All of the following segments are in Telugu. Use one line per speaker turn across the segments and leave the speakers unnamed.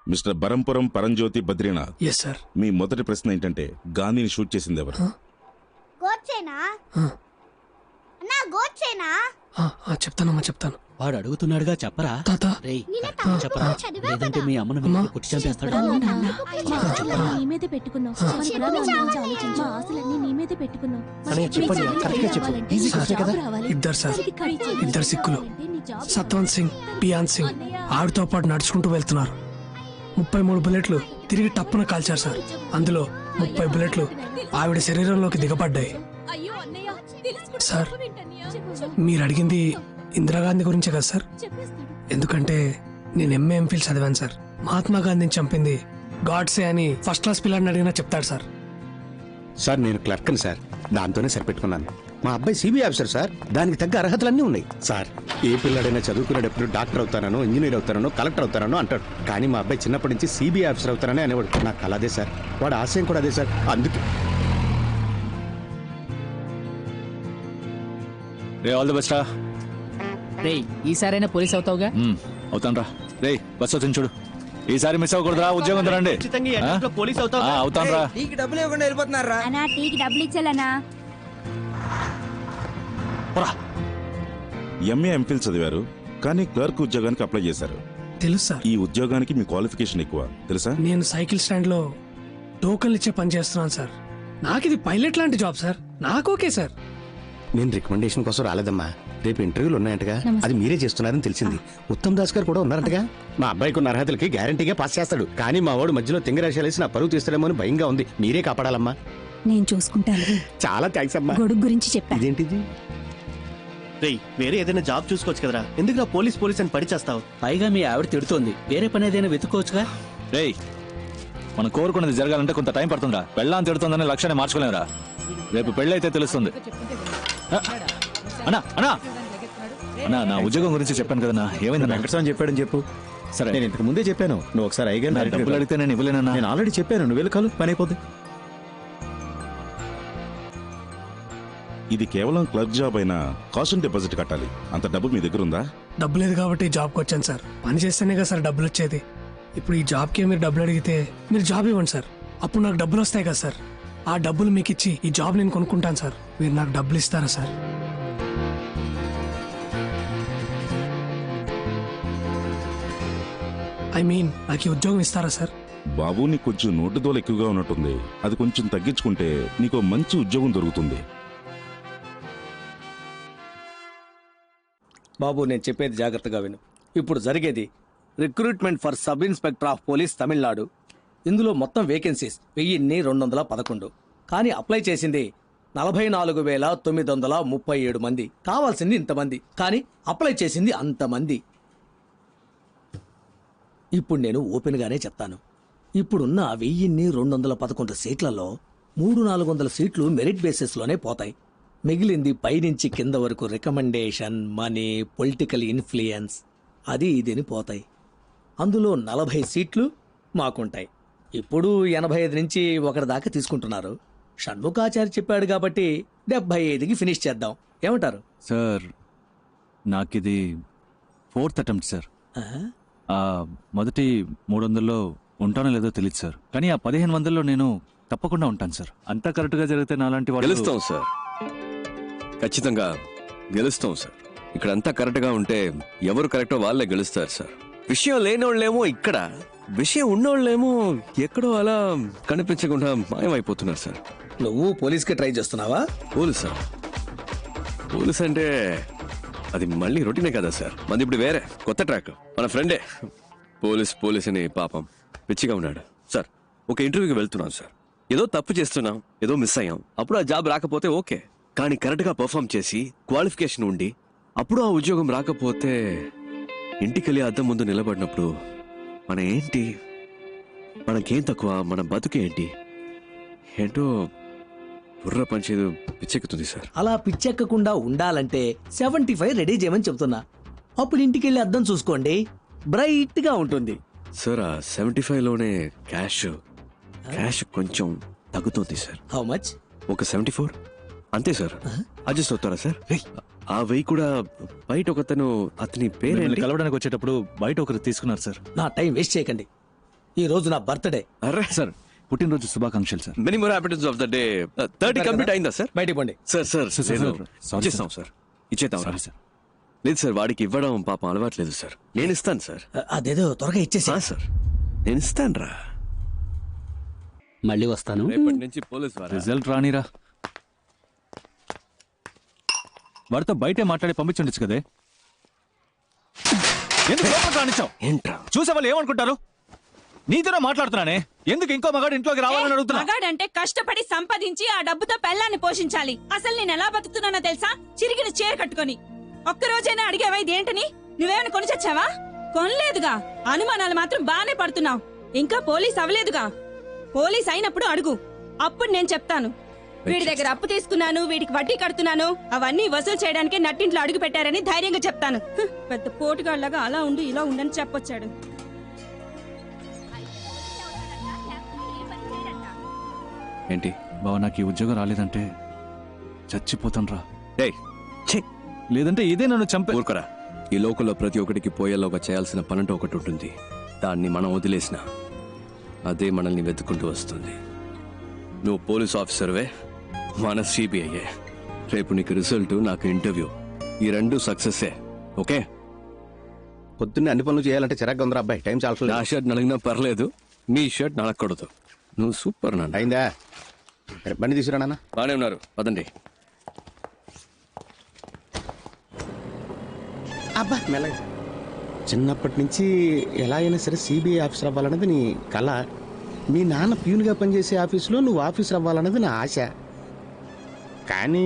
మిస్టర్ బరంపురం పరంజ్యోతి బద్రీనాథ్.
Yes sir.
మీ మొదటి ప్రశ్న ఏంటంటే గాంధీని షూట్ చేసింది ఎవరు?
గోడ్సేనా? అన్నా గోడ్సేనా?
చెప్తానమ్మా చెప్తాను.
వాడు అడుగుతున్నాడుగా చెప్పరా.
తాత
రేయ్
నిన్న
కరెక్ట్గా చెప్పరా,
చదివా
లేదంటే
కదా.
మీ అమ్మను
అమ్మా.
కొట్టి చంపేస్తాడు.
మా ఆశలన్నీ నీ మీదే పెట్టుకున్నావు. మన ప్రాణాల గురించి ఆలోచించు. మా ఆశలన్నీ నీ మీదే పెట్టుకున్నావు.
అన్నయ్య, చెప్పండి, కరెక్ట్గా చెప్పు. ఈజీ క్వశ్చన్ కదా. ఇద్దరు సార్, ఇద్దరు సిక్కులు. సత్వంత్ సింగ్, పియాన్ సింగ్ ఆవిడతో పాటు నడుచుకుంటూ వెళ్తున్నారు. 33 బుల్లెట్లు తిరిగి టప్పున కాల్చారు సార్. అందులో 30 బుల్లెట్లు ఆవిడ శరీరంలోకి దిగబడ్డాయి. సార్, మీరు అడిగింది ఇందిరాగాంధీ గురించే కదా సార్? ఎందుకంటే నేను ఎంఏ ఎంఫిల్ చదివాను సార్. మహాత్మా గాంధీని చంపింది గాడ్సే అని ఫస్ట్ క్లాస్ పిల్లాడిని అడిగినా చెప్తాడు సార్.
సార్ నేను క్లర్క్ని సార్, దాంతోనే సరిపెట్టుకున్నాను. మా అబ్బాయి సిబిఐ ఆఫీసర్ సార్, దానికి తగ్గ అర్హతలన్నీ ఉన్నాయి సార్. ఏ పిల్లాడైనా చదువుకునేటప్పుడు డాక్టర్ అవుతానో, ఇంజనీర్ అవుతానో, కలెక్టర్ అవుతానో అంటాడు. కానీ మా అబ్బాయి చిన్నప్పటి నుంచి సిబిఐ ఆఫీసర్ అవుతానని అనేవాడు. నాకు కల అదే సార్, వాడు ఆశయం కూడా అదే సార్. అందుకే
రే ఆల్ ది బెస్ట్ రా.
రేయ్ ఈసారైనా పోలీస్ అవుతావుగా?
అవుతాను రా. రే బస్ వచ్చింది చూడు, ఈసారి మిస్ అవ్వకూడదురా. ఉద్యోగం రండి. అవుతాను రా.
టీకి డబ్బులు ఇవ్వకుండా వెళ్ళిపోతున్నారా?
అన్నా టీకి డబ్బులు ఇచ్చాలనా?
ఎంఏ ఎంఫిల్ చదివారు కానీ క్లర్క్ ఉద్యోగానికి అప్లై చేశారు.
తెలుసు సార్.
ఈ ఉద్యోగానికి మీ క్వాలిఫికేషన్ ఎక్కువ తెలుసా?
నేను సైకిల్ స్టాండ్ లో టోకన్లు ఇచ్చే పని చేస్తున్నాను సార్. నాకు ఇది పైలట్ లాంటి జాబ్ సార్. నాకు ఓకే సార్.
నేను రికమెండేషన్ కోసం రాలేదమ్మా. రేపు ఇంటర్వ్యూలు ఉన్నాయంటగా, అది మీరే చేస్తున్నారని తెలిసింది. ఉత్తమ్ దాస్ గారు కూడా ఉన్నారంటగా. మా అబ్బాయికి ఉన్న అర్హతలకి గ్యారంటీగా పాస్ చేస్తాడు. కానీ మా వాడు మధ్యలో తింగరాశాలేసి నా పరువు తీస్తాడేమో అని భయంగా ఉంది. మీరే కాపాడాలమ్మా.
నేను చూసుకుంటాను.
చాలా థ్యాంక్స్ అమ్మా.
గొడుగు గురించి చెప్పా.
ఇదేంటిది?
రేయ్ వేరే ఏదైనా జాబ్ చూసుకోవచ్చు కదరా, ఎందుకు నా పోలీస్ అని పడి చేస్తావు?
పైగా మీ ఆవిడ తిడుతోంది, వేరే పని ఏదైనా వెతుక్కోవచ్చుగా.
రేయ్ మనం కోరుకున్నది జరగాలంటే కొంత టైం పడుతుందా? పెళ్ళాన్ని తిడుతుందని లక్ష్యాన్ని మార్చుకోలేరా. రేపు పెళ్ళైతే తెలుస్తుంది. అన్నా అన్నా అన్నా నా ఉద్యోగం గురించి చెప్పాను కదన్నా, ఏమైందన్నా?
వెంకటస్వామి చెప్పాడని చెప్పు.
సరే
నేను ఇంతకు ముందే చెప్పాను, నువ్వు ఒకసారి అయ్యగారు
డబ్బులు అడిగితే నేను ఇవ్వలేనన్నా.
నేను ఆల్రెడీ చెప్పాను, నువ్వు వెళ్ళి కాలు పని అయిపోద్ది.
ఇది కేవలం క్లర్క్ జాబ్ అయినా కాషన్ డిపాజిట్ కట్టాలి. అంత డబ్బు మీ దగ్గర ఉందా?
డబ్బు లేదు కాబట్టి ఈ జాబ్కి వచ్చాను సార్. పని చేస్తేనే కదా సార్ డబ్బులు వచ్చేది. ఇప్పుడు ఈ జాబ్కి మీరు డబ్బులు అడిగితే మీరు జాబ్ ఇవ్వండి సార్. అప్పుడు నాకు డబ్బులు వస్తాయి కదా సార్. ఆ డబ్బులు మీకు ఇచ్చి ఈ జాబ్ నేను కొనుక్కుంటాను సార్. మీరు నాకు డబ్బులు ఇస్తారా సార్? ఐ మీన్ నాకు ఈ ఉద్యోగం ఇస్తారా సార్?
బాబు నీకు కొంచెం నోటు దోల ఎక్కువగా ఉన్నట్టుంది. అది కొంచెం తగ్గించుకుంటే నీకు మంచి ఉద్యోగం దొరుకుతుంది.
బాబు నేను చెప్పేది జాగ్రత్తగా విను. ఇప్పుడు జరిగేది recruitment for sub inspector of police Tamil Nadu. ఇందులో మొత్తం వేకెన్సీస్ 1211. కానీ అప్లై చేసింది 44,937 మంది. కావాల్సింది ఇంతమంది, కానీ అప్లై చేసింది అంతమంది. ఇప్పుడు నేను ఓపెన్గానే చెప్తాను. ఇప్పుడున్న 1211 సీట్లలో 300-400 సీట్లు మెరిట్ బేసిస్లోనే పోతాయి. మిగిలింది పైనుంచి కింద వరకు రికమెండేషన్, మనీ, పొలిటికల్ ఇన్ఫ్లుయెన్స్ అది ఇదని పోతాయి. అందులో 40 సీట్లు మాకుంటాయి. ఇప్పుడు 85 నుంచి 1 దాకా తీసుకుంటున్నారు. షణ్ముఖాచారి చెప్పాడు కాబట్టి 75కి ఫినిష్ చేద్దాం. ఏమంటారు
సార్? నాకిది 4th అటెంప్ట్ సార్. మొదటి 300లో ఉంటానో లేదో తెలియదు సార్, కానీ ఆ 1500లో నేను తప్పకుండా ఉంటాను సార్. అంతా కరెక్ట్గా జరిగితే నాలాంటి వాళ్ళు
గెలుస్తాం సార్, ఖచ్చితంగా గెలుస్తాం సార్. ఇక్కడ అంతా కరెక్ట్గా ఉంటే ఎవరు కరెక్టో వాళ్ళే గెలుస్తారు సార్. విషయం లేనోళ్ళేమో ఇక్కడ, విషయం ఉన్నోళ్ళేమో ఎక్కడో అలా కనిపించకుండా మాయమైపోతున్నారు సార్.
నువ్వు పోలీస్కి ట్రై చేస్తున్నావా?
పోలీసా? పోలీస్ అంటే అది మళ్ళీ రొటీనే కదా సార్. మంది ఇప్పుడు వేరే కొత్త ట్రాక్. మన ఫ్రెండే పోలీస్ అని పాపం పిచ్చిగా ఉన్నాడు సార్. ఒక ఇంటర్వ్యూకి వెళ్తున్నాం సార్. ఏదో తప్పు చేస్తున్నాం, ఏదో మిస్ అయ్యాం. అప్పుడు ఆ జాబ్ రాకపోతే ఓకే, కానీ కరెక్ట్గా పర్ఫామ్ చేసి క్వాలిఫికేషన్ ఉండి అప్పుడు ఆ ఉద్యోగం రాకపోతే ఇంటికెళ్ళి అద్దం ముందు నిలబడినప్పుడు మనకేం తక్కువ, మన బతుకేంటి ఏంటో బుర్ర పంచేది పిచ్చెక్కుతుంది సార్.
అలా పిచ్చెక్కకుండా ఉండాలంటే 75 రెడీ చేయమని చెప్తున్నా. అప్పుడు ఇంటికి వెళ్ళి అద్దం చూసుకోండి, బ్రైట్ గా ఉంటుంది
సార్. ఆ 75లోనే క్యాష్ కొంచెం తగ్గుతుంది సార్.
How much?
ఒక 74 అంతే సార్. అడ్జస్ట్ అవుతారా సార్? ఆ 1000 కూడా బయట ఒకతను, అతని పేరు
కలవడానికి వచ్చేటప్పుడు బయట ఒకరు తీసుకున్నారు సార్.
నా టైం వేస్ట్ చేయకండి. ఈ రోజు నా బర్త్డే.
అరే
సార్ పుట్టినరోజు శుభాకాంక్షలు sir.
Many more happiness of the day. 30 complete అయిందా సార్?
బయటికి పోండి.
సార్ సార్
సార్,
లేదు.
సార్, సారీ
ఇచ్చేస్తాం సార్, ఇచ్చేద్దాం.
Sorry sir.
లేదు సార్, వాడికి ఇవ్వడం పాపం అలవాట్లేదు సార్. నేను ఇస్తాను సార్.
అదేదో త్వరగా ఇచ్చేసి.
సార్ నేను ఇస్తాను రా.
మళ్ళీ వస్తాను.
రేపటి నుంచి పోలీస్ వారా?
రిజల్ట్ రానిరా. వాడితో బయటే మాట్లాడి పంపించుండొచ్చు కదే. ఎందుకు లోపలికి రానిచ్చావు?
ఏంట్రా?
చూసే వాళ్ళు ఏమనుకుంటారు? నీతోనే మాట్లాడుతున్నానే, ఎందుకు ఇంకో మగాడు ఇంట్లోకి రావాలని అడుగుతున్నా?
మగాడంటే కష్టపడి సంపాదించి ఆ డబ్బుతో పెళ్ళాన్ని పోషించాలి. అసలు నేను ఎలా బతుకుతున్నానో తెలుసా? చిరిగిన చీర కట్టుకొని. ఒక్కరోజైనా అడిగేవా ఇదేంటని? నువ్వేమైనా కొని చచ్చావా? కొనలేదుగా. అనుమానాలు మాత్రం బానే పడుతున్నావు. ఇంకా పోలీస్ అవ్వలేదుగా. పోలీస్ అయినప్పుడు అడుగు, అప్పుడు నేను చెప్తాను. వీడి దగ్గర అప్పు తీసుకున్నాను, వీడికి వడ్డీ కడుతున్నాను, అవన్నీ వసూలు చేయడానికే నట్టింట్లో అడుగు పెట్టారని ధైర్యంగా చెప్తాను. పెద్ద పోటుగాళ్ళగా అలా ఉండు ఇలా ఉండని చెప్పొచ్చాడు.
ఏంటి
బావ, నాకు ఈ ఉద్యోగం రాలేదంటే చచ్చిపోతాను రా.
ఏయ్, ఛీ,
లేదంటే ఇదే నన్ను చంపే.
ఊరుకోరా. ఈ లోకంలో ప్రతి ఒక్కడికి పోయేలోగా చేయాల్సిన పనంటూ ఒకటి ఉంటుంది. దాన్ని మనం వదిలేసిన అదే మనల్ని వెతుక్కుంటూ వస్తుంది. నువ్వు పోలీస్ ఆఫీసర్వే, మన సిబిఐయే. రేపు నీకు రిజల్ట్, నాకు ఇంటర్వ్యూ, ఈ రెండు సక్సెస్సే. ఓకే?
పొద్దున్నే అన్ని పనులు చేయాలంటే చిరాగ్గా ఉందిరా అబ్బాయి. టైం చాలా
నా షర్ట్ నలిగినా పర్లేదు, నీ షర్ట్ నలగకూడదు. నువ్వు సూపర్ నాన్న.
అయిందా? సరే, బండి తీసుకురా నాన్న.
బానే ఉన్నారు, పదండి.
అబ్బా మెల్లగా. చిన్నప్పటి నుంచి ఎలా అయినా సరే సిబిఐ ఆఫీసర్ అవ్వాలన్నది నీ కళ. మీ నాన్న ప్యూన్గా పనిచేసే ఆఫీసులో నువ్వు ఆఫీసర్ అవ్వాలన్నది నా ఆశ. కానీ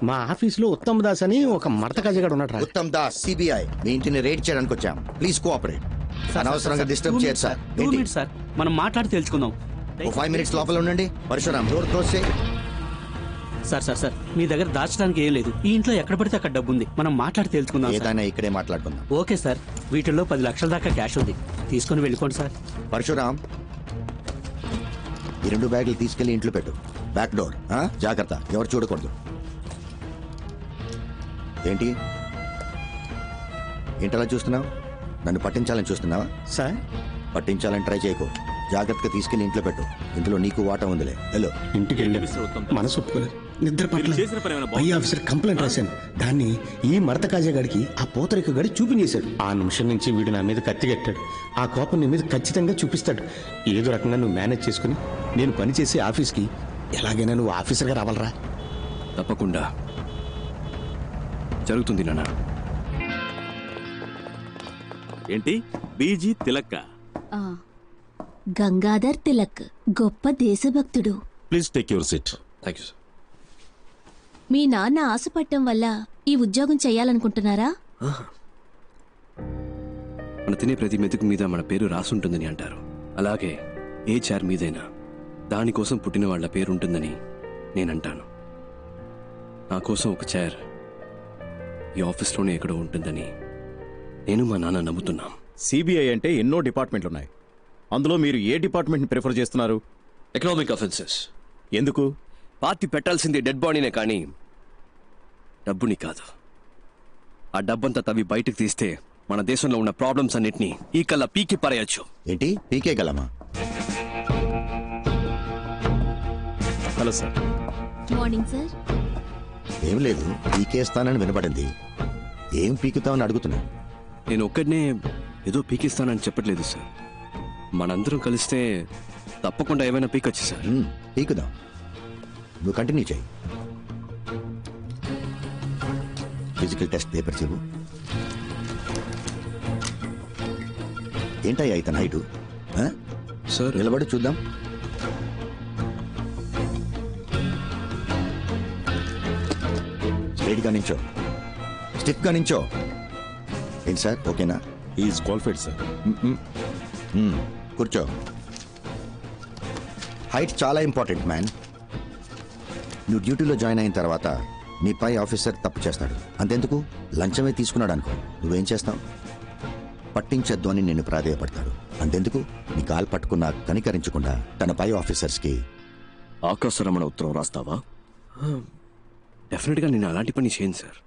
మా ఆఫీసులో ఉత్తమ్ దాస్ అని ఒక మడత కజగాడు ఉన్నాడు.
ఉత్తమ్ దాస్, సిబిఐ. మీ ఇంటిని రేడ్ చేయడానికి వచ్చాం. Please cooperate. అనవసరంగా డిస్టర్బ్ చేయరు సార్.
సార్ మనం మాట్లాడి తెలుసుకుందాం.
5 minutes లోపల ఉండండి. పరశురామ్, డోర్ క్లోజ్ చేయి.
సార్ మీ దగ్గర దాచడానికి ఏం లేదు. ఈ ఇంట్లో ఎక్కడ పడితే అక్కడ డబ్బు ఉంది. మనం మాట్లాడి తెలుసుకుందాం.
ఏదైనా ఇక్కడే మాట్లాడుకుందాం.
Okay sir. వీటిల్లో 10 లక్షల దాకా క్యాష్ ఉంది, తీసుకొని వెళ్ళిపోండి సార్.
పరశురామ్, ఈ 2 బ్యాగులు తీసుకెళ్లి ఇంట్లో పెట్టు. Back door. జాగ్రత్త, ఎవరు చూడకూడదు. ఏంటి ఏంటలా చూస్తున్నావు? నన్ను పట్టించాలని చూస్తున్నావా?
సార్,
పట్టించాలని ట్రై చేయకు. జాగ్రత్తగా తీసుకెళ్లి ఇంట్లో పెట్టు. ఇందులో నీకు వాటా ఉందిలే. హలో,
ఇంటికి వెళ్ళి మనసు ఒప్పుకోలేదు. నిద్ర పట్ల పై ఆఫీసర్ కంప్లైంట్ రాశాను. దాన్ని ఈ మడత కాజాగాడికి ఆ పోతరిక గడి చూపించేశాడు. ఆ నిమిషం నుంచి వీడు నా మీద కత్తి కట్టాడు. ఆ కోపం నీ మీద ఖచ్చితంగా చూపిస్తాడు. ఏదో రకంగా నువ్వు మేనేజ్ చేసుకుని నేను పనిచేసే ఆఫీస్కి ఎలాగైనా నువ్వు ఆఫీసర్గా రావాలరా.
తప్పకుండా జరుగుతుంది నాన్న.
ఏంటి బీజీ తిలక్క?
గంగాధర్ తిలక్ గొప్ప దేశభక్తుడు.
Please take your seat.
Thank you sir.
మీ నాన్న ఆశపట్టం వల్ల ఈ ఉద్యోగం చేయాలనుకుంటున్నారా?
మన తినే ప్రతి మెతుకు మీద మన పేరు రాసుంటుందని అంటారు. అలాగే ఏ చైర్ మీదైనా దానికోసం పుట్టిన వాళ్ళ పేరు ఉంటుందని నేనంటాను. నా కోసం ఒక చైర్ ఈ ఆఫీస్లోనే ఎక్కడో ఉంటుందని నేను మా నాన్న నమ్ముతున్నాం.
సిబిఐ అంటే ఎన్నో డిపార్ట్మెంట్లు ఉన్నాయి. అందులో మీరు ఏ డిపార్ట్మెంట్ని ప్రిఫర్ చేస్తున్నారు?
Economic offences.
ఎందుకు?
పార్టీ పెట్టాల్సింది డెడ్ బాడీనే కానీ డబ్బుని కాదు. ఆ డబ్బంతా తవ్వి బయటకు తీస్తే మన దేశంలో ఉన్న ప్రాబ్లమ్స్ అన్నిటినీ ఈ కల్లా పీకి పారేయచ్చు.
ఏంటి పీకే గలమా?
Hello sir.
Morning sir.
ఏం లేదు, పీకేస్తానని వినపడింది. ఏం పీకుతావని అడుగుతున్నా.
నేను ఒక్కడనే ఏదో పీకిస్తానని చెప్పట్లేదు సార్. మనందరం కలిస్తే తప్పకుండా ఏమైనా పీకొచ్చు సార్.
పీకుదాం, నువ్వు కంటిన్యూ చేయి. ఫిజికల్ టెస్ట్ పేపర్ చెవు. ఏంటయ్యా ఇతను హైటు?
సార్
నిలబడి చూద్దాం. స్ట్రైట్గా నించో, స్టిఫ్గా నించో. ఏంటి సార్, ఓకేనా?
Is qualified sir.
కూర్చో. హైట్ చాలా ఇంపార్టెంట్ మ్యాన్. నువ్వు డ్యూటీలో జాయిన్ అయిన తర్వాత నీ పై ఆఫీసర్ తప్పు చేస్తాడు. అంతెందుకు, లంచమే తీసుకున్నాడు అనుకో, నువ్వేం చేస్తావు? పట్టించొద్దు అని నిన్ను ప్రాధేయపడతాడు. అంతెందుకు, నీ కాలు పట్టుకున్నా కనికరించకుండా తన పై ఆఫీసర్స్కి
ఆకాశరమణ ఉత్తరం రాస్తావా? డెఫినెట్గా నేను అలాంటి పని చేయను సార్.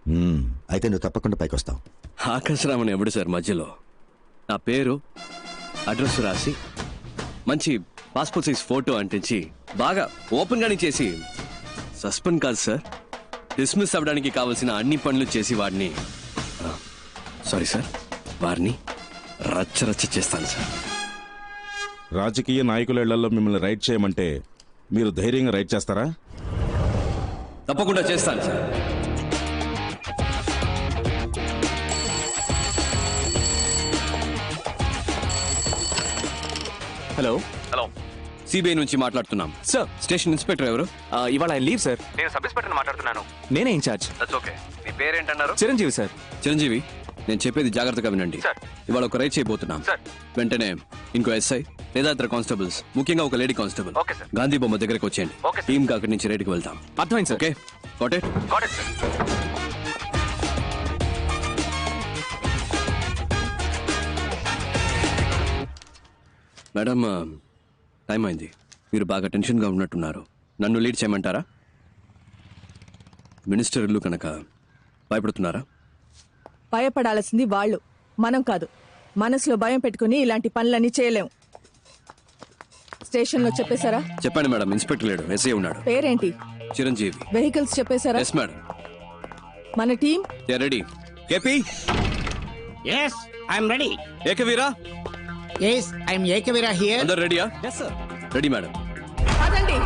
అయితే నువ్వు తప్పకుండా పైకి వస్తావు.
ఆకాశరామన్ ఎవడు సార్ మధ్యలో? నా పేరు అడ్రస్ రాసి మంచి పాస్పోర్ట్ సైజ్ ఫోటో అంటించి బాగా ఓపెన్ గానే చేసి, సస్పెండ్ కాదు సార్, డిస్మిస్ అవ్వడానికి కావాల్సిన అన్ని పనులు చేసి వాడిని సారీ సార్ వారిని రచ్చ చేస్తాను సార్.
రాజకీయ నాయకుల ఇళ్లలో మిమ్మల్ని రైడ్ చేయమంటే మీరు ధైర్యంగా రైడ్ చేస్తారా?
తప్పకుండా చేస్తాను సార్.
హలో
హలో, సిబిఐ నుంచి మాట్లాడుతున్నాం
సార్.
స్టేషన్ ఇన్స్పెక్టర్ ఎవరు?
ఇవాళ ఆయన లీవ్ సార్.
నేను సబ్ ఇన్స్పెక్టర్ మాట్లాడుతున్నాను.
నేనే ఇన్ఛార్జ్.
ఓకే, మీ పేరేంటన్నారు?
చిరంజీవి సార్.
చిరంజీవి, నేను చెప్పేది జాగ్రత్తగా వినండి. ఇవాళ ఒక రైడ్ చేయబోతున్నాం. వెంటనే ఇంకో ఎస్ఐ లేదా ఇతర కానిస్టేబుల్స్, ముఖ్యంగా ఒక లేడీ కానిస్టేబుల్ గాంధీ బొమ్మ దగ్గరకు వచ్చేయండి. టీమ్ గా అక్కడి నుంచి రైడ్కి వెళ్తాం.
అర్థమైంది sir.
Okay, got it? Madam, time అయింది. మీరు బాగా టెన్షన్గా ఉన్నట్టున్నారు. నన్ను లీడ్ చేయమంటారా? మినిస్టర్ ఇల్లు కనుక భయపడుతున్నారా?
భయపడాల్సింది వాళ్ళు, మనం కాదు. మనసులో భయం పెట్టుకుని ఇలాంటి పనులన్నీ చేయలేం. స్టేషన్లో చెప్పేశారా?
చెప్పండి మేడం, ఇన్స్పెక్టర్ లేడు, ఎస్ఐ ఉన్నాడు.
పేరేంటి?
చిరంజీవి.
వెహికల్స్ చెప్పేశారా?
Yes madam.
మన team
ready. KP?
Yes, I'm ready.
ఏకవీరా?
Yes, I'm Ekavira here.
అందరు రెడీయా?
Yes, sir.
Ready madam.
అదండి.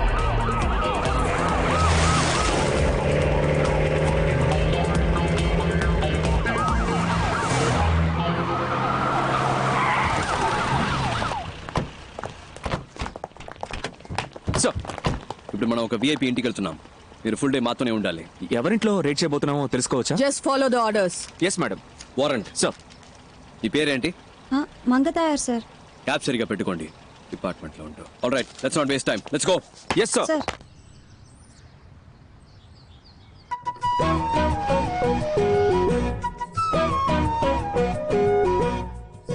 సార్, ఇప్పుడు మనం ఒక విఐపి ఇంటికి వెళ్తున్నాం. మీరు ఫుల్ డే మాతోనే ఉండాలి.
ఎవరింట్లో రేట్ చేయబోతున్నామో తెలుసుకోవచ్చా?
Just follow the orders.
Yes madam.
Warrant.
Sir.
ఈ పేరేంటి?
మంగతాయారు సార్.
క్యాబ్ సరిగా పెట్టుకోండి, డిపార్ట్మెంట్ లో ఉంటాం. All right, let's not waste time, let's go.
Yes sir.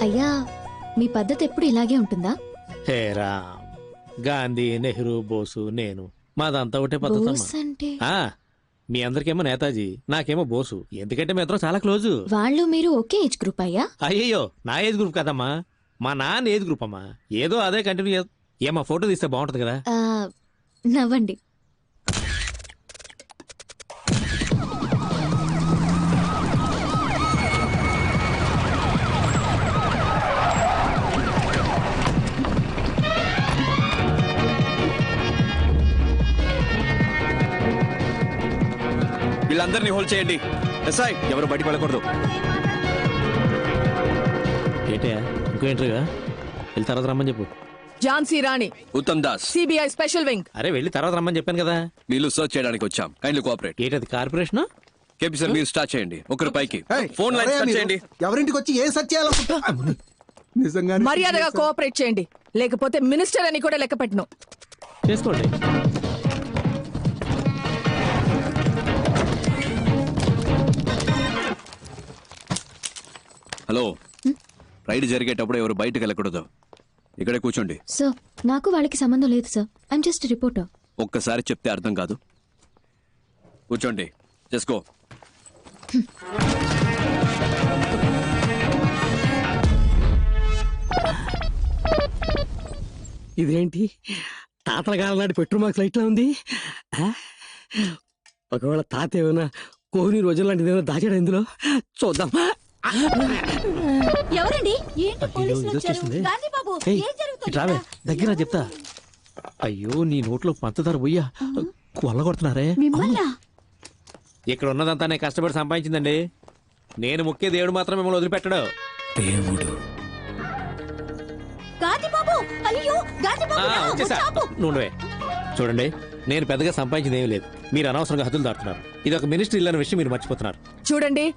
అయ్యా, మీ పద్ధతి ఎప్పుడు ఇలాగే ఉంటుందా?
హేరా, గాంధీ, నెహ్రూ, బోసు, నేను మాదంతా ఒకటే
బోస్
పద్ధతి.
అంటే
మీ అందరికేమో నేతాజీ, నాకేమో బోసు. ఎందుకంటే మీ ఇద్దరం చాలా క్లోజు.
వాళ్ళు మీరు ఒకే ఏజ్ గ్రూప్ అయ్యా?
అయ్యయ్యో, నా ఏజ్ గ్రూప్ కదమ్మా, మా నాన్న ఏజ్ గ్రూప్ అమ్మా. ఏదో అదే కంటిన్యూ. ఏమా ఫోటో తీస్తే బాగుంటది కదా.
నవ్వండి.
వీళ్ళందరినీ హోల్డ్ చేయండి. ఎస్ఐ,
ఎవరు బయటికి వెళ్ళకూడదు.
ఏంటయ్యా, ఇంకో ఎంట్రీగా? వెళ్ళి తర్వాత రమ్మని చెప్పు.
Jhansi Rani,
Uttam Das,
CBI special wing.
అరే వెళ్ళి తర్వాత రమ్మని చెప్పాను కదా.
వీళ్ళు సర్చ్ చేయడానికి వచ్చాం. Kindly cooperate.
ఏంటది కార్పొరేషన్?
కేపీ సార్, మీరు స్టార్ట్ చేయండి. ఒకరి పైకి ఫోన్ లైన్ స్టార్ట్ చేయండి.
ఎవరింటికి వచ్చి ఏం సెర్చ్ చేయాలనుకుంటా? నిజంగా
మర్యాదగా కోఆపరేట్ చేయండి, లేకపోతే మినిస్టర్ అని కూడా లెక్క పెట్టను.
చేసుకోండి.
హలో, రైడ్ జరిగేటప్పుడు ఎవరు బయటకు వెళ్ళకూడదు. ఇక్కడే కూర్చోండి.
సార్, నాకు వాళ్ళకి సంబంధం లేదు సార్. I'm just reporter.
ఒక్కసారి చెప్తే అర్థం కాదు. కూర్చోండి, చేసుకో.
ఇదేంటి తాతల కాలం నాటి పెట్రోల్ మార్క్స్ లైట్లా ఉంది. ఒకవేళ తాత ఏమైనా కోహ్లీ రోజుల లాంటిది ఏమైనా దాచాడు ఇందులో, చూద్దాం.
ఎవరండి? ఏంటి పోలీసులు వచ్చారు?
వచ్చేసింది.
గాంధీ బాబు,
ఏయ్,
ఏం జరుగుతుంది?
ఇటు రావే, దగ్గర చెప్తా. అయ్యో, నీ నోట్లో పంచదార పోయ్యా, కొల్లగొడుతున్నారే.
మిమ్మల్నా?
ఇక్కడ ఉన్నదంతా నేను కష్టపడి సంపాదించిందండి. నేను ముఖ్య దేవుడు మాత్రం మిమ్మల్ని వదిలిపెట్టడు.
దేవుడు.
గాంధీ బాబు, అయ్యో గాంధీ బాబు, రా,
వచ్చేసా.
చాపు.
నువ్వే చూడండి, నేను పెద్దగా సంపాదించింది ఏమీ లేదు. మీరు అనవసరంగా హద్దులు దాటుతున్నారు. ఇది ఒక మినిస్ట్రీ ఇల్లు అనే విషయం మీరు మర్చిపోతున్నారు.
చూడండి,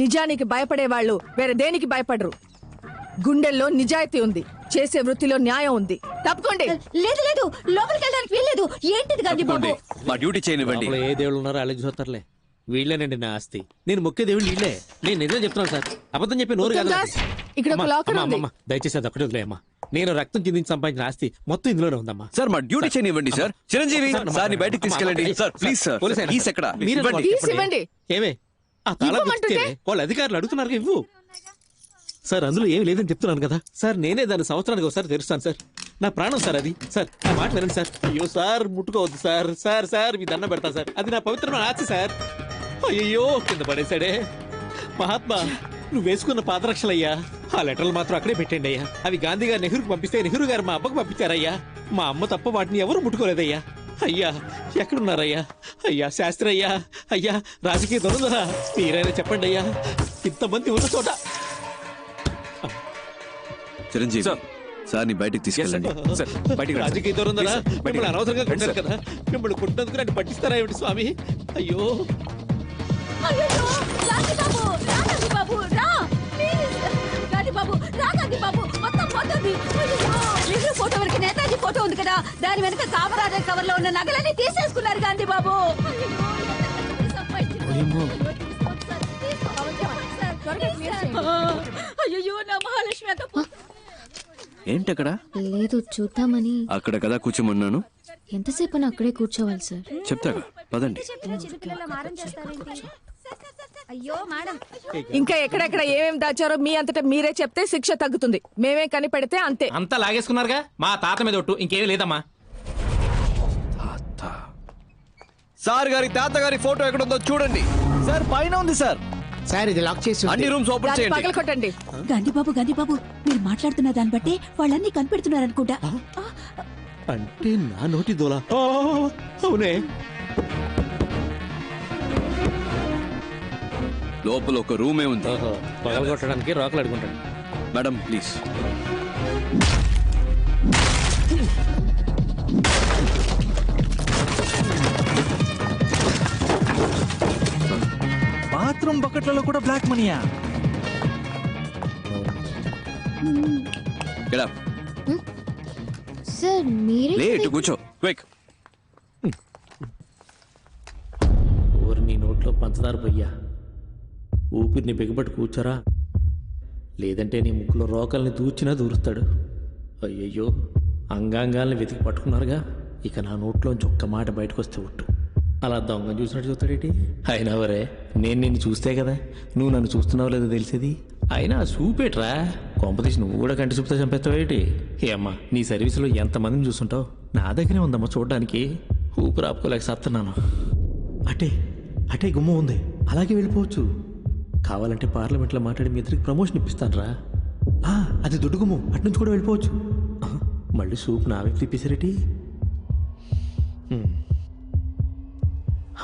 నిజానికి భయపడే వాళ్ళు వేరే దేనికి భయపడరు. గుండెల్లో నిజాయితీ ఉంది, చేసే వృత్తిలో న్యాయం ఉంది. తప్పుకోండి. లేదు లేదు, లోపలికి వెళ్ళడానికి వీల్లేదు. ఏంటిది గాంధీ బాబు?
మా డ్యూటీ చేయనివ్వండి.
లోపల ఏ దేవుళ్ళు ఉన్నారో అలాగే చూస్తారులే. వీళ్ళేనండి నా ఆస్తి. నేను ముఖ్య దేవుళ్ళు వీళ్ళే. నేను నిజం చెప్తున్నాను సార్, అబద్ధం చెప్పి నోరు కాదు.
ఉత్తమ్ దాస్, ఇక్కడ ఒక లాకర్ ఉంది.
దయచేసి అది ఒకటి వదిలేయమ్మా. నేను రక్తం చిందించి సంపాదించిన ఆస్తి మొత్తం ఇందులోనే ఉందమ్మా.
సార్, మా డ్యూటీ చేయనివ్వండి సార్. చిరంజీవి, సార్ని బయటికి తీసుకెళ్ళండి. Sir, please sir. కీస్ ఎక్కడ? ఇవ్వండి.
తీసి ఇవ్వండి.
ఏమే ఆ తాళం
ఇవ్వమంటుంటే?
ఇస్తే వాళ్ళ అధికారులు అడుగుతున్నారు, ఇవ్వు. సార్, అందులో ఏమి లేదని చెప్తున్నాను కదా సార్. నేనే దాన్ని సంవత్సరానికి ఒకసారి తెరుస్తాను సార్. నా ప్రాణం సార్ అది. సార్ నా మాట వినండి సార్. అయ్యో సార్ ముట్టుకోవద్దు సార్. సార్ సార్ మీ దండం పెడతా సార్. అది నా పవిత్రమైన ఆశ సార్. అయ్యో కింద పడేశాడే. మహాత్మా నువ్వు వేసుకున్న పాదరక్షలయ్యా. ఆ లెటర్లు మాత్రం అక్కడే పెట్టండి అయ్యా. అవి గాంధీ గారు నెహ్రూకి పంపిస్తే నెహ్రూ గారు మా అబ్బకు పంపించారయ్యా. మా అమ్మ తప్ప వాటిని ఎవరు ముట్టుకోలేదయ్యా. అయ్యా ఎక్కడున్నారయ్యా? అయ్యా శాస్త్రి అయ్యా, అయ్యా రాజకీయ దొరుకుదరా, మీరైనా చెప్పండి అయ్యా. ఇంతమంది ఉన్న చోట
చిరంజీవి సార్ ని బయటికి తీసుకెళ్ళండి.
రాజకీయ దొరుకుదరా, మిమ్మల్ని అనవసరంగా కొట్టారు కదా. మిమ్మల్ని కొట్టినందుకు నన్ను పట్టిస్తారా ఏమిటి స్వామి? అయ్యో
ఫోటో వరకు నేతాజీ ఫోటో ఉంది కదా, దాని వెనక కామరాజర్ కవర్ లో ఉన్న నగలన్నీ తీసేసుకున్నారు గాంధీ బాబు. అయ్యో నా మహాలక్ష్మి
ఏంటక్కడ లేదు చూద్దామని.
అక్కడ కదా కూర్చోమన్నాను.
ఎంతసేపు అక్కడే కూర్చోవాలి సార్?
చెప్తాగా పదండి.
అయ్యో మేడం, ఇంకా ఎక్కడెక్కడ ఏమేం దాచారో మీ అంతటా మీరే చెప్తే శిక్ష తగ్గుతుంది. మేమే కనిపెడితే అంతే.
అంతా లాగేసుకున్నారుగా. మా తాత మీద ఒట్టు, ఇంకేమీ లేదమ్మా.
సార్ గారి తాతగారి ఫోటో ఎక్కడుందో చూడండి సార్. పైన ఉంది సార్.
సార్ ఇది లాక్ చేసి
అన్ని రూమ్స్ ఓపెన్ చేయండి.
పగలకొట్టండి.
గాంధీ బాబు మీరు మాట్లాడుతున్న దాన్ని బట్టి వాళ్ళన్నీ కనిపెడుతున్నారనుకుంటా.
అంటే నా నోటి దోల. అవునే.
లోపల ఒక రూమే ఉంది.
పగలగొట్టడానికి రాకులు అడుగుంటాడు.
Madam please.
బాత్రూమ్ బకెట్లలో కూడా బ్లాక్ మనీయా?
Get up.
సార్ మీరే
లేట్ కూర్చో. క్విక్.
ఊరి నీ నోట్లో పంచదార పొయ్యా. ఊపిరిని బిగబట్టి కూర్చోరా, లేదంటే నీ ముక్కులో రోకల్ని దూచినా దూరుస్తాడు. అయ్యయ్యో అంగాంగాల్ని వెతికి పట్టుకున్నారుగా. ఇక నా నోట్లోంచి ఒక్క మాట బయటకు వస్తే ఒట్టు. అలా దొంగ చూసినట్టు చూస్తాడేటి? అయినా వరే నేను నిన్ను చూస్తే కదా నువ్వు నన్ను చూస్తున్నావు లేదో తెలిసేది. అయినా చూపేట్రా, కాంపిటీషన్ నువ్వు కూడా కంటి చూపుతా చంపేస్తావేటి? ఏ అమ్మా నీ సర్వీసులో ఎంతమందిని చూస్తుంటావు? నా దగ్గరే ఉందమ్మా చూడడానికి. ఊపిరి ఆపుకోలేక సత్తున్నాను. అటే అటే గుమ్మ ఉంది, అలాగే వెళ్ళిపోవచ్చు. కావాలంటే పార్లమెంట్లో మాట్లాడి మీ ఇద్దరికి ప్రమోషన్ ఇప్పిస్తాను రా. అది దొడ్డుగుమ్ము, అట్నుంచి కూడా వెళ్ళిపోవచ్చు. మళ్ళీ సూప్ నా వైపు తిప్పేసారేటి?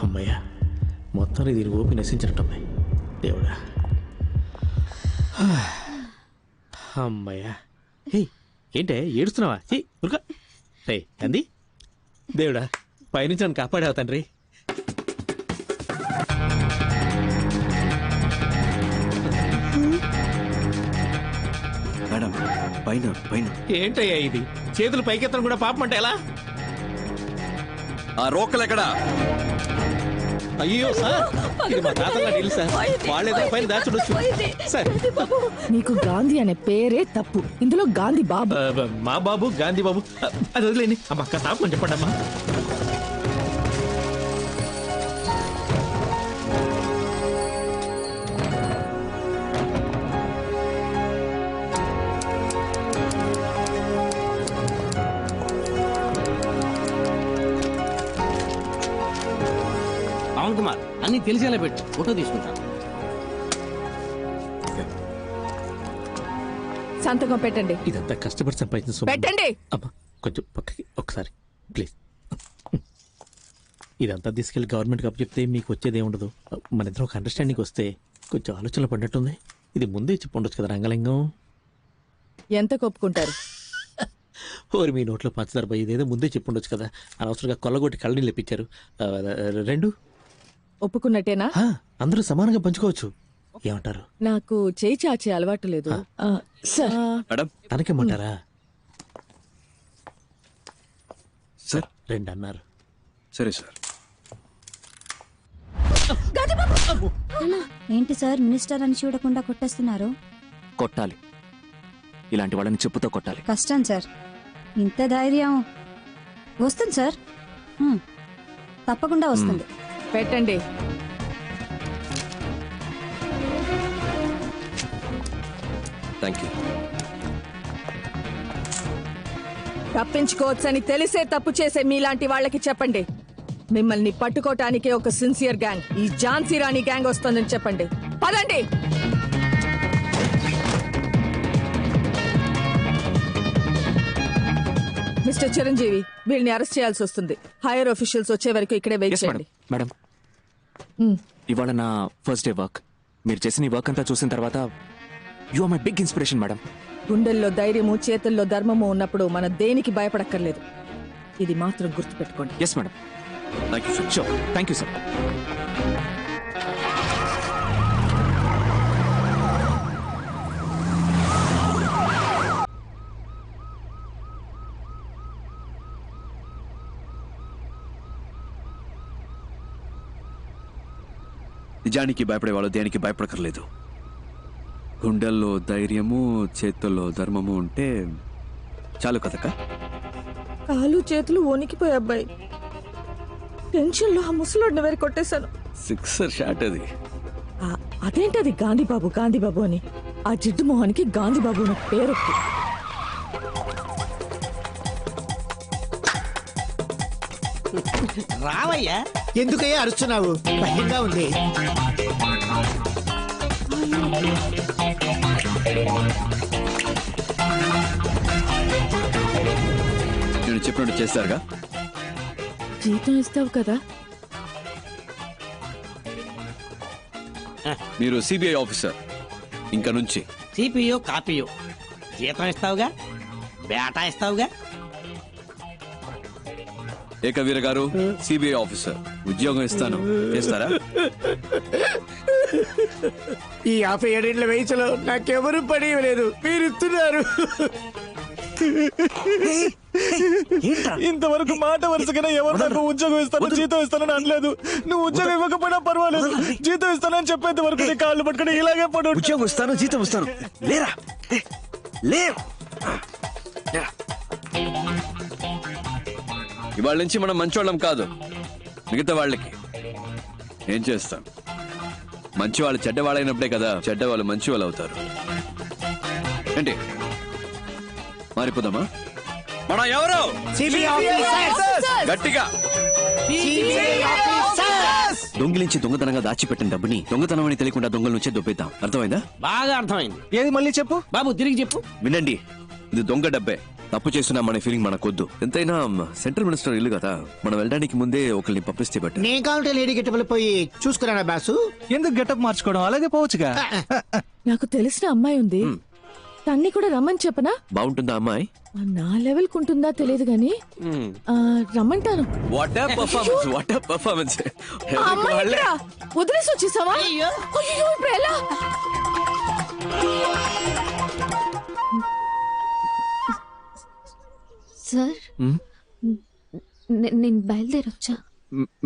అమ్మయ్యా మొత్తాన్ని దీని ఓపి నశించినట్టమ్మాయి దేవుడా. అమ్మయ్యా. హే ఏంటే ఏడుస్తున్నావా? ఉరుక రే అంది. దేవుడా పైనుంచి నన్ను కాపాడావు తండ్రి.
మేడం పైన పైన.
ఏంటయ్యా ఇది? చేతులు పైకెత్తడం కూడా పాపం అంటే ఎలా?
ఆ రోకలు ఎక్కడా?
అయ్యో సార్ ఇది మా తాతల నీళ్ళు సార్. వాళ్ళేదో పైన దాచుడొచ్చు సార్.
నీకు గాంధీ అనే పేరే తప్పు. ఇందులో గాంధీ బాబు.
మా బాబు గాంధీ బాబు అది వదిలేండి. అమ్మ అక్క తాపని చెప్పండి అమ్మా.
పవన్ కుమార్ అన్ని తెలిసేలా పెట్టు, ఫోటో తీసుకుంటాను.
సంతకం పెట్టండి.
ఇదంతా కష్టపడి సంపాదించిన సొమ్ము.
పెట్టండి.
అమ్మా కొంచెం పక్కకి ఒకసారి ప్లీజ్. ఇదంతా తీసుకెళ్లి గవర్నమెంట్కి అప్పచెప్తే మీకు వచ్చేది ఏముండదు. మన ఇద్దరం ఒక అండర్స్టాండింగ్ వస్తే కొంచెం ఆలోచనలు పడినట్టుంది. ఇది ముందే చెప్పండొచ్చు కదా రంగలింగం.
ఎంత కొప్పుకుంటారు?
ఓరి మీ నోట్లో పంచదార పోయి ఇదేదో ముందే చెప్పుండొచ్చు కదా. అనవసరంగా కొల్లగొట్టి కళ్ళని లేపించారు. 2
ఒప్పుకున్నట్టేనా?
అందరూ సమానంగా పంచుకోవచ్చు. ఏమంటారు?
నాకు చేయి చాచే అలవాటు లేదు సార్.
తనకేమంటారా?
సార్
2 అన్నారు.
సరే సార్.
ఏంటి సార్ మినిస్టర్ అని చూడకుండా కొట్టేస్తున్నారు?
కొట్టాలి, ఇలాంటి వాళ్ళని చెప్పుతో కొట్టాలి.
కష్టం సార్. ఇంత ధైర్యం వస్తుంది సార్, తప్పకుండా వస్తుంది.
పెట్టండి.
Thank you.
తప్పించుకోవచ్చని తెలిసే తప్పు చేసే మీలాంటి వాళ్ళకి చెప్పండి. మిమ్మల్ని పట్టుకోటానికి ఒక సిన్సియర్ గ్యాంగ్, ఈ ఝాన్సీ రాణి గ్యాంగ్ వస్తుందని చెప్పండి. పదండి. మిస్టర్ చిరంజీవి, వీళ్ళని అరెస్ట్ చేయాల్సి వస్తుంది. హైయర్ ఆఫీషియల్స్ వచ్చే వరకు ఇక్కడే వెయిట్ చేయండి.
మేడం, ఇవాళ నా ఫస్ట్ డే వర్క్. మీరు చేసిన ఈ వర్క్ అంతా చూసిన తర్వాత you are my big inspiration madam.
గుండెల్లో ధైర్యము, చేతుల్లో ధర్మము ఉన్నప్పుడు మనం దేనికి భయపడక్కర్లేదు. ఇది మాత్రం గుర్తుపెట్టుకోండి.
Yes madam. Thank you sir. Sure. Thank you sir.
నిజానికి భయపడేవాళ్ళు దేనికి భయపడకర్లేదు. గుండెల్లో ధైర్యము, చేతుల్లో ధర్మము ఉంటే చాలు కదక్క.
కాలు చేతులు వణికిపోయి అబ్బాయి. టెన్షన్ లో ఆ ముసలోడిని వేరే కొట్టేశాను.
సిక్సర్ షాట్ అది.
అదేంటది గాంధీబాబు గాంధీబాబు అని? ఆ జిడ్డు మొహానికి గాంధీబాబు అని పేరు.
రావయ్యా. ఎందుకయ్యా అరుస్తున్నావు? భయంగా ఉంది.
నేను చెప్పినట్టు చేస్తారుగా.
జీతం ఇస్తావు కదా?
మీరు సిబిఐ ఆఫీసర్. ఇంకా నుంచి
సిపియో కాపీయో జీతం ఇస్తావుగా, బేటా ఇస్తావుగా.
ఏకవీర గారు, సిబిఐ ఆఫీసర్, ఉద్యోగం ఇస్తాను, చేస్తారా?
ఈ 57 వయసులో నాకెవరు పని లేదు, మీరు ఇస్తున్నారు.
ఇంతవరకు మాట వరుసగా ఎవరు నాకు ఉద్యోగం ఇస్తాను, జీతం ఇస్తానని అనలేదు. నువ్వు ఉద్యోగం ఇవ్వకపోయినా పర్వాలేదు, జీతం ఇస్తానని చెప్పేంత వరకు నీ కాళ్ళు పట్టుకుని ఇలాగే పడు.
ఉద్యోగం ఇస్తాను, జీతం ఇస్తాను. లేరా లేవు. ఇవాళ నుంచి మనం మంచోళ్ళం కాదు. మిగతా వాళ్ళకి ఏం చేస్తాం? మంచి వాళ్ళు చెడ్డవాళ్ళైనప్పుడే కదా చెడ్డవాళ్ళు మంచి వాళ్ళు అవుతారు. ఏంటి మారిపోదామా? మన ఎవరు? గట్టిగా. దొంగిలించి దొంగతనంగా దాచిపెట్టిన డబ్బుని దొంగతనం అని తెలియకుండా దొంగల నుంచే దొబ్బేద్దాం. అర్థమైందా?
బాగా అర్థమైంది.
ఏది మళ్ళీ చెప్పు
బాబు, తిరిగి చెప్పు.
వినండి, ఇది దొంగ డబ్బే. తప్పు చేస్తున్నా మన ఫీలింగ్ మనకొద్దు. ఎంతైనా సెంట్రల్ మినిస్టర్ ఇల్లు కదా, మనం వెళ్ళడానికి ముందే ఒకరిని పంపిస్తే బట్టి.
నేను కావాలంటే లేడీ గెటప్ పోయి చూసుకురానా బాసు?
ఎందుకు గెటప్ మార్చుకోవడం? అలాగే పోవచ్చుగా.
నాకు తెలిసిన అమ్మాయి ఉంది, తన్ని కూడా రమ్మని చెప్పనా?
బాగుంటుందా అమ్మాయి?
నా లెవెల్ కుంటుందా తెలియదు గాని రమ్మంటాను.
What a performance, what a performance.
వదిలేసి వచ్చేసావా? అయ్యో, ఇప్పుడు ఎలా?
సార్, నేను బయలుదేరొచ్చా.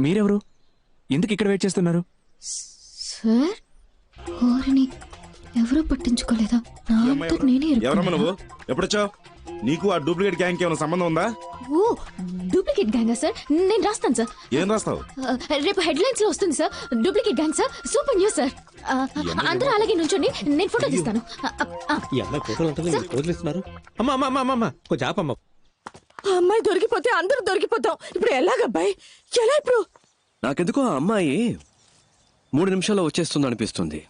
మీరెవరు? ఎందుకు ఇక్కడ వెయిట్ చేస్తున్నారు?
సార్, ఓరిని ఎవరూ పట్టించుకోలేదా? నా అంతట నేనే
ఎవరమ్మా నువ్వు? ఎప్పుడొచ్చావు? నీకు ఆ డూప్లికేట్ గ్యాంగ్ ఏమైనా సంబంధం ఉందా?
ఓ, డూప్లికేట్ గ్యాంగా సార్? నేను రాస్తాను సార్.
ఏం రాస్తావు?
రేపు హెడ్లైన్స్ లో వస్తుంది sir. Duplicate gang sir, super news sir. అందరూ అలాగే నుంచోండి, నేను ఫోటో తీస్తాను.
ఈ అమ్మాయి ఫోటోలు ఉంటుంది, వదిలిస్తున్నారు. అమ్మా అమ్మా అమ్మా అమ్మా, కొంచెం ఆపమ్మా.
ఆ అమ్మాయి దొరికిపోతే అందరూ దొరికిపోతాం. ఇప్పుడు ఎలాగబ్బాయి? ఎలా ఇప్పుడు?
నాకెందుకో ఆ అమ్మాయి 3 నిమిషాల్లో వచ్చేస్తుంది అనిపిస్తుంది.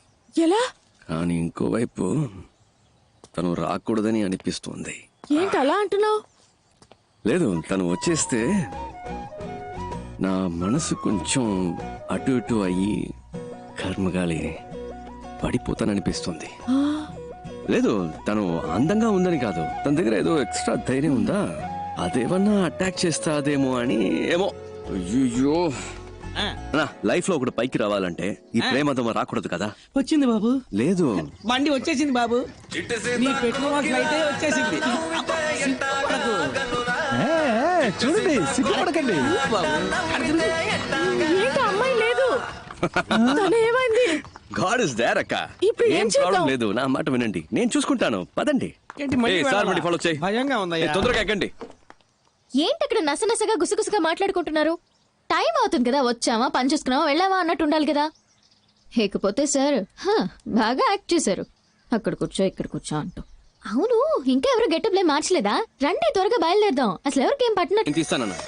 ఎలా?
కానీ ఇంకోవైపు తను రాకూడదని అనిపిస్తుంది.
ఏంటి అలా అంటున్నావు?
లేదు, తను వచ్చేస్తే నా మనసు కొంచెం అటు ఇటు అయ్యి కర్మగాలి పడిపోతాననిపిస్తుంది. లేదు, తను అందంగా ఉందని కాదు, తన దగ్గర ఏదో ఎక్స్ట్రా ధైర్యం ఉందా, అదేమన్నా అటాక్ చేస్తాదేమో అని. ఏమో. అయ్యో, లైఫ్ లో ఒకటి పైకి రావాలంటే ఈ ప్రేమతో రాకూడదు కదా.
వచ్చింది బాబు.
లేదు,
బండి వచ్చేసింది బాబు. నీ పెట్రోల్ ఫ్లైట్ వచ్చేసింది.
చూడండి, సిగ్గుపడకండి.
ఏంటి అమ్మాయి లేదు? ఏమైంది?
గాడ్ ఇస్ దేర్ అక్క.
ఇప్పుడు ఏం
ఏం
చేద్దాం?
ప్రాబ్లం లేదు, నా మాట వినండి, నేను చూసుకుంటాను. పదండి. ఫాలో చేయి,
భయంగా ఉందా?
తొందరగా ఎక్కండి.
ఏంటి అక్కడ నసనసగా గుసగుసగా మాట్లాడుకుంటున్నారు? టైం అవుతుంది కదా, వచ్చామా, పని చూసుకున్నావా, వెళ్ళావా అన్నట్టు ఉండాలి కదా. లేకపోతే సార్ బాగా యాక్ట్ చేశారు. అక్కడ కూర్చో ఇక్కడ కూర్చో అంటూ. అవును, ఇంకా ఎవరు గెటప్ లే మార్చలేదా? రండి త్వరగా బయలుదేరదాం. అసలు ఎవరికి ఏం పట్టినట్టు.
నేను తీస్తానన్నా.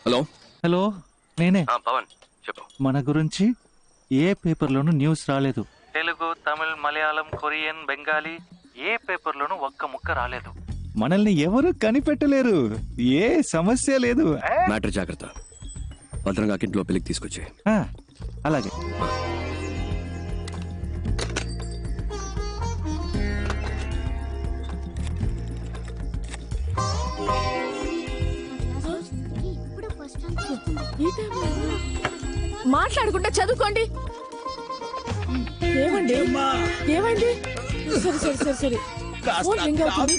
హలో
హలో, నేనే.
పవన్ చెప్పు.
మన గురించి ఏ పేపర్లోనూ న్యూస్ రాలేదు. తెలుగు, తమిళ్, మలయాళం, కొరియన్, బెంగాలీ ఏ పేపర్లోనూ ఒక్క ముక్క రాలేదు. మనల్ని ఎవరు కనిపెట్టలేరు. ఏ సమస్య లేదు.
మ్యాటర్ జాగ్రత్త. భద్రంగా ఇంట్లో పెళ్లికి తీసుకొచ్చే.
అలాగే.
మాట్లాడుకుంటే చదువుకోండి. ఏమండి ఏమైంది? సరే సరే సరే సరే. ఫోన్ రింగ్ అవుతుంది.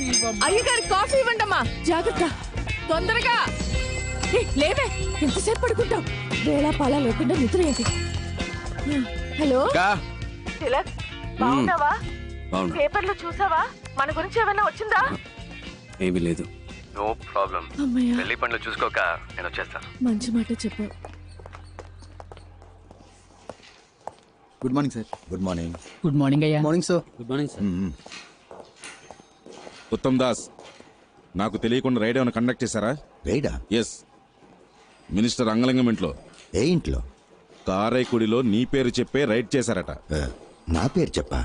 అయ్యగారి కాఫీ ఇవ్వండమ్మా. జాగ్రత్త, తొందరగా. లేవే, ఎంతసేపు పడుకుంటావు? వేళ పాలా లేకుండా నిద్ర ఏంటి? హలో తిలక్, బాగున్నావా? పేపర్లో చూసావా? మన గురించి ఏమైనా వచ్చిందా?
ఏమీ లేదు. No problem.
అమ్మయ్య,
పెళ్లి పనులు చూసుకోక నేను వచ్చేస్తాను.
మంచి మాట చెప్పావు.
Good morning sir. Good morning.
Good morning అయ్యా.
Morning sir.
Good morning sir.
Uttam Das, నాకు తెలియకుండా రైడ్ ఏమైనా కండక్ట్ చేశారా?
రైడా?
ఎస్. మినిస్టర్ అంగలింగం ఇంట్లో.
ఏ ఇంట్లో?
కారైకుడిలో నీ పేరు చెప్పే రైడ్ చేశారట.
నా పేరు చెప్పా?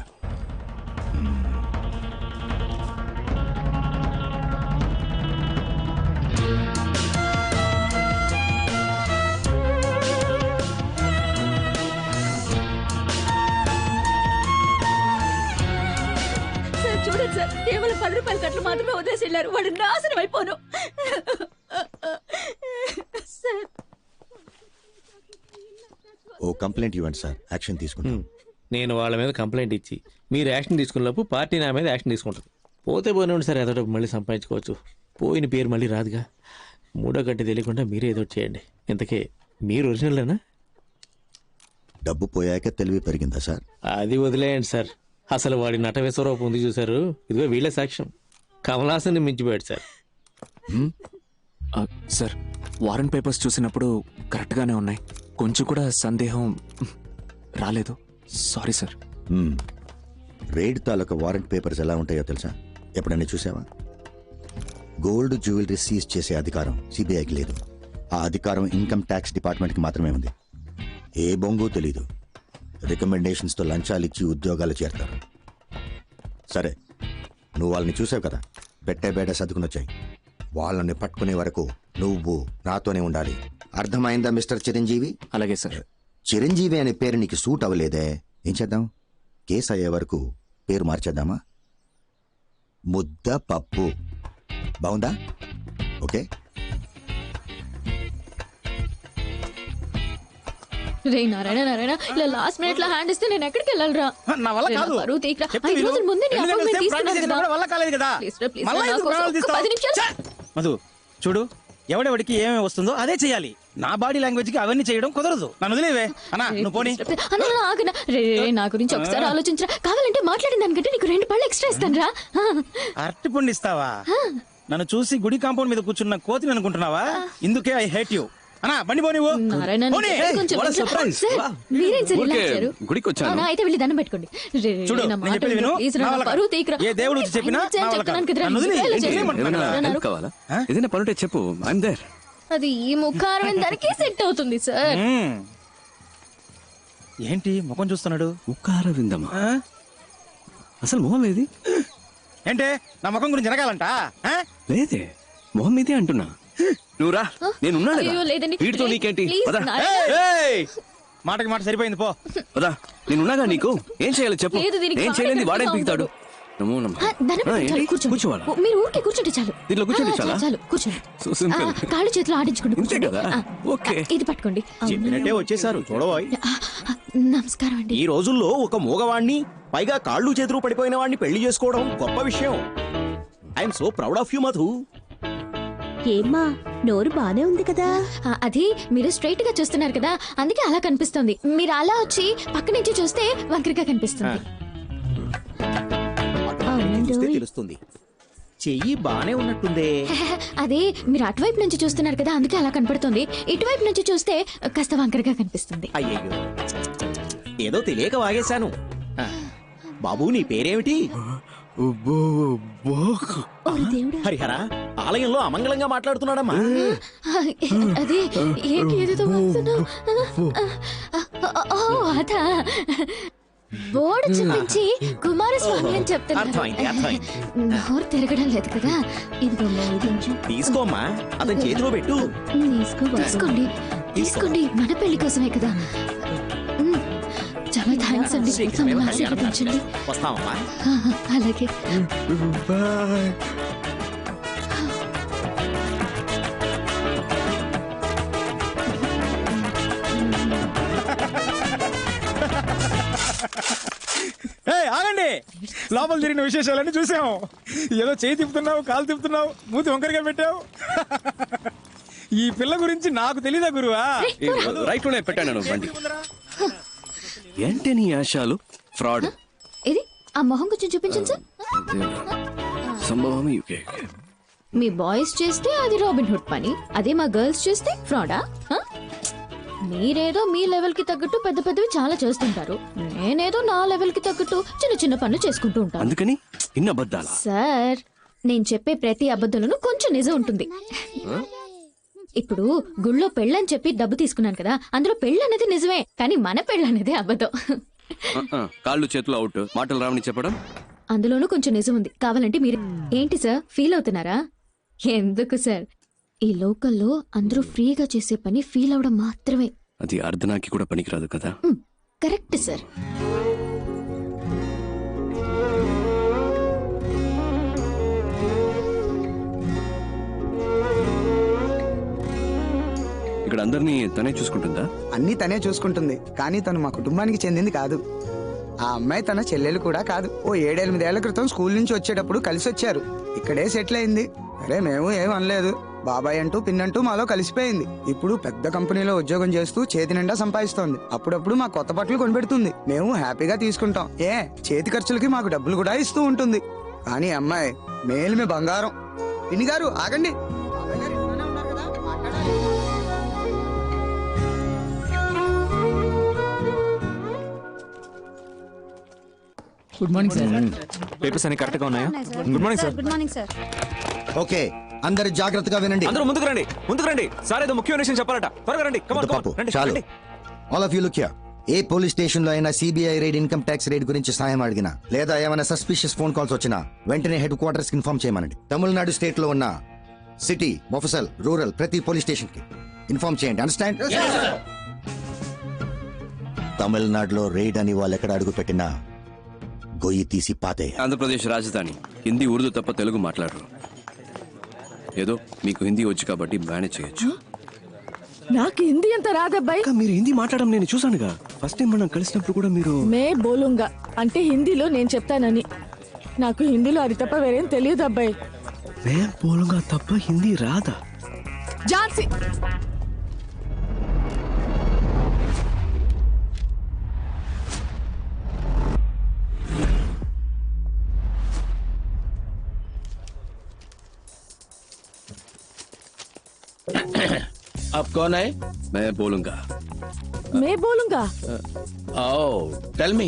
చూడండి సార్, కేవలం 10 రూపాయల కట్లు మాత్రమే వదిలేసి వెళ్ళారు. వాడు నాశనం అయిపోను.
ఓ కంప్లైంట్ ఇవ్వండి సార్, యాక్షన్ తీసుకుంటాం.
నేను వాళ్ళ మీద కంప్లైంట్ ఇచ్చి మీరు యాక్షన్ తీసుకున్నప్పుడు పార్టీ నా మీద యాక్షన్ తీసుకుంటుంది. పోతే పోయినండి సార్, ఏదో మళ్ళీ సంపాదించుకోవచ్చు. పోయిన పేరు మళ్ళీ రాదుగా. మూడో గంట తెలియకుండా మీరే ఏదో చేయండి. ఇంతకే మీరు ఒరిజినల్లేనా?
డబ్బు పోయాక తెలివి పెరిగిందా సార్?
అది వదిలేయండి సార్. అసలు వాడి నటవేశ్వరరావు ఉంది చూశారు. ఇదిగో వీళ్ళే సాక్ష్యం. కమలాసన్ని మించిపోయాడు సార్.
సార్, వారెంట్ పేపర్స్ చూసినప్పుడు కరెక్ట్గానే ఉన్నాయి. కొంచెం కూడా సందేహం రాలేదు. Sorry sir.
రైడ్ తాలూకా వారెంట్ పేపర్స్ ఎలా ఉంటాయో తెలుసా? ఎప్పుడైనా చూసావా? గోల్డ్ జ్యువెలరీ సీజ్ చేసే అధికారం సిబిఐకి లేదు. ఆ అధికారం ఇన్కమ్ ట్యాక్స్ డిపార్ట్మెంట్కి మాత్రమే ఉంది. ఏ బొంగు తెలీదు. రికమెండేషన్స్తో లంచాలు ఇచ్చి ఉద్యోగాలు చేరతారు. సరే, నువ్వు వాళ్ళని చూసావు కదా, పెట్టే బేడ సర్దుకునొచ్చాయి. వాళ్ళని పట్టుకునే వరకు నువ్వు నాతోనే ఉండాలి. అర్థమైందా మిస్టర్ చిరంజీవి?
అలాగే సార్.
చిరంజీవి అనే పేరు నీకు సూట్ అవ్వలేదే, ఏం చేద్దాం? కేసు అయ్యే వరకు పేరు మార్చేద్దామా? ముద్ద పప్పు. బాగుందా? ఓకే.
రే నారాయణ నారాయణ, ఇలా లాస్ట్ మినిట్ లో హ్యాండ్ ఇస్తే నేను ఎక్కడికి వెళ్ళాలరా?
నా వల్ల కాదు.
బరువు తీయకురా.
చెప్తే
5 రోజుల ముందే నీ
ఎందుకంటే
అపాయింట్మెంట్
సేమ్
తీసుకున్నాను
ప్రాక్టీస్
కదా.
చేసినా వల్ల కాలేదు కదా.
ప్లీజ్ రా, ప్లీజ్ రా,
మళ్ళా
నా
ఎందుకు
కోసం
ప్రాణాలు
ఒక్క
తీస్తావు?
10 నిమిషాలు.
మధు చూడు, ఎవడెవడికి ఏమేమి వస్తుందో అదే చెయ్యాలి. నా బాడీ లాంగ్వేజ్ కి అవన్నీ చేయడం కుదరదు. నన్ను వదిలేవే అన్నా, నువ్వు పోనీ.
అన్న ఆగనా. రే నా గురించి ఒకసారి ఆలోచించరా. కావాలంటే మాట్లాడిన దానికంటే నీకు 2 పళ్ళు ఎక్స్ట్రా ఇస్తాను రా.
అరటి పండు ఇస్తావా? నన్ను చూసి గుడి కాంపౌండ్ మీద కూర్చున్న కోతిని అనుకుంటున్నావా? ఇందుకే ఐ హేట్ యూ. అన్నా బండి పోనీ.
నారాయణ కొంచెం మీరేం సరే ఇలా వచ్చారు?
గుడికి వచ్చాను.
అవునా, అయితే వెళ్ళి దండం పెట్టుకోండి. రే,
చూడు,
నా
నేను
మాట
చెప్పేది విను.
ప్లీజ్ రా,
నా
నా
వల్ల
పరువు తీయకురా.
ఏ దేవుడు వచ్చి చెప్పినా
ఆయన
నా వల్ల
చెప్తున్నాను
కాదు.
కదరా,
నన్ను వదిలేయ్.
ఇలా
ఏం
చేయండి.
ఏమైనా
అన్నారు.
హెల్ప్ కావాలా? ఏదైనా పనుంటే చెప్పు, ఐఎమ్ దేర్.
అది ఈ ముఖారం దానికి సెట్ అవుతుంది సార్.
ఏంటి ముఖం చూస్తున్నాడు?
ముఖార విందమా? అసలు మొహం ఏది?
ఏంటే నా ముఖం గురించి జరగాలంట?
లేదే, మొహం ఇదే అంటున్నా. నువ్వు రా, నేనున్నాను
అయ్యో, లేదండి.
వీటితో నీకేంటి?
ప్లీజ్,
పద.
ఏయ్! మాటకి మాట సరిపోయింది, పో.
పదా, నేనున్నాగా నీకు. ఏం చేయాలో చెప్పు.
లేదు, దీనికి
ఏం చేయలేని
బాగా
వాడేం
నొప్పిగా
పీకుతాడు? నమో నమః.
దండం పెట్టుకోండి, కూర్చోండి.
కూర్చోవాలా?
మీరు ఊరికే కూర్చుంటే చాలు.
దీంట్లో కూర్చుంటే చాలా?
చాలు కూర్చోండి.
So simple.
కాళ్ళు చేతులు ఆడించుకోండి.
ఇంతే
కూర్చోండి.
కదా? ఓకే.
ఇది పట్టుకోండి.
చెప్పినట్టే వచ్చేసారు చూడబోయ్.
నమస్కారం అండి.
ఈ రోజుల్లో ఒక మూగవాణ్ణి, పైగా కాళ్ళు చేతులు పడిపోయిన వాడిని పెళ్లి చేసుకోవడం గొప్ప విషయం. I'm so proud of you Madhu.
ఏమ్మా, నోరు బానే ఉంది కదా? అది మీరు స్ట్రైట్ గా చూస్తున్నారు కదా, అందుకే అలా కనిపిస్తుంది. మీరు అలా వచ్చి పక్క నుంచి చూస్తే వంకరగా కనిపిస్తుంది.
చూస్తే తెలుస్తుంది. చెయ్యి బానే ఉన్నట్టుందే.
అదే మీరు అటువైపు నుంచి చూస్తున్నారు కదా, అందుకే అలా కనపడుతుంది. ఇటువైపు నుంచి చూస్తే కాస్త వంకరగా కనిపిస్తుంది.
అయ్యయ్యో, ఏదో తెలియక వాగేశాను. బాబు నీ పేరేమిటి? హరిహర ఆలయంలో అమంగళంగా మాట్లాడుతున్నాడమ్మా.
అదే ఏంటి ఏదేదో వాగుతున్నావ్? అదా బోర్డు చూపించి కుమారస్వామి అని
అర్థమైంది, అర్థమైంది.
చెప్తున్నా. నోరు తిరగడం లేదు కదా. ఇదిగోమ్మా ఇది ఉంచు.
తీసుకోమ్మా, అతని చేతిలో పెట్టు.
తీసుకోండి తీసుకోండి, మన పెళ్లి కోసమే కదా. చాలా థ్యాంక్స్ అండి, మమ్మల్ని ఆశీర్వదించండి.
వస్తామమ్మా.
అలాగే.
ఆగండి, లోపల జరిగిన విశేషాలన్నీ చూసాము. ఏదో చేయి తిప్పుతున్నావు, కాలు తిప్పుతున్నావు, మూతి వంకరగా పెట్టావు. ఈ పిల్ల గురించి నాకు తెలీదా గురువా?
రైట్ లోనే పెట్టాను బండి. ఏంటి నీ ఆశాలు? ఫ్రాడ్.
ఇది ఆ మొహం కొంచెం చూపించండి సార్.
సంభవం యూకే.
మీ బాయ్స్ చేస్తే అది రాబిన్ హుడ్ పని, అదే మా గర్ల్స్ చేస్తే ఫ్రాడా? మీరేదో మీ లెవెల్ కి తగ్గట్టు పెద్ద పెద్దవి చాలా చేస్తుంటారు, నేనేదో నా లెవెల్ కి తగ్గట్టు చిన్న చిన్న పనులు చేసుకుంటూ ఉంటాను.
అందుకని ఇన్న అబద్ధాలా?
సార్, నేను చెప్పే ప్రతి అబద్ధంలోనూ కొంచెం నిజం ఉంటుంది. ఇప్పుడు గుళ్ళో పెళ్ళని చెప్పి డబ్బు తీసుకున్నాను కదా, అందులో పెళ్ళి అనేది నిజమే, కానీ మన పెళ్ళి అనేది అబద్ధం.
కాళ్ళు చేతులు అవుట్, మాటలు రావని చెప్పడం
అందులోనూ కొంచెం నిజం ఉంది. కావాలంటే మీరు ఏంటి సార్ ఫీల్ అవుతున్నారా? ఎందుకు సార్, ఈ లోకల్లో అందరూ ఫ్రీగా చేసే పని ఫీల్ అవడం మాత్రమే.
అది అర్ధనాకి కూడా పనికిరాదు కదా.
Correct sir.
ఇక్కడ అందరినీ తనే చూసుకుంటుందా?
అన్నీ తనే చూసుకుంటుంది, కానీ తను మా కుటుంబానికి చెందింది కాదు. ఆ అమ్మాయి తన చెల్లెలు కూడా కాదు. ఓ 7-8 క్రితం స్కూల్ నుంచి వచ్చేటప్పుడు కలిసి వచ్చారు. ఇక్కడే సెటిల్ అయింది. అరే మేము ఏం అనలేదు. బాబాయ్ అంటూ పిన్నంటూ మాలో కలిసిపోయింది. ఇప్పుడు పెద్ద కంపెనీలో ఉద్యోగం చేస్తూ చేతి నిండా సంపాదిస్తోంది. అప్పుడప్పుడు మా కొత్త బట్టలు కొనిపెడుతుంది, మేము హ్యాపీగా తీసుకుంటాం. చేతి ఖర్చులకి మాకు డబ్బులు కూడా ఇస్తూ ఉంటుంది. కానీ అమ్మాయి మేలుమే బంగారం. పిన్ని గారు ఆగండి.
Good morning sir. పేపర్స్ అన్ని కరెక్ట్ గా ఉన్నాయా? Good morning sir.
Good morning sir.
Okay, అందరు జాగ్రత్తగా వినండి.
అందరూ ముందుకు రండి సార్, ఏదో ముఖ్యమైన విషయం చెప్పాలట. త్వరగా రండి.
చాలు. All of you look here. A police station లో అయినా CBI raid, income tax raid గురించి సాయం అడిగినా, లేదా ఏమైనా సస్పిషియస్ ఫోన్ కాల్స్ వచ్చినా వెంటనే హెడ్ క్వార్టర్స్ కి ఇన్ఫార్మ్ చేయమనండి. తమిళనాడు స్టేట్ లో ఉన్న సిటీ, మొఫసల్, రూరల్ ప్రతి పోలీస్ స్టేషన్ కి ఇన్ఫార్మ్ చేయండి. అండర్స్టాండ్? తమిళనాడులో రైడ్ అని వాళ్ళు ఎక్కడ అడుగు పెట్టినా గొయ్యి తీసి పాతే.
ఆంధ్రప్రదేశ్ రాజధాని. హిందీ, ఉర్దూ తప్ప తెలుగు మాట్లాడరు. ఏదో మీకు హిందీ వచ్చు కాబట్టి మేనేజ్ చేయొచ్చు.
నాకు హిందీ అంత రాదబ్బాయి.
మీరు హిందీ మాట్లాడడం నేను చూసానుగా. ఫస్ట్ టైం మనం కలిసినప్పుడు కూడా మీరు
మే బోలుంగా అంటే హిందీలో నేను చెప్తానని. నాకు హిందీలో అది తప్ప వేరేం తెలియదు అబ్బాయి.
మే బోలుంగా తప్ప హిందీ రాదా?
ఝాన్సీ
अब कौन है?
मैं बोलूंगा.
मैं बोलूंगा.
Oh, tell me.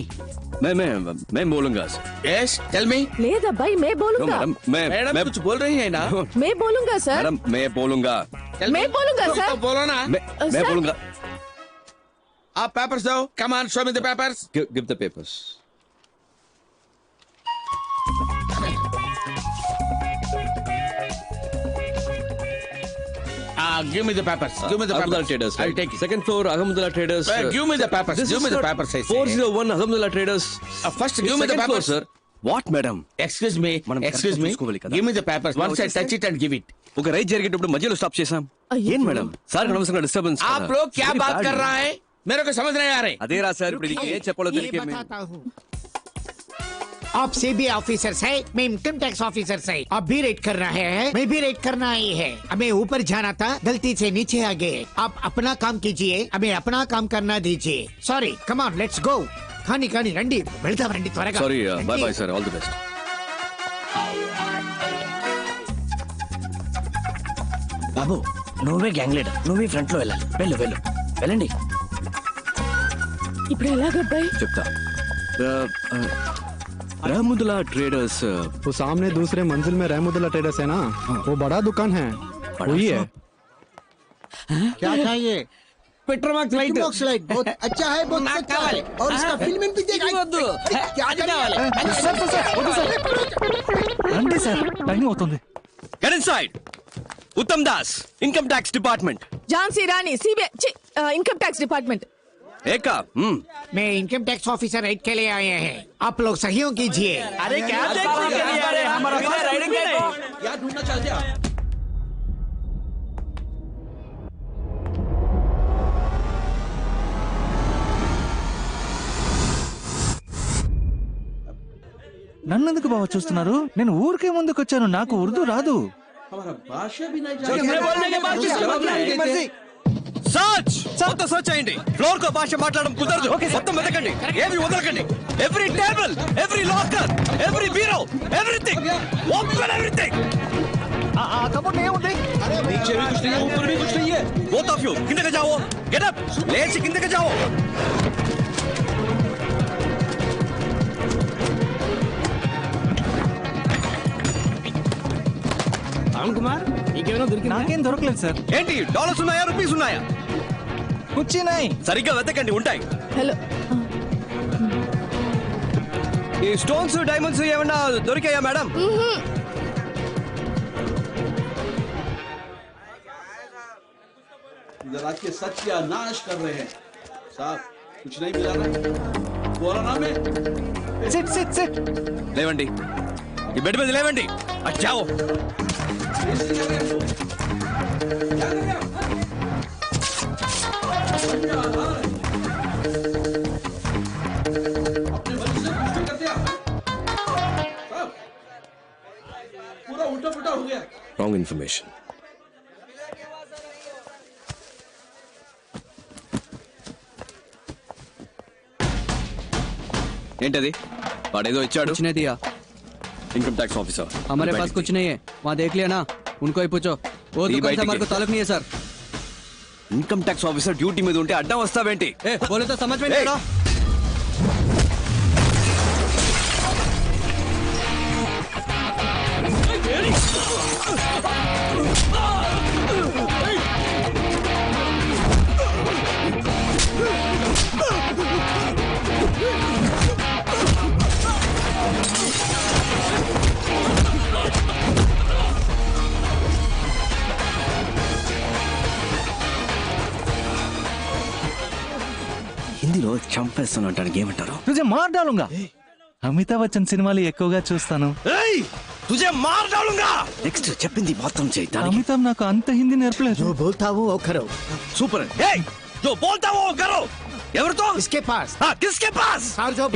मैं बोलूंगा सर.
Yes, tell me.
లేదబ్బాయి मैं बोलूंगा.
मैडम कुछ बोल रही है ना?
मैं बोलूंगा सर.
मैडम मैं बोलूंगा.
मैं बोलूंगा सर.
तो बोलो ना.
मैं बोलूंगा.
आप पेपर्स दो. Come on, show me the papers.
Give the papers.
Give me the papers. Give me the papers.
Ahmedullah Traders.
I'll take it.
Second floor, Ahmedullah Traders.
Give me the papers. Give me the papers. I say.
401 Ahmedullah Traders.
First, give me the
Second floor,
papers.
sir. What, madam?
Excuse me. Excuse me. Give me the papers. Once I touch it and give it.
ఒక రైడ్ జరిగేటప్పుడు మధ్యలో స్టాప్ చేసాం. ఏం మేడం? సార్ అనవసరంగా డిస్టర్బెన్స్.
आप लोग क्या बात कर रहा है? मेरे को समझ नहीं आ रहे.
అదే రా సార్, ఇప్పుడు ఏం చెప్పాలో తెలియకే మేము.
आप सीबीआई ऑफिसर है, मैं इनकम टैक्स ऑफिसर है. आप भी रेड कर रहे हैं, मैं भी रेड करना ही है. हमें ऊपर जाना था, गलती से नीचे आ गए. आप अपना काम कीजिए, हमें अपना काम करना दीजिए. Sorry, come on, let's go. खानी खानी రండి, వెళ్దాం రండి త్వరగా.
Sorry, bye bye sir, all the best.
బాబు నువ్వే గ్యాంగ్ లీడర్, నువ్వే ఫ్రంట్ లో వెళ్ళాలి. వెళ్ళండి.
ఇప్పుడు ఎలాగబ్బాయి?
చెప్తా. रहमुदला ट्रेडर्स
वो सामने दूसरे मंजिल में रहमुदुल्ला ट्रेडर्स है ना, वो बड़ा दुकान है, वही है।
क्या चाहिए?
पेट्रोमाक्स लाइट बहुत अच्छा है, बहुत अच्छा है। और इसका फिल्म भी देखा क्या
రండి సార్, టైం అవుతుంది.
Get inside. उत्तम दास, इनकम टैक्स डिपार्टमेंट.
झांसी रानी सीबीआई इनकम टैक्स डिपार्टमेंट।
एका
मैं इनकम टैक्स ऑफिसर राइड के लिए आए हैं, आप लोग सहयोग कीजिए।
अरे क्या देखने के लिए आ रहे हैं? हमारा पास राइडिंग है यार, ढूंढना चलते हैं।
నన్నెందుకు బావ చూస్తున్నారు? నేను ఊరికే ముందుకు వచ్చాను, నాకు ఉర్దూ రాదు.
हमारा भाषा भी नहीं
సర్చ్ మొత్తం సర్చ్ చేయండి. ఫ్లోర్ కో భాష మాట్లాడడం కుదరదు. మొత్తం వెతకండి, ఏవి వదలకండి. Every table, every locker, every bureau, everything, open everything.
ఆ కబోర్డ్ ఏముంది?
नीचे भी कुछ नहीं है, ऊपर भी कुछ नहीं है. बोथ ऑफ यू కిందకి जाओ. गेट अप, लेट से కిందకి जाओ.
రామ్ కుమార్, నీకేమైనా దొరికిందా?
నాకేం దొరకలేదు సార్.
ఏంటి, డాలర్స్ ఉన్నాయా, రూపీస్ ఉన్నాయా?
కూర్చున్నాయి.
సరిగ్గా వెతకండి, ఉంటాయి.
హలో,
ఈ స్టోన్స్ డైమండ్స్ ఏమన్నా దొరికాయా మేడం?
जरा के सच का नाश कर रहे हैं साहब, कुछ नहीं मिला ना, बोला ना मैं।
SIT SIT SIT.
లేవండి, ఈ బెడ్ మీద లేవండి. అచ్చాओ.
पूरा उल्टा पुल्टा हो गया.
Wrong information. ఏంటది? వాడేదో ఇచ్చాడు.
कुछ नहीं दिया,
इनकम टैक्स ऑफिसर.
हमारे पास कुछ नहीं है, वहाँ देख लिया ना, उनको ही पूछो. वो दुकान से हमारे को ताल्लुक नहीं है sir.
Income tax officer duty మీద ఉంటే అడ్డం వస్తావేంటి?
बोले तो समझ में नहीं आ रहा.
హిందీలో చంపేస్తాను అంటానికి ఏమంటారు?
తుజే మార్ డాలుంగా. అమితాబ్ బచ్చన్ సినిమాలు ఎక్కువగా చూస్తాను.
తుజే మార్ డాలుంగా. నెక్స్ట్ చెప్పింది మాత్రం చేయి.
అమితాబ్ నాకు అంత హిందీ నేర్పలేదు.
जो बोलता वो करो.
సూపర్. ఏయ్, जो बोलता वो करो. ఎవరితో?
इसके पास.
हां, किसके पास?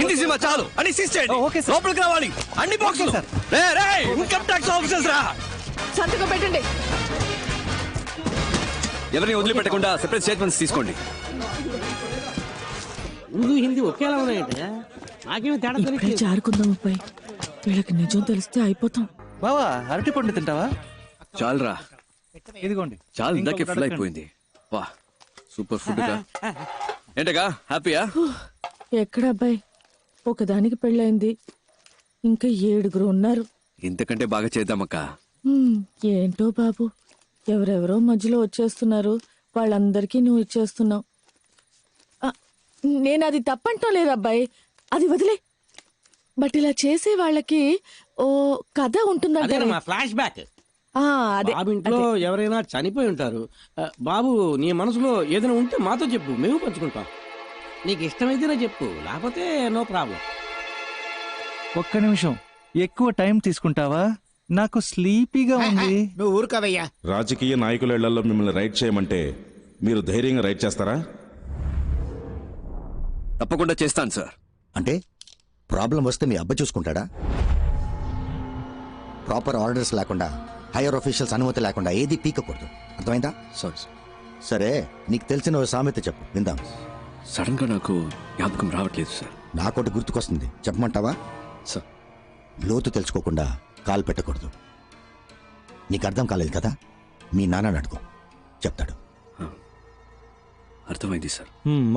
హిందీ సినిమా చాలు అని సీజ్ చేయండి. లోపలికి రావాలి అన్ని బాక్సులు. రే రే, ఇన్కమ్ ట్యాక్స్ ఆఫీసర్స్ రా.
సంతకం పెట్టండి.
ఎవరిని వదిలిపెట్టకుండా సెపరేట్ స్టేట్మెంట్స్ తీసుకోండి.
ఉర్దూ హిందీ ఒకేలా ఉన్నాయంటే నాకేమో తేడా
ఇప్పుడే
తెలియదు.
జారుకుందాం అబ్బాయి, వీళ్ళకి నిజం తెలిస్తే అయిపోతాం.
బావా, అరటి పండు తింటావా?
చాలురా,
ఇదిగోండి.
చాలు. ఇందాకే ఫుల్ అయిపోయింది. వా, సూపర్ ఫుడ్ గా. ఏంటగా, హ్యాపీయా?
ఎక్కడ అబ్బాయి, ఒకదానికి పెళ్ళైంది, ఇంకా 7 ఉన్నారు.
ఇంతకంటే బాగా చేద్దామక్క.
ఏంటో బాబు, ఎవరెవరో మధ్యలో వచ్చేస్తున్నారు, వాళ్ళందరికీ నువ్వు ఇచ్చేస్తున్నావు. నేను అది తప్పంటో లేదు అబ్బాయి, అది వదిలే. బట్ ఇలా చేసే వాళ్ళకి ఓ కథ ఉంటుందంటే.
Flash back.
అదే
బాబు ఇంట్లో ఎవరైనా చనిపోయి ఉంటారు. బాబు, నీ మనసులో ఏదైనా ఉంటే మాతో చెప్పు, మేము పంచుకుంటాం. నీకు ఇష్టమైతేనే చెప్పు, లేకపోతే నో ప్రాబ్లం.
ఒక్క నిమిషం, ఎక్కువ టైం తీసుకుంటావా? నాకు స్లీపీగా ఉంది.
నువ్వు ఊరుకోవయ్యా.
రాజకీయ నాయకుల ఇళ్లలో మిమ్మల్ని రైడ్ చేయమంటే మీరు ధైర్యంగా రైడ్ చేస్తారా?
తప్పకుండా చేస్తాను సార్.
అంటే ప్రాబ్లం వస్తే మీ అబ్బ చూసుకుంటాడా? ప్రాపర్ ఆర్డర్స్ లేకుండా, హైయర్ ఆఫీషియల్స్ అనుమతి లేకుండా ఏది పీకకూడదు, అర్థమైందా? సరే, నీకు తెలిసిన ఓ సామెత చెప్పు, విందాం.
సడన్ గా నాకు జ్ఞాపకం రావట్లేదు సార్.
నాకోటి గుర్తుకొస్తుంది, చెప్పమంటావా?
సార్,
లోతు తెలుసుకోకుండా కాలు పెట్టకూడదు. నీకు అర్థం కాలేదు కదా, మీ నాన్న అడుగు, చెప్తాడు.
అర్థమైంది sir.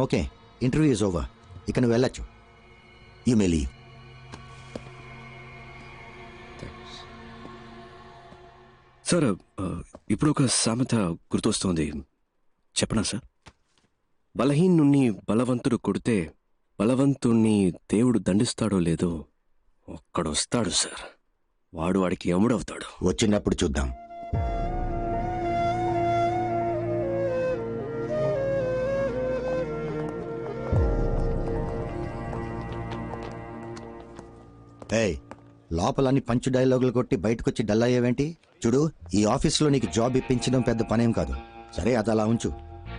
Okay, interview is over, ఇక నువ్వు వెళ్ళొచ్చు. You may leave.
సార్ ఇప్పుడు ఒక సామెత గుర్తొస్తోంది, చెప్పనా సార్? బలహీనుణ్ణి బలవంతుడు కొడితే బలవంతుణ్ణి దేవుడు దండిస్తాడో లేదో ఒక్కడొస్తాడు సార్, వాడు వాడికి యముడవుతాడు.
వచ్చినప్పుడు చూద్దాం. ఏయ్, లోపలన్నీ పంచు డైలాగులు కొట్టి బయటకొచ్చి డల్ అయ్యేవేంటి? చూడు, ఈ ఆఫీస్లో నీకు జాబ్ ఇప్పించడం పెద్ద పనేం కాదు. సరే, అది అలా ఉంచు.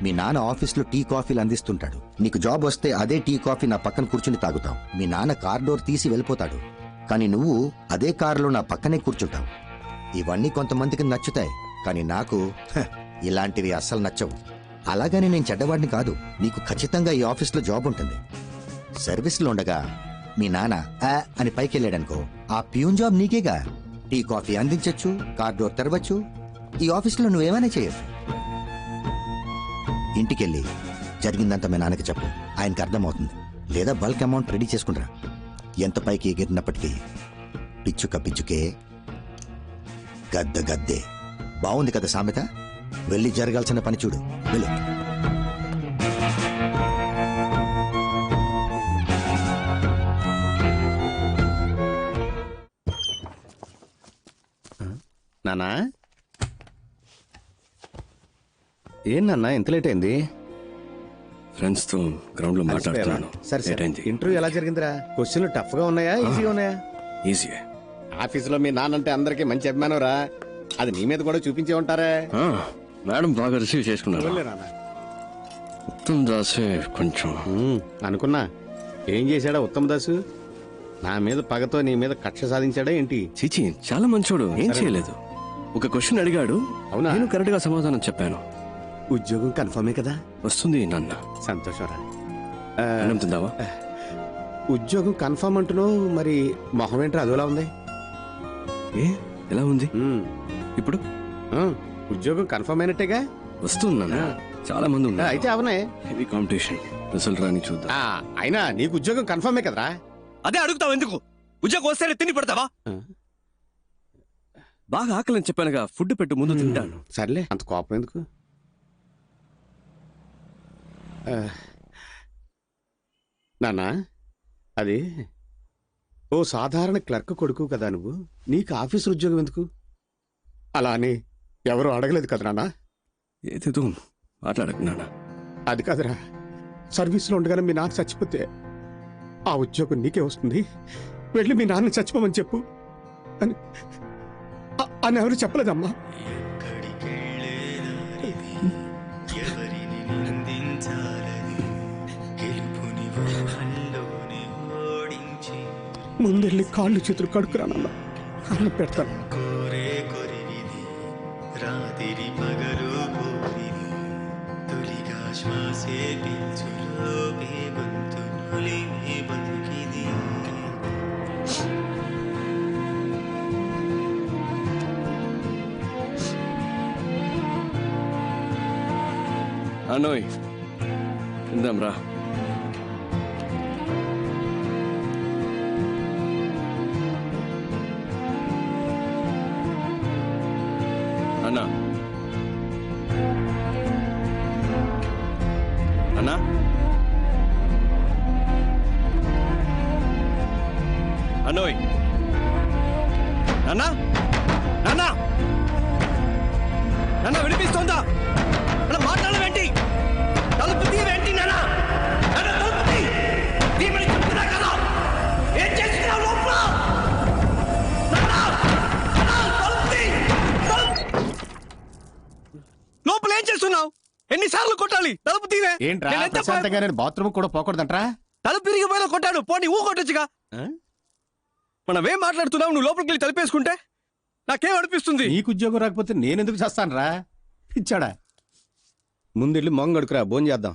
మీ నాన్న ఆఫీస్లో టీ కాఫీలు అందిస్తుంటాడు. నీకు జాబ్ వస్తే అదే టీ కాఫీ నా పక్కన కూర్చుని తాగుతావు. మీ నాన్న కార్ డోర్ తీసి వెళ్ళిపోతాడు, కానీ నువ్వు అదే కారులో నా పక్కనే కూర్చుంటావు. ఇవన్నీ కొంతమందికి నచ్చుతాయి, కానీ నాకు ఇలాంటివి అస్సలు నచ్చవు. అలాగని నేను చెడ్డవాడిని కాదు. నీకు ఖచ్చితంగా ఈ ఆఫీస్లో జాబ్ ఉంటుంది. సర్వీస్లో ఉండగా మీ నాన్న అని పైకి వెళ్ళాడనుకో, ఆ ప్యూన్ జాబ్ నీకేగా. టీ కాఫీ అందించచ్చు, కార్ డోర్ తెరవచ్చు. ఈ ఆఫీస్లో నువ్వేమైనా చేయొచ్చు. ఇంటికెళ్ళి జరిగిందంతా మీ నాన్నకి చెప్పు, ఆయనకి అర్థమవుతుంది. లేదా బల్క్ అమౌంట్ రెడీ చేసుకుంటా. ఎంత పైకి ఎగిరినప్పటికీ పిచ్చుక పిచ్చుకే, గద్ద గద్దే. బాగుంది కదా సామెత? వెళ్ళి జరగాల్సిన పని చూడు, వెళ్ళు.
నానా, ఏం నాన్న ఎంత లేట్ అయింది?
ఫ్రెండ్స్ తో గ్రౌండ్ లో మాట్లాడుతున్నాను.
సరే సరే, ఇంటర్వ్యూ ఎలా జరిగిందిరా? క్వశ్చన్లు టఫ్ గా ఉన్నాయా, ఈజీగా ఉన్నాయా?
ఈజీ.
ఆఫీసులో మీ నాన్నంటే అందరికీ మంచి అభిమానం రా. అది నీ మీద కూడా చూపించే ఉంటారే.
మేడం బాగా రిసీవ్ చేసుకున్నారు. ఉత్తమ్ దాసే కొంచెం
అనుకున్నా. ఏం చేశాడా ఉత్తమ్ దాసు? నా మీద పగతో నీ మీద కక్ష సాధించాడా ఏంటి?
చీచి, చాలా మంచోడు, ఏం చేయలేదు. ఒక క్వశ్చన్ అడిగాడు,
అవునా?
నేను కరెక్ట్ గా సమాధానం చెప్పాను.
ఉద్యోగం కన్ఫర్మే కదా?
వస్తుంది నాన్న.
సంతోషంరా.
అన్నం తిందావా?
ఉద్యోగం కన్ఫర్మ్ అంటున్నావు, మరి మొహం ఏంట్రా అదోలా ఉంది?
ఏ ఎలా ఉంది ఇప్పుడు?
ఉద్యోగం కన్ఫర్మ్ అయినట్టేగా?
వస్తున్నా, చాలా మంది ఉన్నారు.
అయితే అవునే,
హెవీ కాంపిటీషన్. రిజల్ట్ రాని చూద్దాం.
అయినా నీకు ఉద్యోగం కన్ఫర్మే కదరా?
అదే అడుగుతావు ఎందుకు? ఉద్యోగం వస్తే తిని పెడతావా? బాగా ఆకలని చెప్పానుగా, ఫుడ్ పెట్టు, ముందు తింటాను.
సర్లే, అంత కోపం ఎందుకు? నాన్న, అది ఓ సాధారణ క్లర్క్ కొడుకు కదా నువ్వు. నీకు ఆఫీసు ఉద్యోగం ఎందుకు? అలా అని ఎవరు అడగలేదు కదా నాన్న.
ఏదేదో మాట్లాడకు నాన్న.
అది కాదురా, సర్వీస్లో ఉండగానే మీ నాన్న చచ్చిపోతే ఆ ఉద్యోగం నీకే వస్తుంది, వెళ్ళి మీ నాన్న చచ్చిపోమని చెప్పు అని అని ఎవరు చెప్పలేదమ్మా. ముందెళ్ళి కాళ్ళు చేతులు కడుక్కురానన్నా, అన్నం పెడతాను.
అనోయ్, ఇందాం రా. అన్నా, అన్నా, అనోయ్, అన్నా, అన్నా, అన్నా, వినిపిస్తోందా? అన్నా, మాట్లాడవేంటి? తలుపు తీవేంటి నాన్నా? అన్నా, తలుపు తీ. తీయమని చెప్తున్నా కదా, ఏం చేస్తున్నావు లోపల? నాన్నా, అన్నా, తలుపు తీ. లోపల ఏం చేస్తున్నావు? ఎన్నిసార్లు కొట్టాలి? తలుపు తీవే.
ఏంట్రా ప్రశాంతంగా నేను బాత్రూమ్ కూడా పోకూడదంట్రా?
తలుపు తిరిగిపోయినా కొట్టాడు, పోనీ ఊ కొట్టొచ్చుగా. మనమేం మాట్లాడుతున్నావు? నువ్వు లోపలికి వెళ్ళి తలుపేసుకుంటే నాకేం అనిపిస్తుంది?
నీకు ఉద్యోగం రాకపోతే నేనెందుకు చేస్తానురా? ఇచ్చాడా? ముందెళ్ళి మొంగడుకురా, భోజనం చేద్దాం.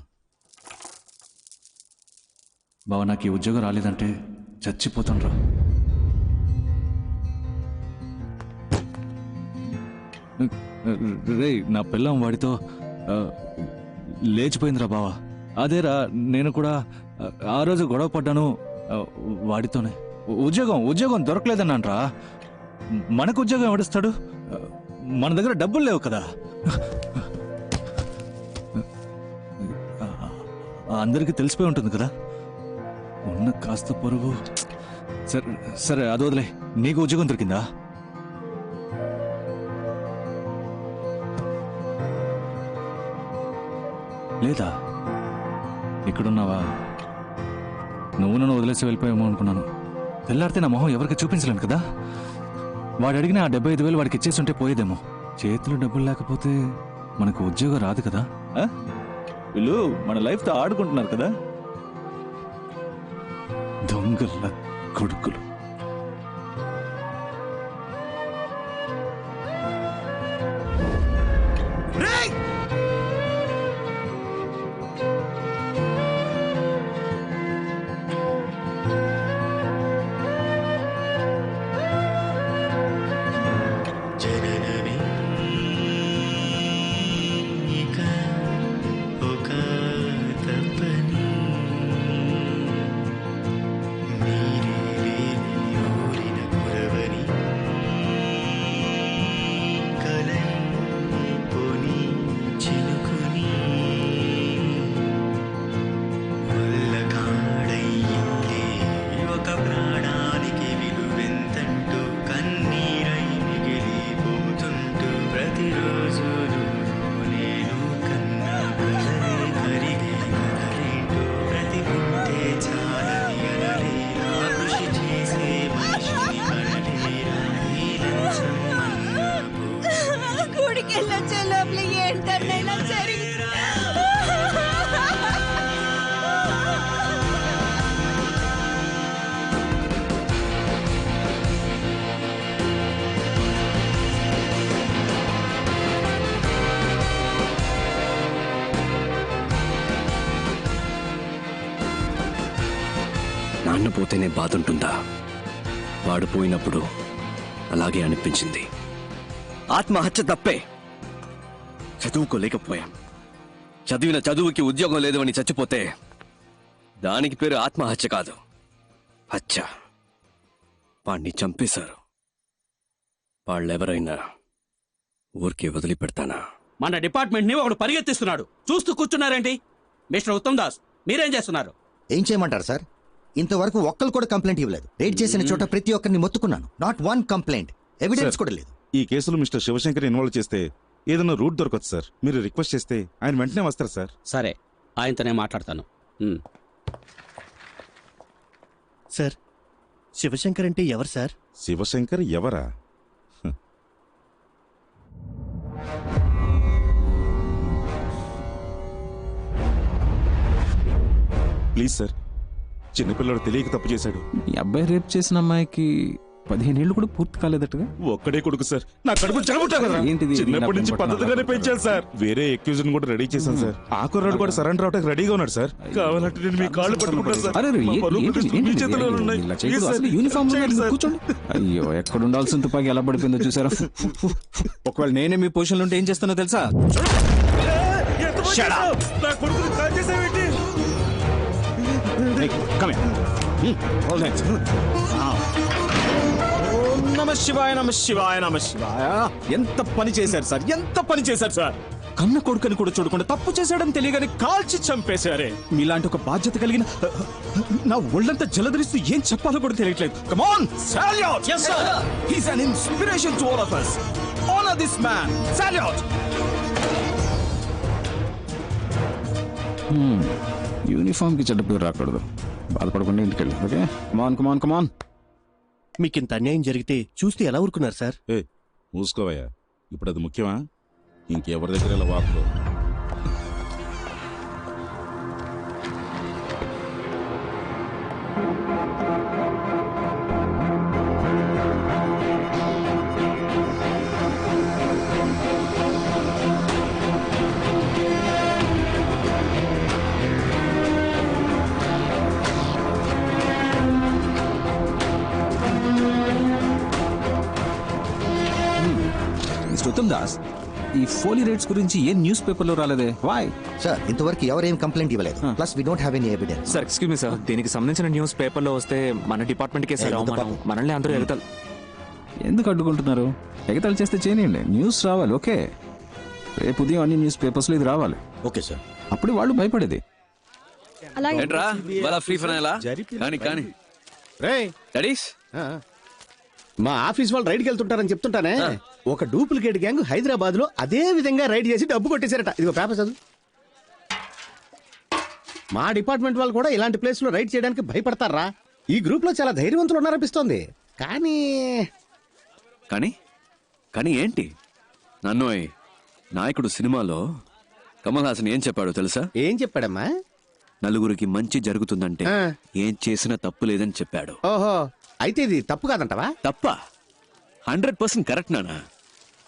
బావ, నాకు ఈ ఉద్యోగం రాలేదంటే చచ్చిపోతాను రా. రే, నా పిల్లం వాడితో లేచిపోయిందిరా బావా. అదేరా, నేను కూడా ఆ రోజు గొడవ పడ్డాను వాడితోనే. ఉద్యోగం దొరకలేదన్నాను రా. మనకు ఉద్యోగం ఎవడిస్తాడు? మన దగ్గర డబ్బులు లేవు కదా. అందరికీ తెలిసిపోయి ఉంటుంది కదా ఉన్న కాస్త పొరుగు. సరే సరే అది వదిలే. నీకు ఉద్యోగం దొరికిందా? లేదా? ఇక్కడున్నావా? నువ్వు నన్ను వదిలేసి వెళ్ళిపోయామో అనుకున్నాను. తెల్లారితే నా మొహం ఎవరికి చూపించలేను కదా. వాడు అడిగిన ఆ 75,000 వాడికి ఇచ్చేస్తుంటే పోయేదేమో. చేతిలో డబ్బులు లేకపోతే మనకు ఉద్యోగం రాదు కదా. వీళ్ళు మన లైఫ్తో ఆడుకుంటున్నారు కదా. దొంగల కొడుకులు.
నాన్న పోతేనే బాధ ఉంటుందా? వాడు పోయినప్పుడు అలాగే అనిపించింది. ఆత్మహత్య తప్పే. చదువుకోలేకపోయాం. చదివిన చదువుకి ఉద్యోగం లేదు అని చచ్చిపోతే దానికి పేరు ఆత్మహత్య కాదు, హత్య. వాణ్ణి చంపేశారు. వాళ్ళెవరైనా ఊరికే వదిలిపెడతానా?
మన డిపార్ట్మెంట్ ని ఒకడు పరిగెత్తిస్తున్నాడు. చూస్తూ కూర్చున్నారేంటి? మిస్టర్ ఉత్తమ్ దాస్, మీరేం చేస్తున్నారు?
ఏం చేయమంటారు సార్? ఇంతవరకు ఒక్కరు కూడా కంప్లైంట్ ఇవ్వలేదు. రేట్ చేసిన చోట ప్రతి ఒక్కరిని మొత్తుకున్నాను. Not one complaint. ఎవిడెన్స్ కూడా లేదు.
ఈ కేసులో మిస్టర్ శివశంకర్ ఇన్వాల్వ్ చేస్తే ఏదైనా రూట్ దొరకదు సార్. మీరు రిక్వెస్ట్ చేస్తే ఆయన వెంటనే వస్తారు సార్.
సరే, ఆయనతోనే మాట్లాడతాను.
సార్, శివశంకర్ అంటే ఎవరు సార్?
శివశంకర్ ఎవరా? ప్లీజ్ సార్, చిన్నపిల్లడు తెలియక తప్పు చేశాడు.
ఈ అబ్బాయి రేప్ చేసిన అమ్మాయికి 15 ఏళ్ళు కూడా పూర్తి కాలేదట్టుగా.
ఒక్కడే కొడుకు సార్. నా కడుపు
ఏంటిది?
చిన్నప్పటి నుంచి పద్ధతిగానే పెంచాను సార్. వేరే ఎక్యూజన్ కూడా రెడీ చేశాను సార్. ఆ కుర్రాడు కూడా సరెండర్ అవడానికి రెడీగా ఉన్నాడు సార్. కావాలంటే నేను మీ కాళ్ళు పట్టుకుంటాను సార్. మీ చేతిలో ఉన్నాయి.
యూనిఫామ్ కూర్చోండి. అయ్యో, ఎక్కడ ఉండాల్సిన తుపాకి ఎలా పడిపోయిందో చూసారా? ఒకవేళ నేనే మీ పొజిషన్ ఉంటే ఏం చేస్తానో తెలుసా?
నమ శివాయ, నమ శివాయ, నమ శివాయ. ఎంత పని చేశారు సార్, ఎంత పని చేశారు సార్. కన్న కొడుకుని కూడా చూడకుండా తప్పు చేశాడని తెలియగానే కాల్చి చంపేశారే. మీలాంటి ఒక బాధ్యత కలిగిన నా ఒళ్ళంతా జలధరిస్తూ ఏం చెప్పాలో కూడా తెలియట్లేదు. Come on, salute. yes sir, he is an inspiration to all of us. Honor this man. Salute.
Uniform కి చెడ్డ పేరు రాకూడదు. బాధపడకుండా ఇంటికి వెళ్ళి. ఓకే, కమాన్ కమాన్ కమాన్.
మీకు ఇంత అన్యాయం జరిగితే చూస్తే ఎలా ఊరుకున్నారు సార్?
మూసుకోవయ్యా. ఇప్పుడు అది ముఖ్యమా? ఇంకెవరి దగ్గర ఇలా వాకులు?
ఉత్తమ్ దాస్, ఈ ఫోలీ రేట్స్ గురించి ఏ న్యూస్ పేపర్లో రాలేదే? Why
sir? ఇంతవరకు ఎవరేం కంప్లైంట్ ఇవ్వలేదు. Plus we don't have any evidence.
Sir, excuse me sir, దీనికి సంబంధించిన న్యూస్ పేపర్లో వస్తే మన డిపార్ట్మెంట్ కే సార్ అవమానం. మనల్ని అందరూ వెళ్తారు.
ఎందుకు అడ్డుకుంటున్నారు? ఎగతాళి చేస్తే చేయనియండి, న్యూస్ రావాలి. ఓకే, రేపు ఉదయం అన్ని న్యూస్ పేపర్స్లో ఇది రావాలి.
Okay sir.
అప్పుడు వాళ్ళు భయపడేది.
ఏంట్రా వాళ్ళ ఫ్రీ ఫైనలా కానీ కానీ డాడీస్
మా ఆఫీస్ వాళ్ళు రైడ్కి వెళ్తుంటారని చెప్తుంటానే. ఒక డూప్లికేట్ గ్యాంగ్ హైదరాబాద్ లో అదే విధంగా రైడ్ చేసి డబ్బు కొట్టేశారట. ఇదిగో పేపర్ చదువు. మా డిపార్ట్మెంట్ వాళ్ళు కూడా ఇలాంటి ప్లేస్ లో రైడ్ చేయడానికి భయపడతారా? ఈ గ్రూప్ లో చాలా ధైర్యవంతులు ఉన్నారనిపిస్తోంది. కానీ
కానీ కానీ ఏంటి? నన్ను నాయకుడు సినిమాలో కమల్ హాసన్ ఏం చెప్పాడో తెలుసా?
ఏం చెప్పాడమ్మా?
నలుగురికి మంచి జరుగుతుందంటే ఏం చేసినా తప్పు లేదని చెప్పాడు.
ఓహో, అయితే ఇది తప్పు కాదంటవా?
తప్ప 100% కరెక్ట్ నానా,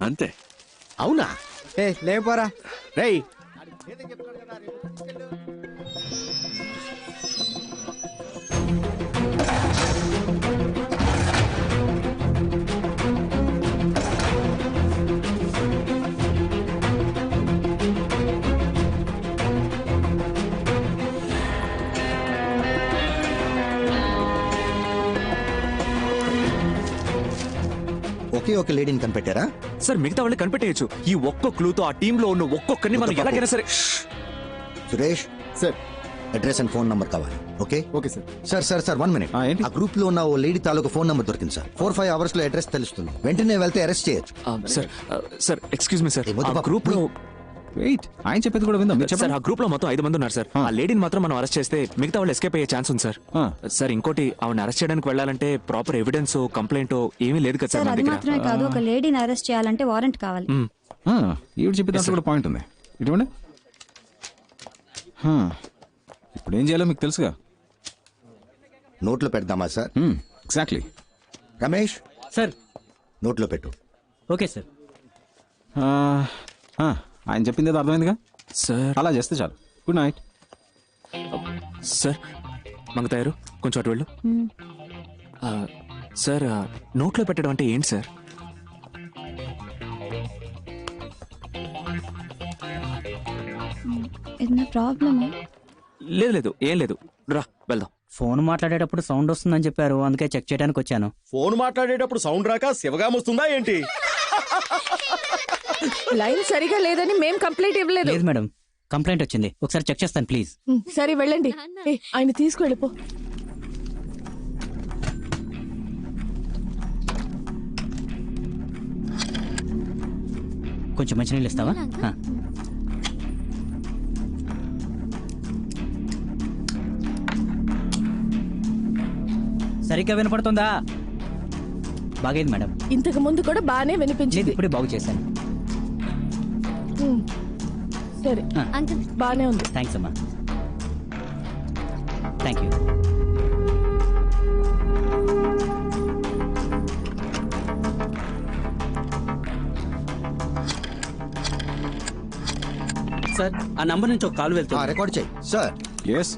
అంతే.
అవునా?
లేపోరా
రేయ్,
ఒకే ఒక లేడీని కనిపెట్టారా?
సార్ మిగతా వాళ్ళు కనిపెట్టేయచ్చు. ఈ ఒక్క క్లూతో ఆ టీమ్ లో ఉన్న ఒక్కొక్కరిని మనం ఎలాగైనా సరే.
Suresh sir, address and phone number కావాలి. Okay okay sir. Sir 1 minute. ఆ గ్రూప్ లో ఉన్న ఓ లేడీ తాలూకు ఫోన్ నంబర్ దొరికింది సార్. 4-5 అవర్స్ లో అడ్రస్ తెలుస్తుంది. వెంటనే వెళ్తే అరెస్ట్ చేయొచ్చు.
సార్ ఎక్స్క్యూజ్ మీ సార్, ఆ గ్రూప్ లో
వెయిట్, ఆయన చెప్పేది కూడా విందాం.
సార్ ఆ గ్రూప్ లో మొత్తం 5 మంది ఉన్నారు సార్. ఆ లేడీని మాత్రం మనం అరెస్ట్ చేస్తే మిగతా వాళ్ళు ఎస్కేప్ అయ్యే ఛాన్స్ ఉంది సార్. సార్ ఇంకోటి, ఆవిడ అరెస్ట్ చేయడానికి వెళ్ళాలంటే ప్రాపర్ ఎవిడెన్స్ కంప్లైంట్ ఏమీ లేదు కదా సార్.
అది మాత్రమే కాదు, ఒక లేడీని అరెస్ట్ చేయాలంటే వారెంట్ కావాలి.
ఈవిడ చెప్పేది కూడా పాయింట్ ఉంది. ఇటువంటి ఇప్పుడు ఏం చేయాలో మీకు తెలుసుగా.
నోట్లో పెడదామా సార్?
ఎగ్జాక్ట్లీ.
రమేష్
సార్,
నోట్లో పెట్టు.
Okay sir.
ఆయన చెప్పింది ఏదో అర్థమైందిగా
సార్.
అలా చేస్తే చాలు. Good night
sir. మంగతాయారు కొంచెం అటు వెళ్ళు. సార్ నోట్లో పెట్టడం అంటే ఏంటి సార్?
ఏదైనా ప్రాబ్లమా?
లేదు లేదు, ఏం లేదు, రా వెళ్దాం.
ఫోన్ మాట్లాడేటప్పుడు సౌండ్ వస్తుందని చెప్పారు, అందుకే చెక్ చేయడానికి వచ్చాను.
ఫోన్ మాట్లాడేటప్పుడు సౌండ్ రాక శివగాం వస్తుందా ఏంటి?
లైన్ సరిగా లేదని మేం కంప్లైంట్ ఇవ్వలేదు.
లేదు మేడం, కంప్లైంట్ వచ్చింది, ఒకసారి చెక్ చేస్తాను ప్లీజ్.
సరే వెళ్ళండి. ఆయన తీసుకువెళ్ళిపో.
కొంచెం మంచినీళ్ళు ఇస్తావా? సరిగ్గా వినపడుతుందా? బాగైంది మేడం.
ఇంతకు ముందు కూడా బాగానే వినిపించింది.
ఇప్పుడే బాగు చేశాను.
సరే బాగానే ఉంది.
థ్యాంక్స్ అమ్మా. Thank you.
సార్ ఆ నంబర్ నుంచి ఒక కాల్ వెళ్తుంది.
రికార్డ్ చేయి సార్.
ఎస్.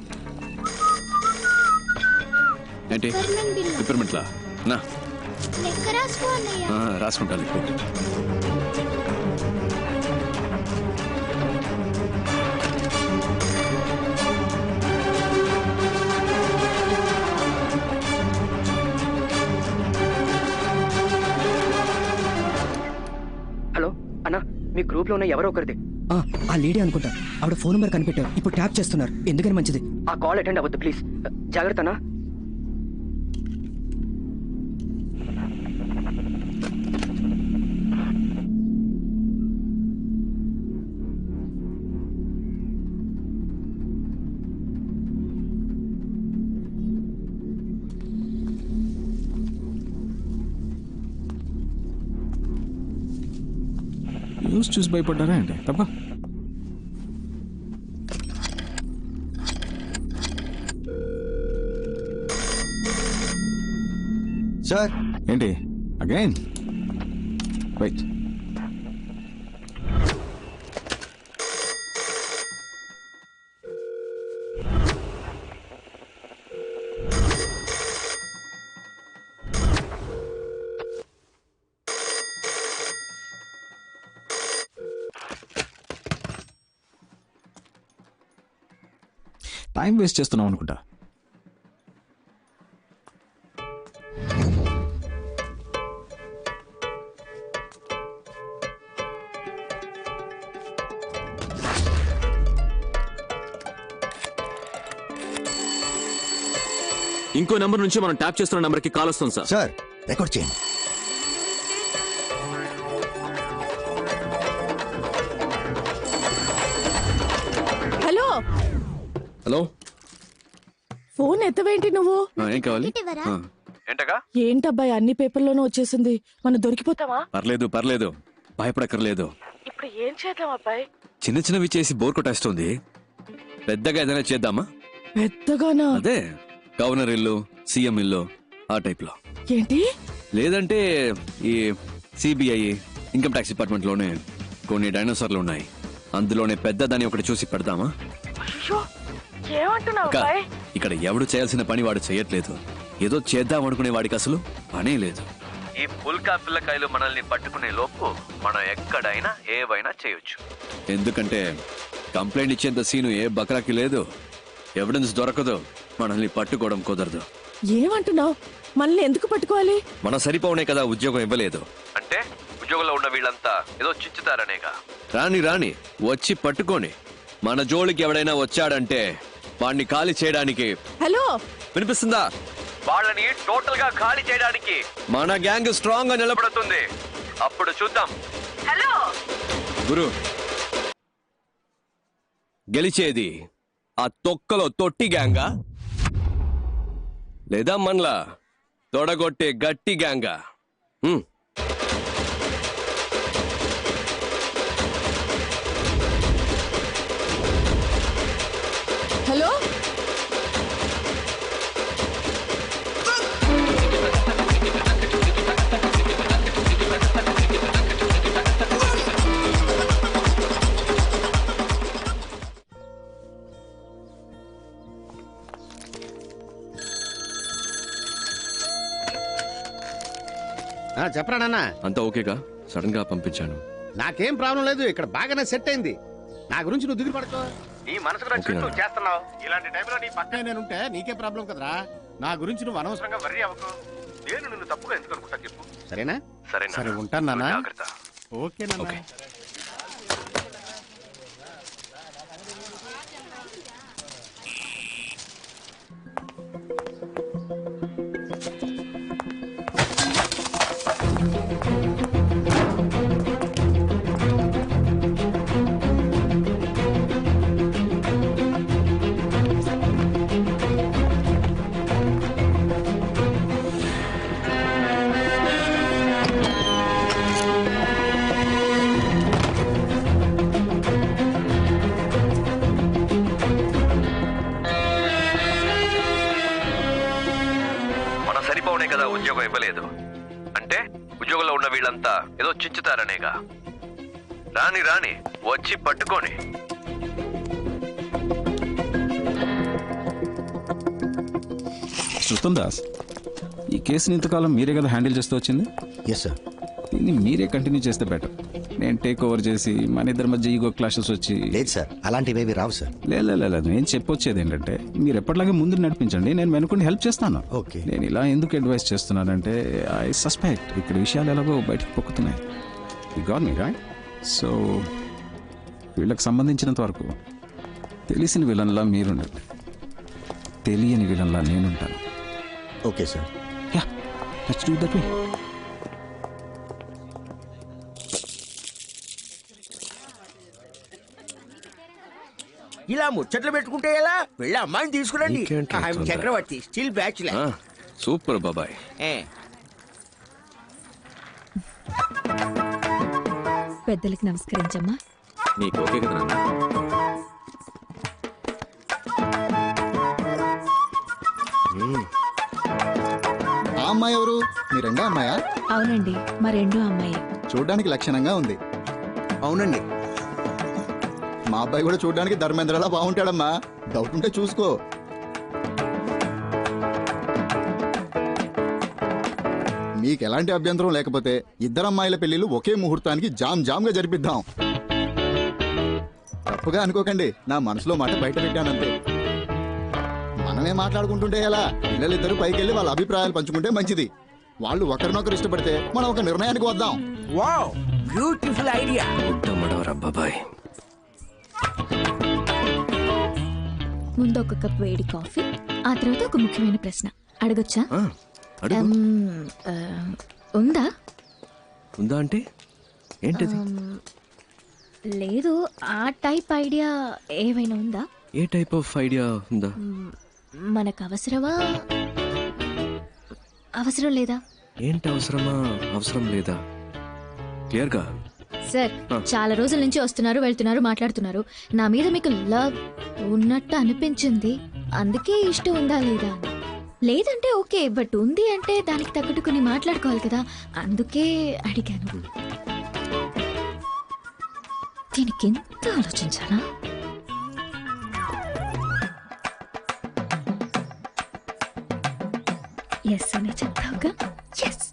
ఏంటి రిపేర్మెంట్లా? నా రాసుకుంటాను.
హలో అన్నా, మీ గ్రూప్ లో ఉన్న ఎవరో ఒకరిది.
ఆ లేడీ అనుకుంటా. ఆవిడ ఫోన్ నెంబర్ కనిపెట్టారు, ఇప్పుడు ట్యాప్ చేస్తున్నారు. ఎందుకని మంచిది.
ఆ కాల్ అటెండ్ అవ్వద్దు ప్లీజ్. జాగ్రత్త అన్నా.
న్యూస్ చూసి భయపడ్డారా అండి? తప్ప
సార్.
ఏంటి అగైన్? వెయిట్. టైం వేస్ట్ చేస్తున్నాం అనుకుంటా.
ఇంకో నెంబర్ నుంచి మనం ట్యాప్ చేస్తున్న నెంబర్ కి కాల్ వస్తుంది సార్.
సార్ రికార్డ్ చేయండి.
హలో
హలో,
ఫోన్ ఎత్తవేంటి నువ్వు?
ఏం కావాలి? ఏంటగా?
ఏంటబ్బాయి అన్ని పేపర్లోనూ వచ్చేసింది, మనం దొరికిపోతావా?
పర్లేదు, భయపడక్కర్లేదు.
ఇప్పుడు ఏం చేద్దాం అబ్బాయి?
చిన్న చిన్నవి చేసి బోర్ కొట్టేస్తుంది. పెద్దగా ఏదైనా చేద్దామా?
పెద్దగానా?
అదే గవర్నర్ ఇల్లు, సీఎం ఇల్లు, ఆ టైప్ లో.
ఏంటి?
లేదంటే ఈ సిబిఐ, ఇన్కమ్ ట్యాక్స్ డిపార్ట్మెంట్ లోనే కొన్ని డైనోసార్లు ఉన్నాయి. అందులోనే పెద్దదాన్ని ఒకటి చూసి పెడదామా? అక్క, ఇక్కడ ఎవడు చేయాల్సిన పని వాడు చేయట్లేదు. ఏదో చేద్దాం అనుకునే వాడికి అసలు పనే లేదు. ఈ పుల్కా పిల్లకాయలు మనల్ని పట్టుకునే లోపు మనం ఎక్కడైనా ఏవైనా చేయొచ్చు. ఎందుకంటే కంప్లైంట్ ఇచ్చేంత సీను ఏ బక్రాకి లేదు. ఎవిడెన్స్ దొరకదు, మనల్ని పట్టుకోవడం కుదరదు.
ఏమంటున్నావు? మనల్ని ఎందుకు పట్టుకోవాలి?
మన సరిపోనే కదా ఉద్యోగం ఇవ్వలేదు అంటే ఉద్యోగంలో ఉన్న వీళ్ళంతా ఏదో చించుతారనేగా. రాని వచ్చి పట్టుకొని మన జోలికి ఎవడైనా వచ్చాడంటే వాడిని ఖాళీ చేయడానికి.
హలో,
వినిపిస్తుందా? వాళ్ళని టోటల్ గా ఖాళీ చేయడానికి మన గ్యాంగ్ స్ట్రాంగ్ గా నిలబడుతుంది. అప్పుడు చూద్దాం.
హలో
గురు, గెలిచేది ఆ తొక్కలో తొట్టి గ్యాంగా లేదా మనలా తొడగొట్టే గట్టి గ్యాంగా?
హలో,
చెప్పరా నాన్న?
అంతా ఓకేగా? సడన్ గా పంపించాను.
నాకేం ప్రాబ్లం లేదు, ఇక్కడ బాగానే సెట్ అయింది. నా గురించి నువ్వు దిగులు పడుకో. నీ మనసుకు నచ్చినట్టు నువ్వు చేస్తున్నావు. ఇలాంటి టైంలో నీ పక్కనే నేనుంటే నీకే ప్రాబ్లం కదరా. నా గురించి నువ్వు అనవసరంగా వర్రీ అవ్వకు. నేను నిన్ను తప్పుగా ఎందుకు అనుకుంటా చెప్పు. సరేనా? సరే ఉంటాను నాన్న. ఓకే నాన్న.
కదా ఉద్యోగం ఇవ్వలేదు అంటే ఉద్యోగంలో ఉన్న వీళ్ళంతా ఏదో చించుతారనేగా. రాని వచ్చి పట్టుకొని.
శృతం దాస్, ఈ కేసుని ఇంతకాలం మీరే కదా హ్యాండిల్ చేస్తూ వచ్చింది?
Yes sir.
దీన్ని మీరే కంటిన్యూ చేస్తే బెటర్. నేను టేక్ ఓవర్ చేసి మన ఇద్దరి మధ్య ఈగో క్లాషెస్ వచ్చి.
లేదు సార్, అలాంటివేవి రావు సార్.
లేదు, నేను చెప్పొచ్చేది ఏంటంటే మీరు ఎప్పటిలాగే ముందు నడిపించండి, నేను వెనుకొని హెల్ప్ చేస్తాను.
ఓకే.
నేను ఇలా ఎందుకు అడ్వైస్ చేస్తున్నానంటే ఐ సస్పెక్ట్ ఇక్కడ విషయాలు ఎలాగో బయటకు పొక్కుతున్నాయి. You got me right? So వీళ్ళకి సంబంధించినంత వరకు తెలిసిన విలన్లా మీరుండండి, తెలియని విలన్లా నేనుంటాను.
Okay sir.
Yeah, let's do that way.
ఇలా ముచ్చట్లు పెట్టుకుంటే ఎలా? వెళ్ళి అమ్మాయిని తీసుకురండి. చక్రవర్తి స్టిల్ బ్యాచులర్.
సూపర్ బాబాయ్.
పెద్దలకి నమస్కరించమ్మా.
నీకు ఓకే కదా నాన్న?
ఆ అమ్మాయి ఎవరు? మీ రెండో అమ్మాయా?
అవునండి, మా రెండో అమ్మాయి.
చూడ్డానికి లక్షణంగా ఉంది.
అవునండి,
మా అబ్బాయి కూడా చూడడానికి ధర్మేంద్రలా బాగుంటాడమ్మా. డౌట్ ఉంటే చూసుకో. మీకు ఎలాంటి అభ్యంతరం లేకపోతే ఇద్దరు అమ్మాయిల పెళ్లిళ్ళు ఒకే ముహూర్తానికి జామ్ గా జరిపిద్దాం. తప్పుగా అనుకోకండి, నా మనసులో మాట బయట పెట్టానంతే. మనమే మాట్లాడుకుంటుంటే ఎలా? పిల్లలిద్దరూ పైకెళ్ళి వాళ్ళ అభిప్రాయాలు పంచుకుంటే మంచిది. వాళ్ళు ఒకరినొకరు ఇష్టపడితే మనం ఒక నిర్ణయానికి వద్దాం.
Wow, beautiful idea.
బాబాయ్,
ముందు ఒక కప్ వేడి కాఫీ, ఆ తర్వాత ఒక ముఖ్యమైన ప్రశ్న. అడగొచ్చా?
అడుగు.
ఉందా?
ఉందా అంటే ఏంటిది?
లేదు, ఆ టైప్ ఐడియా ఏమైనా ఉందా?
ఏ టైప్ ఆఫ్ ఐడియా ఉందా?
మనకు అవసరమా, అవసరం లేదా?
ఏంటి అవసరమా, అవసరం లేదా? క్లియర్గా.
సార్, చాలా రోజుల నుంచి వస్తున్నారు, వెళ్తున్నారు, మాట్లాడుతున్నారు. నా మీద మీకు లవ్ ఉన్నట్టు అనిపించింది, అందుకే ఇష్టం ఉందా లేదా అని. లేదంటే ఓకే, బట్ ఉంది అంటే దానికి తగ్గట్టు కొన్ని మాట్లాడుకోవాలి కదా, అందుకే అడిగాను. దీనికి ఎంత ఆలోచించానా? ఎస్ అని చెప్తావుగా? ఎస్.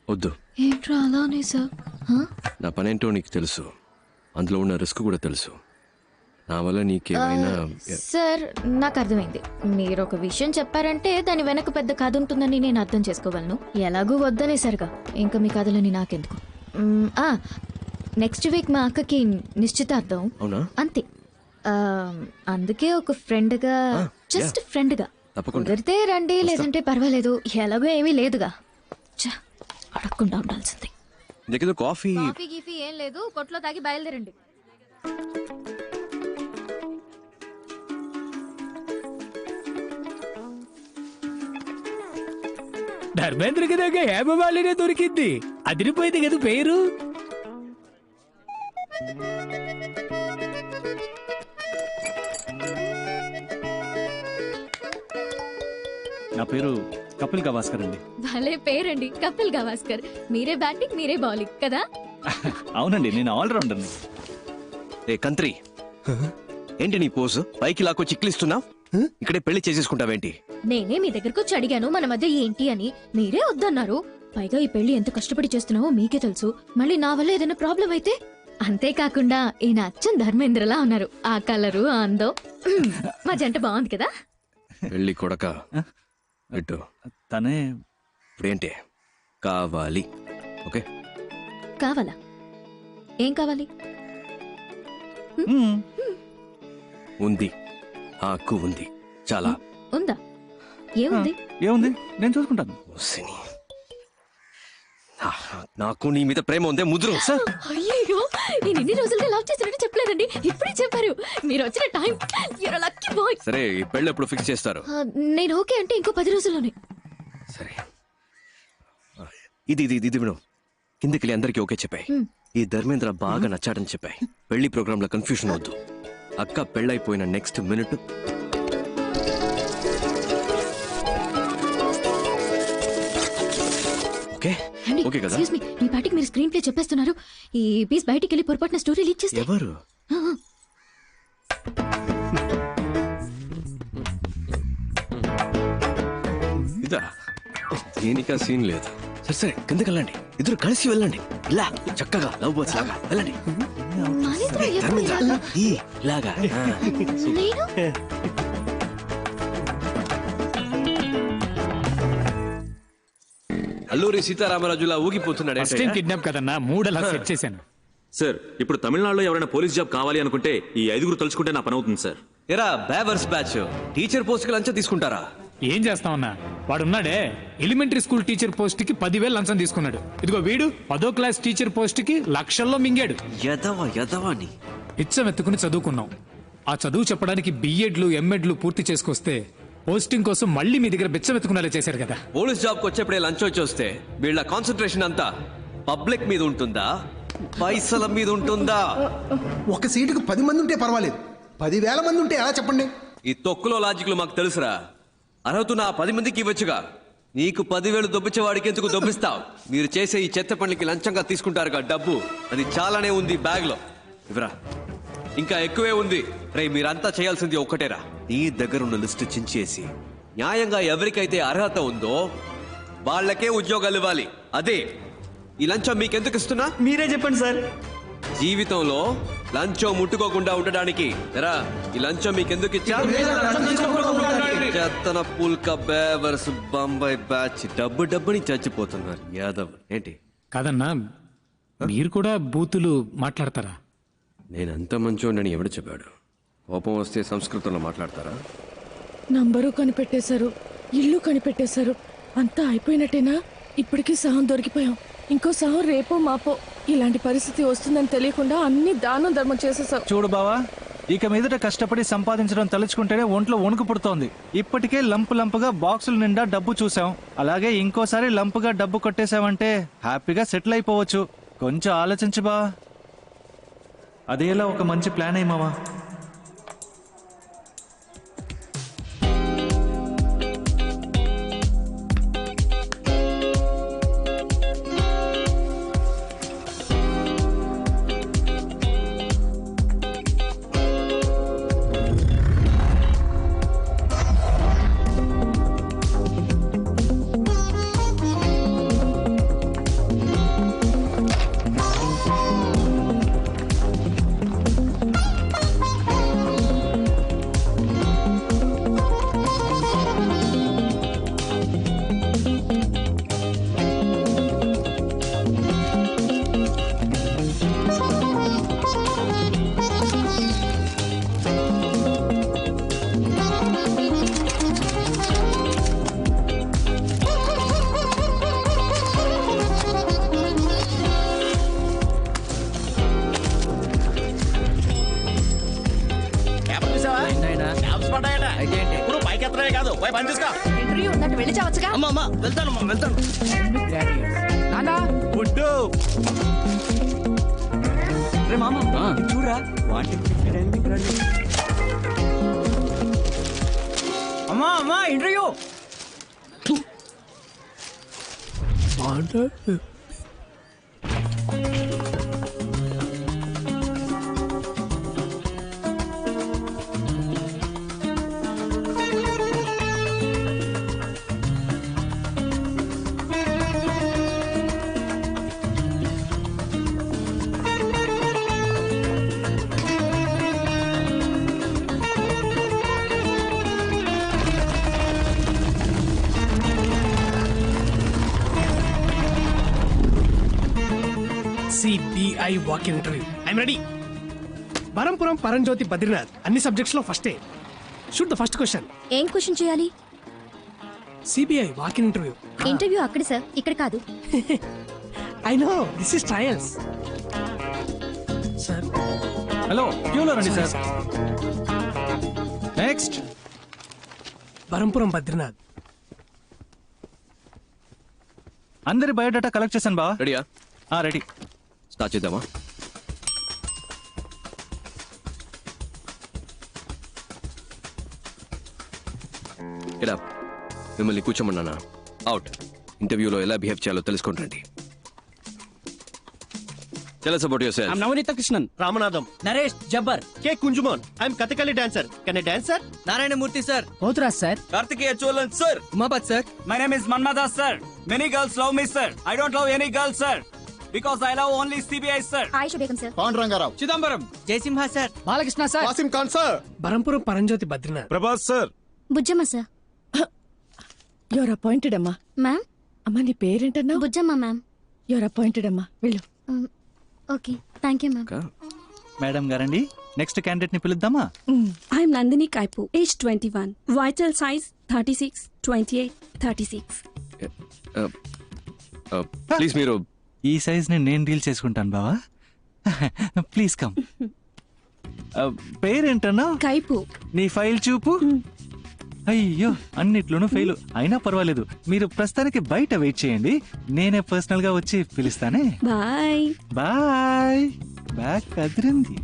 వద్దు.
ఏంట్రా అలానే సార్?
నా పనేంటో నీకు తెలుసు, అందులో ఉన్న రిస్క్ కూడా తెలుసు. నా వల్ల నీకేమైనా.
సార్, నాకు అర్థమైంది. మీరు ఒక విషయం చెప్పారంటే దాని వెనక పెద్ద కథ ఉంటుందని నేను అర్థం చేసుకోగలను. ఎలాగూ వద్దనేసరిగా ఇంకా మీ కథలని నాకెందుకు. నెక్స్ట్ వీక్ మా అక్కకి నిశ్చితార్థం.
అవునా?
అంతే. అందుకే ఒక ఫ్రెండ్గా, జస్ట్ ఫ్రెండ్గా కుదిరితే రండి, లేదంటే పర్వాలేదు, ఎలాగో ఏమీ లేదుగా. అడగకుండా ఉండాల్సింది.
కాఫీ
గీఫీ ఏం లేదు, కొట్లో తాగి బయలుదేరండి.
ధర్మేంద్రకి దగ్గర హేమమాలినే దొరికింది, అదిరిపోయింది కదా పేరు.
నా పేరు కపిల్ గవాస్కర్ అండి.
భలే పేరండి, కపిల్ గవాస్కర్. మీరే బ్యాటింగ్, మీరే బౌలింగ్ కదా?
అవునండి, నేను ఆల్రౌండర్ని.
ఏ కంత్రి, ఏంటి నీ పోజు? పైకి లాక్కో చిక్లిస్తున్నావు, ఇక్కడే పెళ్లి చేసేసుకుంటావేంటి?
నేనే మీ దగ్గరకు వచ్చి అడిగాను మన మధ్య ఏంటి అని, మీరే వద్దన్నారు. పైగా ఈ పెళ్లి ఎంత కష్టపడి చేస్తున్నావో మీకే తెలుసు. మళ్ళీ నా వల్ల ఏదైనా ప్రాబ్లం అయితే. అంతేకాకుండా ఈయన అచ్చం ధర్మేంద్రలా ఉన్నారు, ఆ కలరు, ఆ అందం. మా జంట బాగుంది కదా?
పెళ్లి కొడక పెట్టు.
తనే
ఇప్పుడేంటి కావాలి? ఓకే,
కావాలా? ఏం కావాలి?
ఉంది, హక్కు ఉంది. చాలా
ఉందా? ఏముంది?
ఏముంది, నేను చూసుకుంటాను.
నాకు నీ మీద ప్రేమ ఉందే ముద్రు.
అయ్యో, నేను ఎన్ని రోజులుగా లవ్ చేసినట్టు చెప్పలేదండి, ఇప్పుడే చెప్పారు. మీరు వచ్చిన time, you're a lucky boy.
సరే, ఈ పెళ్లి ఎప్పుడు ఫిక్స్ చేస్తారు?
నేను ఓకే అంటే ఇంకో 10 రోజుల్లోనే.
సరే, ఇది ఇది ఇది విను. కిందకి అందరికీ ఓకే చెప్పాయి. ఈ ధర్మేంద్ర బాగా నచ్చాడని చెప్పాయి. పెళ్లి ప్రోగ్రామ్ లో కన్ఫ్యూషన్ వద్దు. అక్క పెళ్ళైపోయిన నెక్స్ట్ మినిట్ ఓకే ఓకే కదా?
ఎక్స్క్యూజ్ మీ, మీ పాటికి మీరు స్క్రీన్ ప్లే చెప్పేస్తున్నారు. ఈ పీస్ బయటికి వెళ్ళి పొరపాటున స్టోరీ లీక్ చేస్తే
ఎవరు? ఇదా? దీనికా సీన్ లేదు. సరే సరే, కిందకి వెళ్ళండి, ఇద్దరు కలిసి వెళ్ళండి. ఇలా చక్కగా లవ్ బర్డ్స్ లాగా వెళ్ళండి. ఇలాగా అల్లూరి సీతారామరాజులా ఊగిపోతున్నాడు.
కిడ్నాప్ కదన్నా, మూడలా సెట్ చేశాను.
సార్, ఇప్పుడు తమిళనాడులో ఎవరైనా పోలీస్ జాబ్ కావాలి అనుకుంటే ఈ 5 తలుచుకుంటే నా పని అవుతుంది సార్.
ఎరా బేవర్స్ బ్యాచ్, టీచర్ పోస్ట్ కి లంచం తీసుకుంటారా?
ఏం చేస్తామన్నా, వాడున్నాడే ఎలిమెంటరీ స్కూల్ టీచర్ పోస్ట్ కి 10,000 లంచం తీసుకున్నాడు. ఇదిగో వీడు 10వ క్లాస్ టీచర్ పోస్ట్ కి లక్షల్లో మింగాడు.
యదవాని
ఇచ్చం ఎత్తుకుని చదువుకున్నాం. ఆ చదువు చెప్పడానికి బిఎడ్లు ఎంఎడ్లు పూర్తి చేసుకొస్తే పోస్టింగ్ కోసం మళ్ళీ మీ దగ్గర బిచ్చం ఎత్తుకునేలా చేశారు కదా.
పోలీస్ జాబ్ కి వచ్చేప్పుడే లంచం వచ్చి వస్తే వీళ్ళ కాన్సన్ట్రేషన్ అంతా పబ్లిక్ మీద ఉంటుందా, పైసల మీద ఉంటుందా?
ఒక సీటుకు 10 మంది ఉంటే పర్వాలేదు, 10,000 మంది ఉంటే ఎలా చెప్పండి?
ఈ తొక్కులో లాజిక్లు మాకు తెలుసురా. అర్హతున్న 10 మందికి ఇవ్వచ్చుగా. నీకు 10,000 దొబ్బించేవాడికి ఎందుకు దొబ్బిస్తావు? మీరు చేసే ఈ చెత్త పనులకి లంచంగా తీసుకుంటారుగా డబ్బు, అది చాలానే ఉంది బ్యాగ్ లో. ఇవరా, ఇంకా ఎక్కువే ఉంది. రే, మీరంతా చేయాల్సింది ఒక్కటేరా, నీ దగ్గర ఉన్న లిస్టు చించేసి న్యాయంగా ఎవరికైతే అర్హత ఉందో వాళ్ళకే ఉద్యోగాలు ఇవ్వాలి. అదే ఈ లంచం మీకెందుకు ఇస్తున్నా
మీరే చెప్పండి సార్.
జీవితంలో లంచం ముట్టుకోకుండా ఉండడానికి. ఎరా, ఈ లంచం మీకెందుకు ఇచ్చా? చెత్తన పుల్క బేవర్స్ బొంబాయి బ్యాచ్ డబ్బుని చచ్చిపోతున్నారు యాదవ్. ఏంటి
కాదన్నా, మీరు కూడా బూతులు మాట్లాడతారా?
నేనంత మంచోడని ఎవడు చెప్పాడు? కోపం వస్తే సంస్కృతంలో మాట్లాడతారా?
నంబరు కనిపెట్టేశారు, ఇల్లు కనిపెట్టేశారు, అంతా అయిపోయినట్టేనా? ఇప్పటికీ సహం దొరికిపోయాం. ఇంకో సహం రేపో మాపో. ఇలాంటి పరిస్థితి వస్తుందని తెలియకుండా అన్ని దానం ధర్మం చేసేసావు.
చూడు బావా, ఇక మీదట కష్టపడి సంపాదించడం తలుచుకుంటేనే ఒంట్లో వణుకు పుడుతోంది. ఇప్పటికే లంపుగా బాక్సుల నిండా డబ్బు చూసాం. అలాగే ఇంకోసారి లంపుగా డబ్బు కొట్టేశామంటే హ్యాపీగా సెటిల్ అయిపోవచ్చు. కొంచెం ఆలోచించు బా. అదేలా ఒక మంచి ప్లాన్ అయ్యమావా.
ఇంటర్వ్యూ ఉన్నట్టు వెళ్ళి చావచ్చుగా.
వెళ్తాను.
చూడరా
అమ్మా interview.
CBI walk-in interview. I'm ready. Barampuram పరంజ్యోతి బద్రీనాథ్ అన్ని సబ్జెక్ట్స్ లో ఫస్టే. Shoot the first question.
ఏం క్వశ్చన్ చేయాలి?
CBI walk-in interview.
ఇంటర్వ్యూ అక్కడ సార్, ఇక్కడ కాదు.
I know, this is trials. Sir
hello, క్యూలో రండి సార్. నెక్స్ట్.
బరంపురం బద్రీనాథ్.
అందరి బయోడేటా కలెక్ట్ చేశాను బా.
రెడీయా?
రెడీ.
స్టార్ట్ చేద్దామా? ఇలా మిమ్మల్ని కూర్చోమన్నానా? అవుట్. ఇంటర్వ్యూలో ఎలా బిహేవ్ చేయాలో తెలుసుకుంటండి. Tell us about yourself.
I'm Navnita Krishnan.
Ramanadam.
Naresh Jabbar.
K. Kunjumon. I'm Kathakali dancer. Can I dance, sir?
Narayanamurthy sir.
Potraj sir.
Kartikeya Cholan sir.
Umapat sir.
My name is Manmada sir. Many girls love me sir. I don't love any girl sir. Because I love only CBI sir.
Aisha Begum sir.
Pandurangarao.
Chidambaram. Jaisimha sir.
Balakrishna sir.
Wasim Khan sir.
Barampuram Paramjyothi Badrinath.
Prabhas sir.
Bujjamma sir.
Your appointed అమ్మా.
మ్యామ్.
అమ్మా నీ పేరేంటన్నా?
బుజ్జమ్మ మ్యామ్.
యువర్ అపాయింటెడ్ అమ్మా, వెళ్ళు.
Okay, thank you ma'am.
Madam గారండి, నెక్స్ట్ క్యాండిడేట్ ని పిలుద్దామా?
I'm Nandini Kaipu, age 21, vital size 36, 28, 36.
Please మీరు
ఈ సైజ్ ని నేను డీల్ చేసుకుంటాను బావా. Please come. పేరేంటన్నా?
కైపు.
నీ ఫైల్ చూపు. అయ్యో, అన్నిట్లోనూ ఫెయిల్. అయినా పర్వాలేదు, మీరు ప్రస్తుతానికి బయట వెయిట్ చేయండి, నేనే పర్సనల్ గా వచ్చి పిలుస్తానే.
Bye
bye. బ్యాగ్ కదిరింది.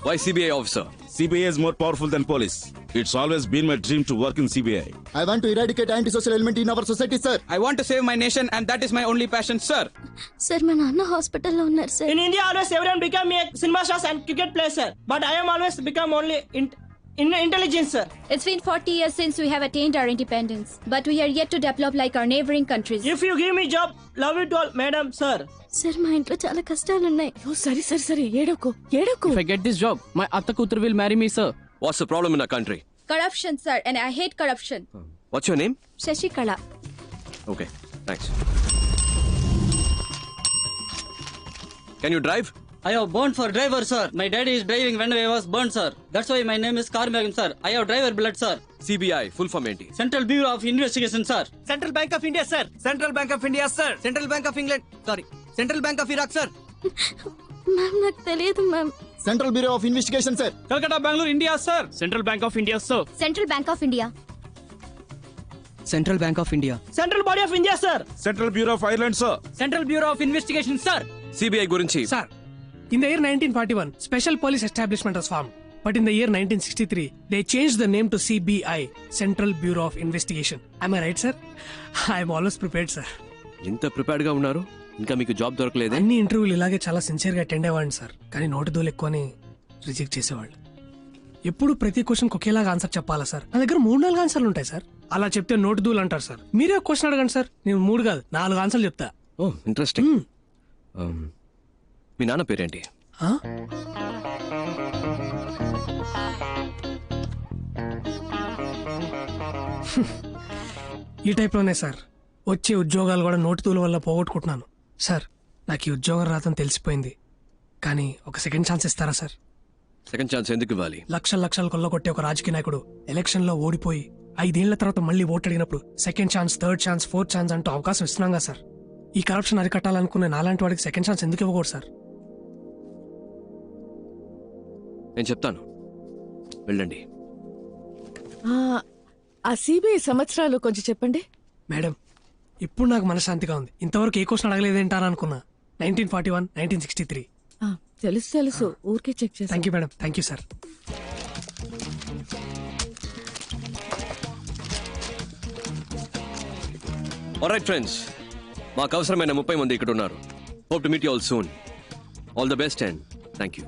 Why CBI officer?
CBI is more powerful than police. It's always been my dream to work in CBI.
I want to eradicate antisocial element in our society, sir.
I want to save my nation and that is my only passion, sir.
Sir మా నాన్న హాస్పిటల్లో ఉన్నారు sir.
In India, always everyone become a cinema stars and cricket player, sir. But I am always become only intelligence, sir.
It's been 40 years since we have attained our independence, but we are yet to develop like our neighboring countries.
If you give me job, love it all, madam, sir.
Sir మా ఇంట్లో చాలా కష్టాలు ఉన్నాయి.
సరే సరే సరే, ఏడోకు.
If I get this job, my atta kutur will marry me, sir.
What's the problem in our country?
Corruption, sir, and I hate corruption.
What's your name?
Shashikala.
Okay, thanks. Can you drive?
I have burned for driver, sir. My daddy is driving when I was burned, sir. That's why my name is Karmagam, sir. I have driver blood, sir.
CBI full form ఏంటి?
Central Bureau of Investigation, sir.
Central Bank of India, sir. Central Bank of India, sir. Central Bank of England. Sorry. Central Bank of Iraq, sir.
Ma'am నాకు తెలియదు ma'am.
Central bureau of investigation sir.
Calcutta Bengaluru India sir.
Central Bank of India, sir.
Central bank of India.
Central Bank of India.
Central Body of India, sir.
Central bureau of Ireland sir.
Central Bureau of Investigation, sir.
CBI గురించి
Sir, in the year 1941, special police establishment was formed. But in the year 1963, they changed the name to CBI, Central Bureau of Investigation. Am I right, sir? I am always prepared, sir.
ఇంత ప్రిపేర్డ్ గా ఉన్నారు, ఇంకా మీకు జాబ్ దొరకలేదే?
అన్ని ఇంటర్వ్యూలు ఇలాగే చాలా సిన్సియర్ గా అటెండ్ అయ్యేవాడిని సార్. కానీ నోటి దూలు ఎక్కువని రిజెక్ట్ చేసేవాళ్ళు. ఎప్పుడు ప్రతి క్వశ్చన్ ఒకేలాగా ఆన్సర్ చెప్పాలా సార్? నా దగ్గర 3-4 ఆన్సర్లు ఉంటాయి సార్. అలా చెప్తే నోటి దూలు అంటారు సార్. మీరే క్వశ్చన్ అడగండి సార్, నేను 3 కాదు 4 ఆన్సర్లు చెప్తా.
ఓ ఇంట్రెస్టింగ్. మీ నాన్న పేరేంటి?
ఈ టైప్లోనే సార్ వచ్చే ఉద్యోగాలు కూడా నోటి తూల వల్ల పోగొట్టుకుంటున్నాను సార్. నాకు ఈ ఉద్యోగం రాదని తెలిసిపోయింది, కానీ ఒక సెకండ్ ఛాన్స్ ఇస్తారా సార్?
సెకండ్ ఛాన్స్ ఎందుకు ఇవ్వాలి?
లక్షలు కొల్లగొట్టే ఒక రాజకీయ నాయకుడు ఎలక్షన్ లో ఓడిపోయి 5 ఏళ్ల తర్వాత మళ్ళీ ఓటు అడిగినప్పుడు second chance, third chance, fourth chance అంటూ అవకాశం ఇస్తున్నాగా సార్. ఈ కరప్షన్ అరికట్టాలనుకునే నాలాంటి వాడికి సెకండ్ ఛాన్స్ ఎందుకు ఇవ్వకూడదు సార్?
నేను చెప్తాను, వెళ్ళండి.
ఆ సిబిఐ సంవత్సరాలు కొంచెం చెప్పండి
మేడం. ఇప్పుడు నాకు మనశ్శాంతిగా ఉంది. ఇంతవరకు ఏ క్వశ్చన్ అడగలేదేంటారా అనుకున్నా. 1941, 1963.
తెలుసు ఊరికే చెక్ చేసి.
Thank you madam, thank you sir.
Alright friends, మాకు అవసరమైన 30 మంది ఇక్కడ ఉన్నారు. Hope to meet you all soon. All the best and thank you.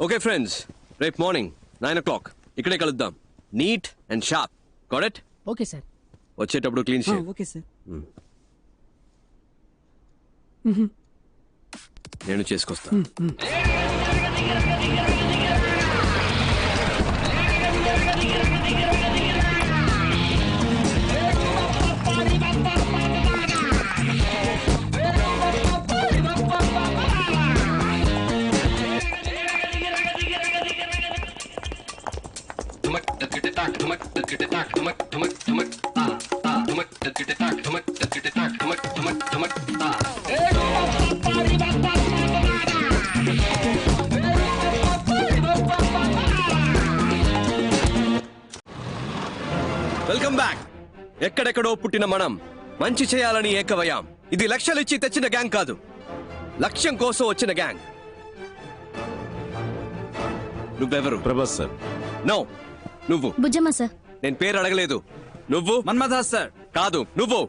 Okay friends, రేపు మార్నింగ్ 9 o'clock ఇక్కడే కలుద్దాం. Neat and sharp. Got it?
Okay sir.
వచ్చేటప్పుడు క్లీన్ షేవ్.
Okay sir.
నేను చేసుకొస్తా. Welcome back. ఎక్కడెక్కడో పుట్టిన మనం మంచి చేయాలని ఏకవయాం. ఇది లక్షలిచ్చి తెచ్చిన గ్యాంగ్ కాదు, లక్ష్యం కోసం వచ్చిన గ్యాంగ్. నువ్వెవరు?
ప్రభాస్ సార్.
నో, నువ్వు.
బుజ్జమ్మ సార్.
నేను పేరు అడగలేదు. నువ్వు?
మన్మథాస్ సార్.
కాదు, నువ్వు.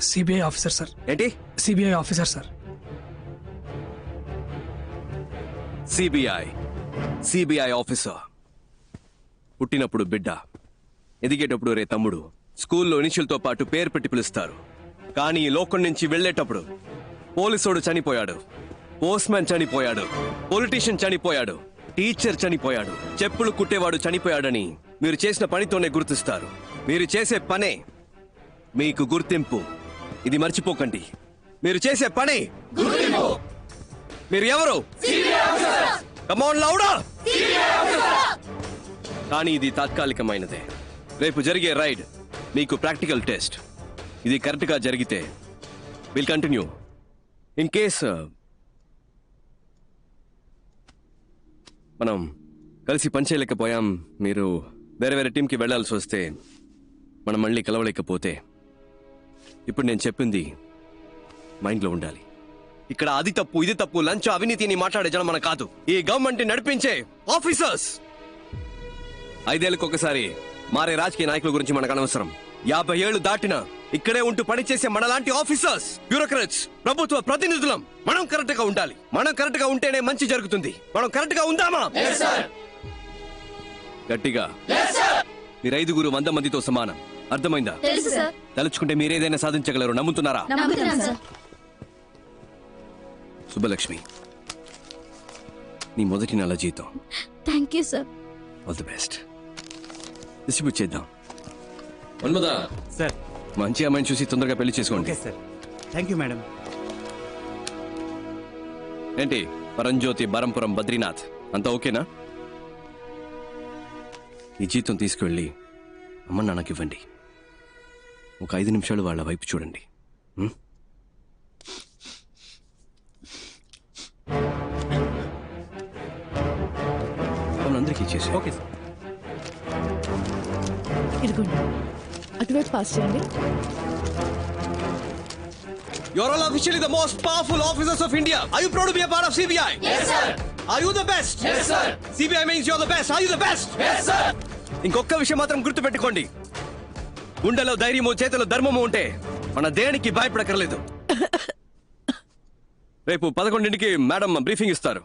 CBI officer sir.
ఏంటి?
CBI officer sir.
CBI officer. పుట్టినప్పుడు బిడ్డ, ఎదిగేటప్పుడు రే తమ్ముడు. స్కూల్లో ఇనిషియల్తో పాటు పేరు పెట్టి పిలుస్తారు. కానీ ఈ లోకం నుంచి వెళ్ళేటప్పుడు పోలీసోడు చనిపోయాడు, పోస్ట్ మ్యాన్ చనిపోయాడు, పొలిటీషియన్ చనిపోయాడు, టీచర్ చనిపోయాడు, చెప్పులు కుట్టేవాడు చనిపోయాడని మీరు చేసిన పనితోనే గుర్తిస్తారు. మీరు చేసే పనే మీకు గుర్తింపు. ఇది మర్చిపోకండి. మీరు చేసే పనే మీరు ఎవరు? కమ్ ఆన్ లౌడా. కానీ ఇది తాత్కాలికమైనదే. రేపు జరిగే రైడ్ మీకు ప్రాక్టికల్ టెస్ట్. ఇది కరెక్ట్ గా జరిగితే విల్ కంటిన్యూ. ఇన్ కేస్ మనం కలిసి పనిచేయలేకపోయాం, మీరు వేరే వేరే టీంకి వెళ్లాల్సి వస్తే, మనం మళ్ళీ కలవలేకపోతే, ఇప్పుడు నేను చెప్పింది మైండ్లో ఉండాలి. ఇక్కడ అది తప్పు, ఇది తప్పు, లంచ్, అవినీతిని మాట్లాడే జనం మన కాదు. ఈ గవర్నమెంట్ నడిపించే ఆఫీసర్స్. 5 ఏళ్ళకి ఒకసారి మారే రాజకీయ నాయకుల గురించి మనకు అనవసరం. 50 ఏళ్లు దాటినా ఇక్కడే ఉంటూ పనిచేసే మనలాంటి ఆఫీసర్స్, బ్యూరోక్రాట్స్, ప్రభుత్వ ప్రతినిధులం మనం కరెక్ట్ గా ఉండాలి. మనం కరెక్ట్ గా ఉంటేనే మంచి జరుగుతుంది. మనం కరెక్ట్ గా ఉందామా? గట్టిగా. మీరు 5 100 మందితో సమానం. అర్థమైందా? తలుచుకుంటే మీరేదైనా సాధించగలరు. నమ్ముతున్నారా? సుబ్బలక్ష్మి, నీ మొదటి నెల జీతం.
Thank you sir.
All the best. Distribute చేద్దాం. మన్మదా సార్, మంచి అమ్మాయిని చూసి తొందరగా పెళ్లి చేసుకోండి.
Okay sir. Thank you madam.
ఏంటి పరంజ్యోతి, బరంపురం, బద్రీనాథ్ అంతా ఓకేనా? ఈ జీతం తీసుకువెళ్ళి అమ్మ నాన్నకి ఇవ్వండి. ఒక 5 నిమిషాలు వాళ్ళ వైపు చూడండి. అందరికీ ఇచ్చేసి.
Okay sir.
ఇదిగోండి, అటువైపు పాస్ చేయండి.
You're all officially the most powerful officers of India. Are you proud to be a part of CBI?
Yes, sir.
Are you the best?
Yes, sir.
CBI means you're the best. Are you the best?
Yes, sir.
ఇంకొక విషయం మాత్రం గుర్తుపెట్టుకోండి. గుండెలో ధైర్యము, చేతిలో ధర్మము ఉంటే మన దేనికి భయపడకర్లేదు. రేపు 11ంటికి మేడం బ్రీఫింగ్ ఇస్తారు.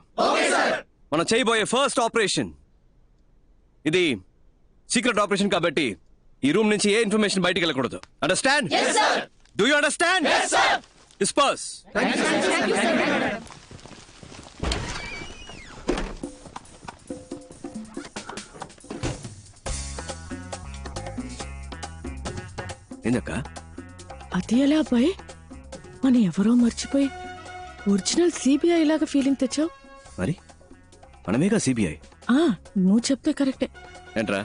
మనం చేయబోయే ఫస్ట్ ఆపరేషన్ ఇది సీక్రెట్ ఆపరేషన్ కాబట్టి ఈ రూమ్ నుంచి ఏ ఇన్ఫర్మేషన్ బయటికి వెళ్ళకూడదు. Understand?
Yes, sir.
Do you understand?
Yes, sir.
Disperse.
Thank you, sir. Thank you, sir.
ఏందక్క?
అది ఎలా అబ్బాయి? మన ఎవరో మర్చిపోయి ఒరిజినల్ సిబిఐ లాగా ఫీలింగ్ తెచ్చావు.
మరి మనమేగా సిబిఐ.
నువ్వు చెప్తే కరెక్టే.
ఏంట్రా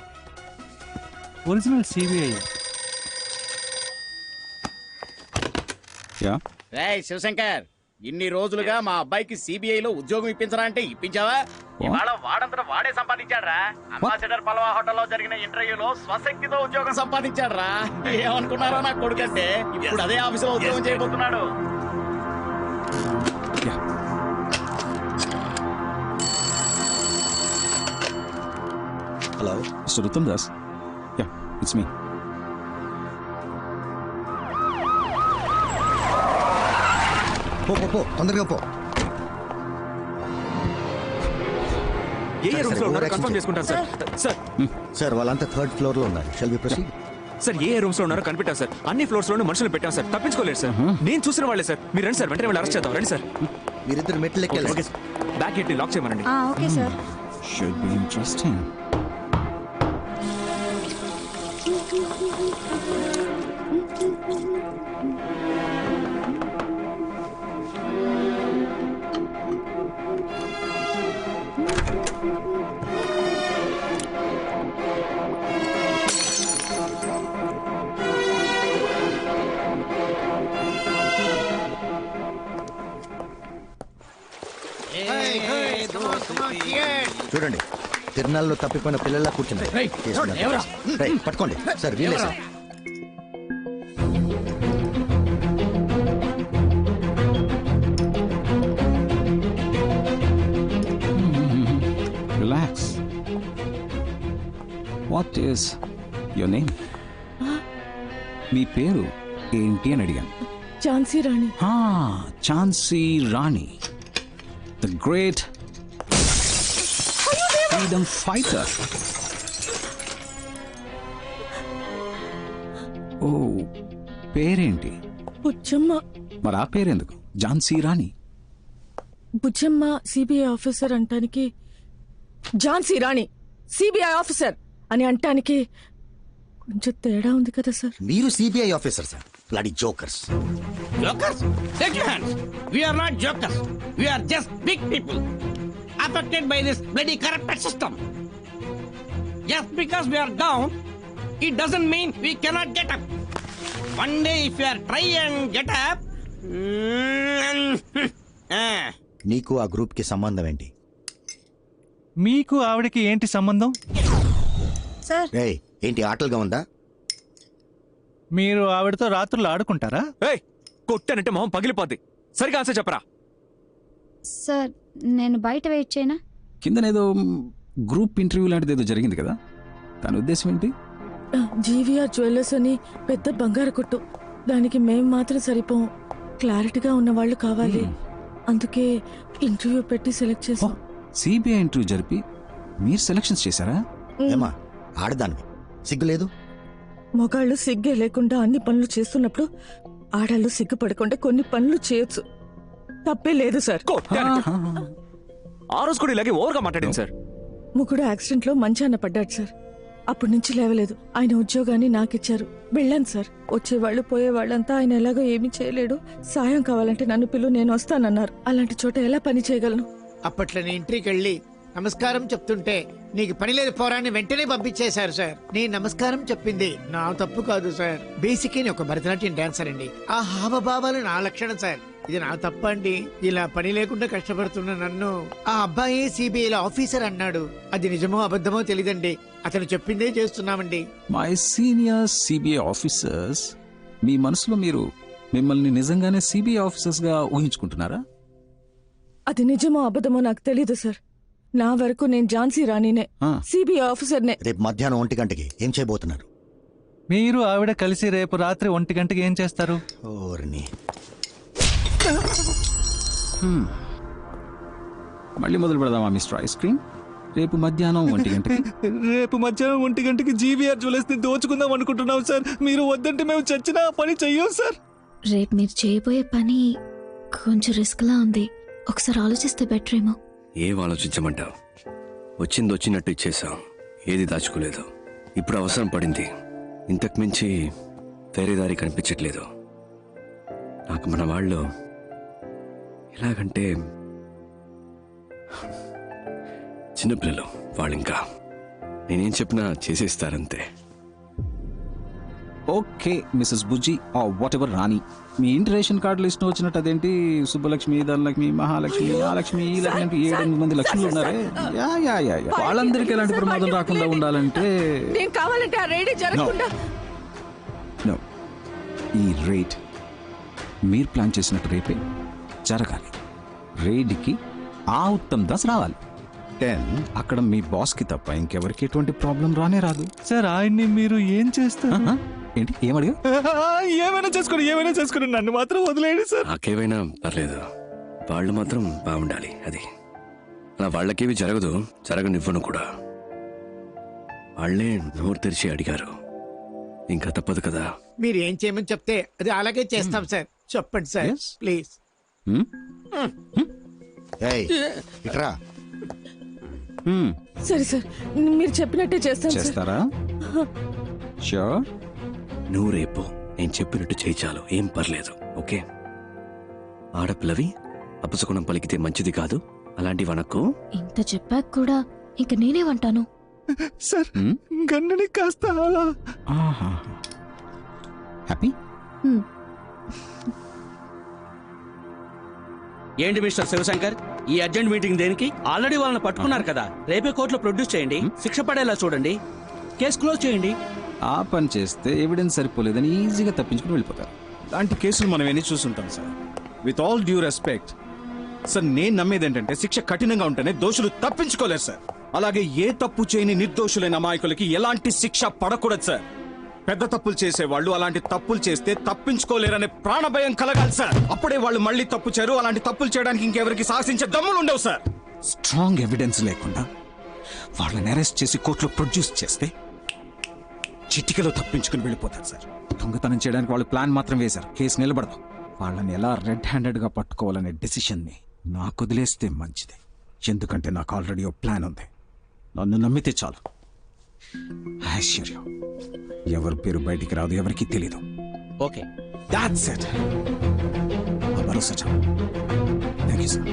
ఒరిజినల్ సిబిఐ?
రేయ్ శివశంకర్, ఇన్ని రోజులుగా మా అబ్బాయికి సిబిఐలో ఉద్యోగం ఇప్పించరా అంటే ఇప్పించావా? ఇవాళ వాడంతటా వాడే సంపాదించాడ్రా. అంబాసిడర్ పల్వా హోటల్లో జరిగిన ఇంటర్వ్యూలో స్వశక్తితో ఉద్యోగం సంపాదించాడ్రా. ఏమనుకున్నారో నా కొడుకంటే ఇప్పుడు అదే ఆఫీసులో ఉద్యోగం చేయబోతున్నాడు.
Hello mister Uttam Das. Yeah, it's me.
పో తొందరగా పో.
ఏ రూమ్స్ లో ఉన్నారో కన్ఫర్మ్ చేసుకుంటారు సార్. సార్
సార్ వాళ్ళంతా 3rd ఫ్లోర్ లో ఉన్నారు. Shall we proceed?
సార్ ఏ రూమ్స్ లో ఉన్నారో కనిపెట్టాం సార్. అన్ని ఫ్లోర్స్ లోనూ మనుషులు పెట్టాం సార్. తప్పించుకోలేదు సార్. నేను చూసిన వాళ్ళే సార్. మీరు రండి సార్, వెంటనే వాళ్ళు అరెస్ట్ చేద్దాం. రండి సార్.
మీరిద్దరు మెట్లు ఎక్కాలి.
బ్యాక్ గేట్ ని లాక్ చేయమనండి.
Okay sir.
Should be interesting.
చూడండి, తిరునాళ్ళలో తప్పిపోయిన పిల్లల్లా కూర్చున్నారు. పట్టుకోండి సార్, వీలే sir.
Relax. What is your name? మీ పేరు ఏంటి అని అడిగాను.
Jhansi Rani.
Jhansi Rani, the great freedom fighter. ఓ, పేరేంటి?
బుజ్జమ్మ.
మరి ఆ పేరెందుకు ఝాన్సీ రాణి?
బుజ్జమ్మ సిబిఐ ఆఫీసర్ అంటానికి, ఝాన్సీ రాణి సిబిఐ ఆఫీసర్ అని అంటానికి కొంచెం తేడా ఉంది కదా సార్.
మీరు CBI officer sir. Bloody jokers.
Jokers? Take your hands. We are not jokers. We are just big people affected by this bloody corrupted system. Just because we are down, it doesn't mean we cannot get up. One day if we are try and get up,
నీకు ఆ గ్రూప్ కి సంబంధం ఏంటి?
మీకు ఆవిడకి ఏంటి సంబంధం?
సార్
ఏంటి ఆటలుగా ఉందా?
మీరు ఆవిడతో రాత్రులు ఆడుకుంటారా?
కొట్టానంటే మొహం పగిలిపోద్ది. సరిగా ఆన్సర్ చెప్పరా.
సార్ నేను బయట వెయిట్ చేయనా?
కిందనేదో గ్రూప్ ఇంటర్వ్యూ లాంటిది ఏదో జరిగింది కదా, దాని ఉద్దేశం ఏంటి?
జీవీఆర్ జ్యువెలర్స్ అని పెద్ద బంగారు కొట్టు, దానికి మేం మాత్రం సరిపోం. క్లారిటీగా ఉన్న వాళ్ళు కావాలి. అందుకే ఇంటర్వ్యూ పెట్టి సెలెక్ట్ చేసాం.
సిబిఐ ఇంటర్వ్యూ జరిపి మీరు సెలక్షన్స్ చేశారా?
ఏమా ఆడదానివి సిగ్గులేదు?
మొగాళ్ళు సిగ్గే లేకుండా అన్ని పనులు చేస్తున్నప్పుడు ఆడాళ్ళు సిగ్గుపడకుండా కొన్ని పనులు చేయొచ్చు. తప్పే లేదు సార్.
ఆ రోజు కూడా ఇలాగే ఓవర్గా మాట్లాడింది సార్.
ముగ్గుడు యాక్సిడెంట్ లో మంచాన పడ్డాడు సార్. అప్పటి నుంచి లేవలేదు. ఆయన ఉద్యోగాన్ని నాకిచ్చారు. వెళ్ళాను సార్. వచ్చేవాళ్ళు పోయేవాళ్ళంతా ఆయన ఎలాగో ఏమీ చేయలేడు, సాయం కావాలంటే నన్ను పిలు, నేను వస్తానన్నారు. అలాంటి చోట ఎలా పని చేయగలను?
అప్పట్లో నేను ఇంటికి వెళ్ళి నమస్కారం చెప్తుంటే నీకు పని లేదు పోరాన్ని వెంటనే పంపించేశారు సార్. నేను నమస్కారం చెప్పింది నా తప్పు కాదు సార్. బేసిక్ ఒక భరతనాట్యం డాన్సర్ అండి. ఆ హావభావాలు నా లక్షణం సార్. ఇది నా తప్ప అండి. ఇలా పని లేకుండా కష్టపడుతున్న నన్ను ఆ అబ్బాయి సిబిఐలో ఆఫీసర్ అన్నాడు. అది నిజమో అబద్ధమో తెలియదండి. అతను చెప్పిందే చేస్తున్నామండి.
మై సీనియర్ సిబిఐ ఆఫీసర్స్, మీ మనసులో మీరు మిమ్మల్ని నిజంగానే సిబిఐ ఆఫీసర్స్ గా ఊహించుకుంటున్నారా?
అది నిజమో అబద్ధమో నాకు తెలీదు సార్. నా వరకు నేను ఝాన్సీ రాణినే, సిబిఐ ఆఫీసర్నే.
రేపు మధ్యాహ్నం 1 గంటకి ఏం చేయబోతున్నారు?
మీరు ఆవిడ కలిసి రేపు రాత్రి 1 గంటకి ఏం చేస్తారు?
మళ్ళీ మొదలు పెడదామా మిస్టర్ ఐస్ క్రీమ్? రేపు మధ్యాహ్నం 1 గంటకి
రేపు మధ్యాహ్నం 1 గంటకి జీవీఆర్ జ్యువెలర్స్ ని దోచుకుందాం అనుకుంటున్నాం సార్. మీరు వద్దంటే మేము చచ్చినా పని చెయ్యం సార్.
రేపు మీరు చేయబోయే పని కొంచెం రిస్క్ లా ఉంది. ఒకసారి ఆలోచిస్తే బెటర్ ఏమో.
ఏం ఆలోచించమంటావు? వచ్చింది వచ్చినట్టు ఇచ్చేసాం, ఏది దాచుకోలేదు. ఇప్పుడు అవసరం పడింది. ఇంతకు మించి వేరే దారి కనిపించట్లేదు నాకు. మన వాళ్ళు ఎలాగంటే చిన్నపిల్లలు, వాళ్ళు ఇంకా నేనేం చెప్పినా చేసేస్తారంతే.
Okay Mrs Bujji whatever Rani, మీ ఇంటి రేషన్ కార్డు లిస్ట్ వచ్చినట్టు అదేంటి? సుబ్బలక్ష్మి, ధనలక్ష్మి, మహాలక్ష్మి, ఆ లక్ష్మి, ఈ లక్ష్మి, 7-8 మంది లక్ష్ములు ఉన్నారే. వాళ్ళందరికీ ఎలాంటి ప్రమాదం రాకుండా ఉండాలంటే
నేను కావాలంటే ఆ రైడ్ జరగకుండా.
ఈ రైడ్ మీరు ప్లాన్ చేసినట్టు రేపే జరగాలి. రైడ్కి ఆ ఉత్తమ్ దాస్ రావాలి. 10 అక్కడ మీ బాస్ కి తప్ప ఇంకెవరికి ఎటువంటి ప్రాబ్లం రానే రాదు.
సార్ ఆయన్ని మీరు ఏం చేస్తారు?
ఏంటి ఏమడిగా?
ఏమైనా చేసుకుని నన్ను మాత్రం వదిలేయండి సార్.
నాకేమైనా పర్లేదు, వాళ్ళు మాత్రం బాగుండాలి. అది నా వాళ్ళకేవి జరగదు, జరగనివ్వను కూడా. వాళ్ళే నోరు తెరిచి అడిగారు, ఇంకా తప్పదు కదా.
మీరు ఏం చేయమని చెప్తే అది అలాగే చేస్తాం సార్. చెప్పండి సార్ ప్లీజ్.
సరే సార్, మీరు చెప్పినట్టే చేస్తాను.
చేస్తారా? షూర్.
నువ్వు రేపు నేను చెప్పినట్టు చేయి చాలు, ఏం పర్లేదు. ఓకే? ఆడపిల్లవి అపశకునం పలికితే మంచిది కాదు, అలాంటి వనకు.
ఇంత చెప్పాక కూడా ఇంక నేనేమంటాను
సార్? గన్నని కాస్త
హ్యాపీ.
ఏంటి మిస్టర్ శివశంకర్, ఈ అర్జెంట్ మీటింగ్ దేనికి? ఆల్రెడీ వాళ్ళని పట్టుకున్నారు కదా, రేపే కోర్టులో ప్రొడ్యూస్ చేయండి. శిక్ష పడేలా చూడండి, కేసు క్లోజ్ చేయండి.
ఆ పని చేస్తే ఎవిడెన్స్ సరిపోలేదని ఈజీగా తప్పించుకుని వెళ్ళిపోతారు.
ఇలాంటి కేసులు మనం ఎన్ని చూస్తుంటాం sir. With all due respect sir, నేను నమ్మేది ఏంటంటే శిక్ష కఠినంగా ఉంటేనే దోషులు తప్పించుకోలేరు సార్. అలాగే ఏ తప్పు చేయని నిర్దోషులైన అమాయకులకి ఎలాంటి శిక్ష పడకూడదు సార్. పెద్ద తప్పులు చేసేవాళ్ళు అలాంటి తప్పులు చేస్తే తప్పించుకోలేరనే ప్రాణభయం కలగాలి సార్. అప్పుడే వాళ్ళు మళ్ళీ తప్పు చేయరు. అలాంటి తప్పులు చేయడానికి ఇంకెవరికి సాహసించే దమ్ములు ఉండవు సార్.
స్ట్రాంగ్ ఎవిడెన్స్ లేకుండా వాళ్ళని అరెస్ట్ చేసి కోర్టులో ప్రొడ్యూస్ చేస్తే చిటికలో తప్పించుకుని వెళ్ళిపోతారు సార్. దొంగతనం చేయడానికి వాళ్ళు ప్లాన్ మాత్రం వేశారు, కేసు నిలబడదు. వాళ్ళని ఎలా రెడ్ హ్యాండెడ్ గా పట్టుకోవాలనే డెసిషన్ ని నాకు వదిలేస్తే మంచిది. ఎందుకంటే నాకు ఆల్రెడీ ఓ ప్లాన్ ఉంది. నన్ను నమ్మితే చాలు. ఐశ్వర్యం ఎవరి పేరు బయటికి రాదు, ఎవరికి తెలీదు.
Okay,
that's it. ఆ భరోసా చాలు. Thank you sir.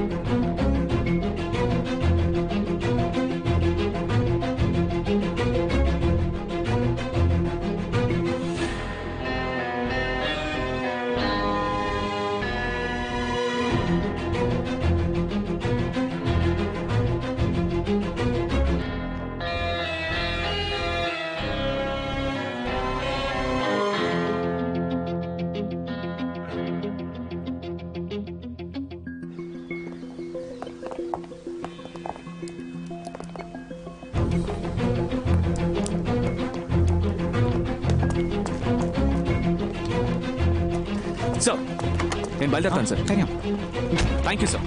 సార్ నేను బయలుదేరుతాను sir. Thank you sir.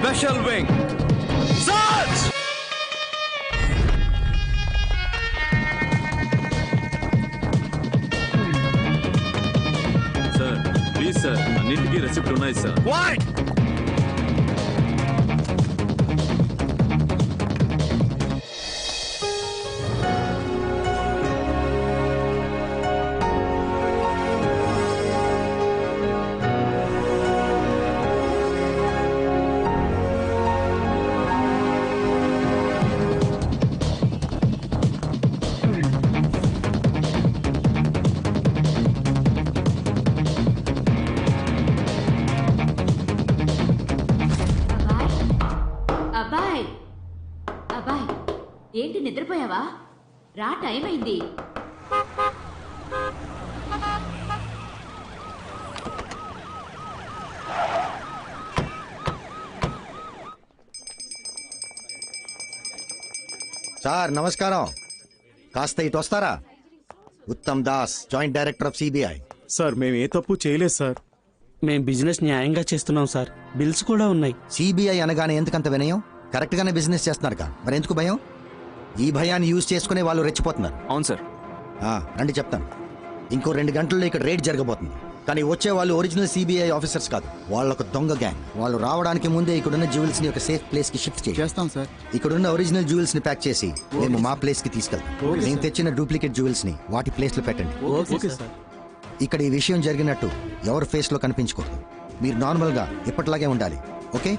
Special wing search.
Sir please sir, అన్నింటికీ రెసిప్ట్ ఉన్నాయి సార్.
అబ్బాయ్ అబ్బాయ్ ఏంటి నిద్రపోయావా? రా, టైం అయింది.
సార్ నమస్కారం, కాస్త ఇటు వస్తారా? Uttam Das, joint director of CBI.
Sir మేము ఏ తప్పు చేయలేదు సార్.
మేము బిజినెస్ న్యాయంగా చేస్తున్నాం సార్, బిల్స్ కూడా ఉన్నాయి.
సిబిఐ అనగానే ఎందుకంత వినయం? కరెక్ట్ గానే బిజినెస్ చేస్తున్నారుగా, మరి ఎందుకు భయం? ఈ భయాన్ని యూజ్ చేసుకునే వాళ్ళు రెచ్చిపోతున్నారు.
అవును సార్.
రండి చెప్తాను. ఇంకో 2 గంటల్లో ఇక్కడ రేడ్ జరగబోతుంది. కానీ వచ్చే వాళ్ళు ఒరిజినల్ సిబిఐ ఆఫీసర్స్ కాదు, వాళ్ళొక దొంగ గ్యాంగ్. వాళ్ళు రావడానికి ముందే ఇక్కడున్న జ్యువెల్స్ ని ఒక సేఫ్ ప్లేస్ కి షిఫ్ట్ చేస్తాం సార్. ఇక్కడున్న ఒరిజినల్ జ్యువెల్స్ ని ప్యాక్ చేసి మేము మా ప్లేస్ కి తీసుకెళ్తాం. నేను తెచ్చిన డూప్లికేట్ జ్యువెల్స్ ని వాటి ప్లేస్ లో పెట్టండి. ఇక్కడ ఈ విషయం జరిగినట్టు ఎవరి ఫేస్ లో కనిపించకూడదు. మీరు నార్మల్ గా ఇప్పటిలాగే ఉండాలి. ఓకే?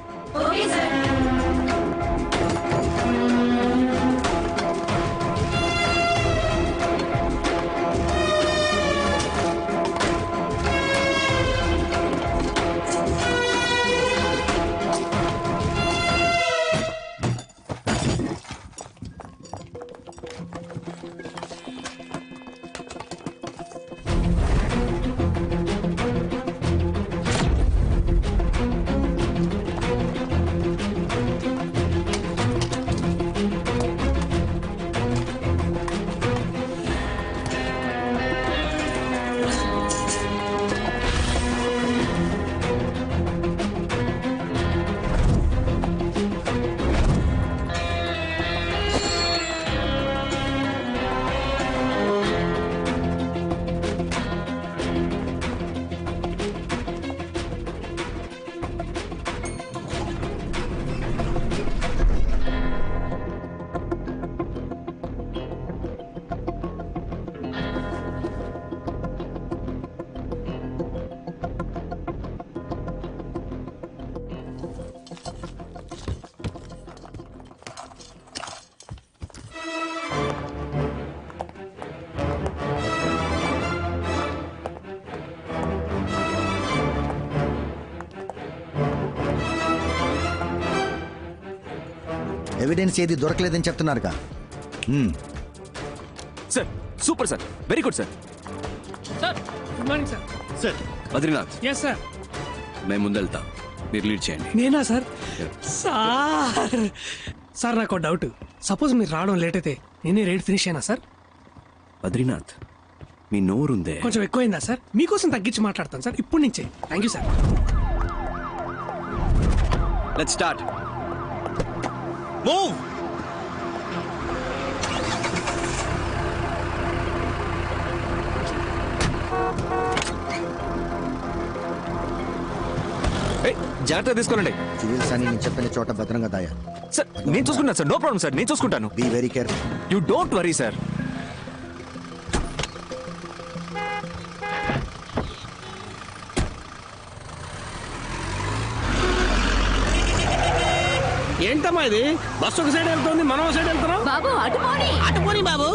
ఎవిడెన్స్ ఏది దొరకలేదని చెప్తున్నారుగా.
Sir super sir, very good sir.
Sir good morning sir.
Sir Badrinath.
Yes sir.
మేము ముందెళ్తాం, మీరు లీడ్ చేయండి.
నేనా సార్? సార్ సార్ నాకు డౌట్. సపోజ్ మీరు రావడం లేట్ అయితే నేనే రైడ్ ఫినిష్ అయినా సార్?
బద్రీనాథ్ మీ నోరుందే
కొంచెం ఎక్కువైందా సార్? మీకోసం తగ్గించి మాట్లాడతాను సార్ ఇప్పటి నుంచే. Thank you sir.
Let's start. Move.
జాగ్రత్త తీసుకోనండి.
జ్యువెల్స్ అని నేను చెప్పిన చోట భద్రంగా దాయా.
సార్ నేను చూసుకుంటాను సార్, నో ప్రాబ్లం సార్, నేను చూసుకుంటాను.
Be very careful.
You don't worry sir.
ఏంటమ్మా ఇది? బస్సు ఒక సైడ్ వెళ్తుంది, మనం ఒక సైడ్ వెళ్తున్నాం.
బాబు అటు పోనీ.
అటు పోనీ బాబు.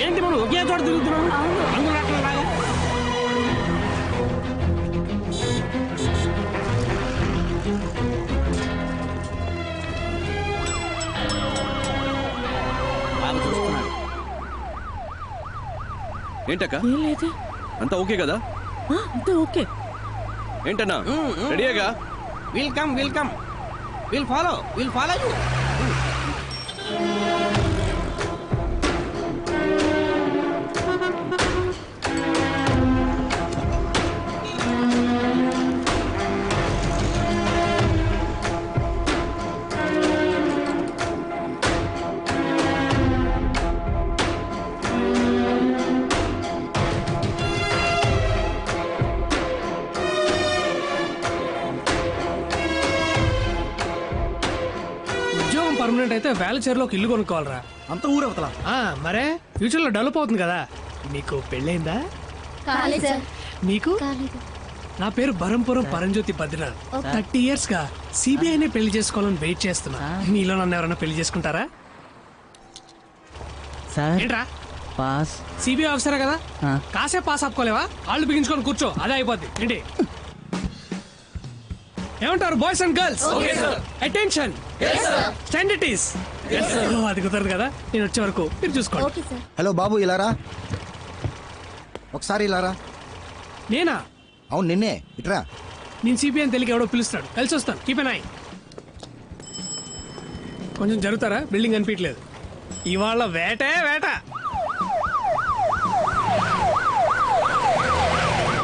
ఏంటి మనం ఒకే చోట తిరుగుతున్నాం? అందులో అట్లా లాగా.
ఏంటక్క? అంతా ఓకే కదా?
అంతా ఓకే.
ఏంటన్నా రెడీగా?
Welcome welcome. Will follow you.
అయితే వేలచేరులో ఒక ఇల్లు కొనుక్కోవాలరా.
అంత ఊరవతల
మరే ఫ్యూచర్ లో డెవలప్ అవుతుంది కదా. నీకు పెళ్ళైందా?
కాలేదు సార్.
నీకు? నా పేరు బరంపురం పరంజ్యోతి బద్రీనాథ్. 30 years గా సిబిఐనే పెళ్లి చేసుకోవాలని వెయిట్ చేస్తున్నా. మీలో నన్ను ఎవరైనా పెళ్లి చేసుకుంటారా? ఏంట్రా
పాస్
సిబిఐ ఆఫీసరే కదా, కాసేపు పాస్ ఆపుకోలేవా? వాళ్ళు బిగించుకొని కూర్చో, అదే అయిపోద్ది. ఏంటి ఏమంటారు boys and girls? Attention, stand it is. అది కుదరదు కదా, నేను వచ్చే వరకు మీరు చూసుకోండి.
హలో బాబు, ఇలారా ఒకసారి. ఇలారా.
నేనా?
అవును నిన్నే. ఇట్రా.
నేను సిబిఐ అని తెలియక ఎవడో పిలుస్తాడు, కలిసి వస్తాను. Keep N I. కొంచెం జరుగుతారా? బిల్డింగ్ కనిపించలేదు. ఇవాళ వేటే వేట.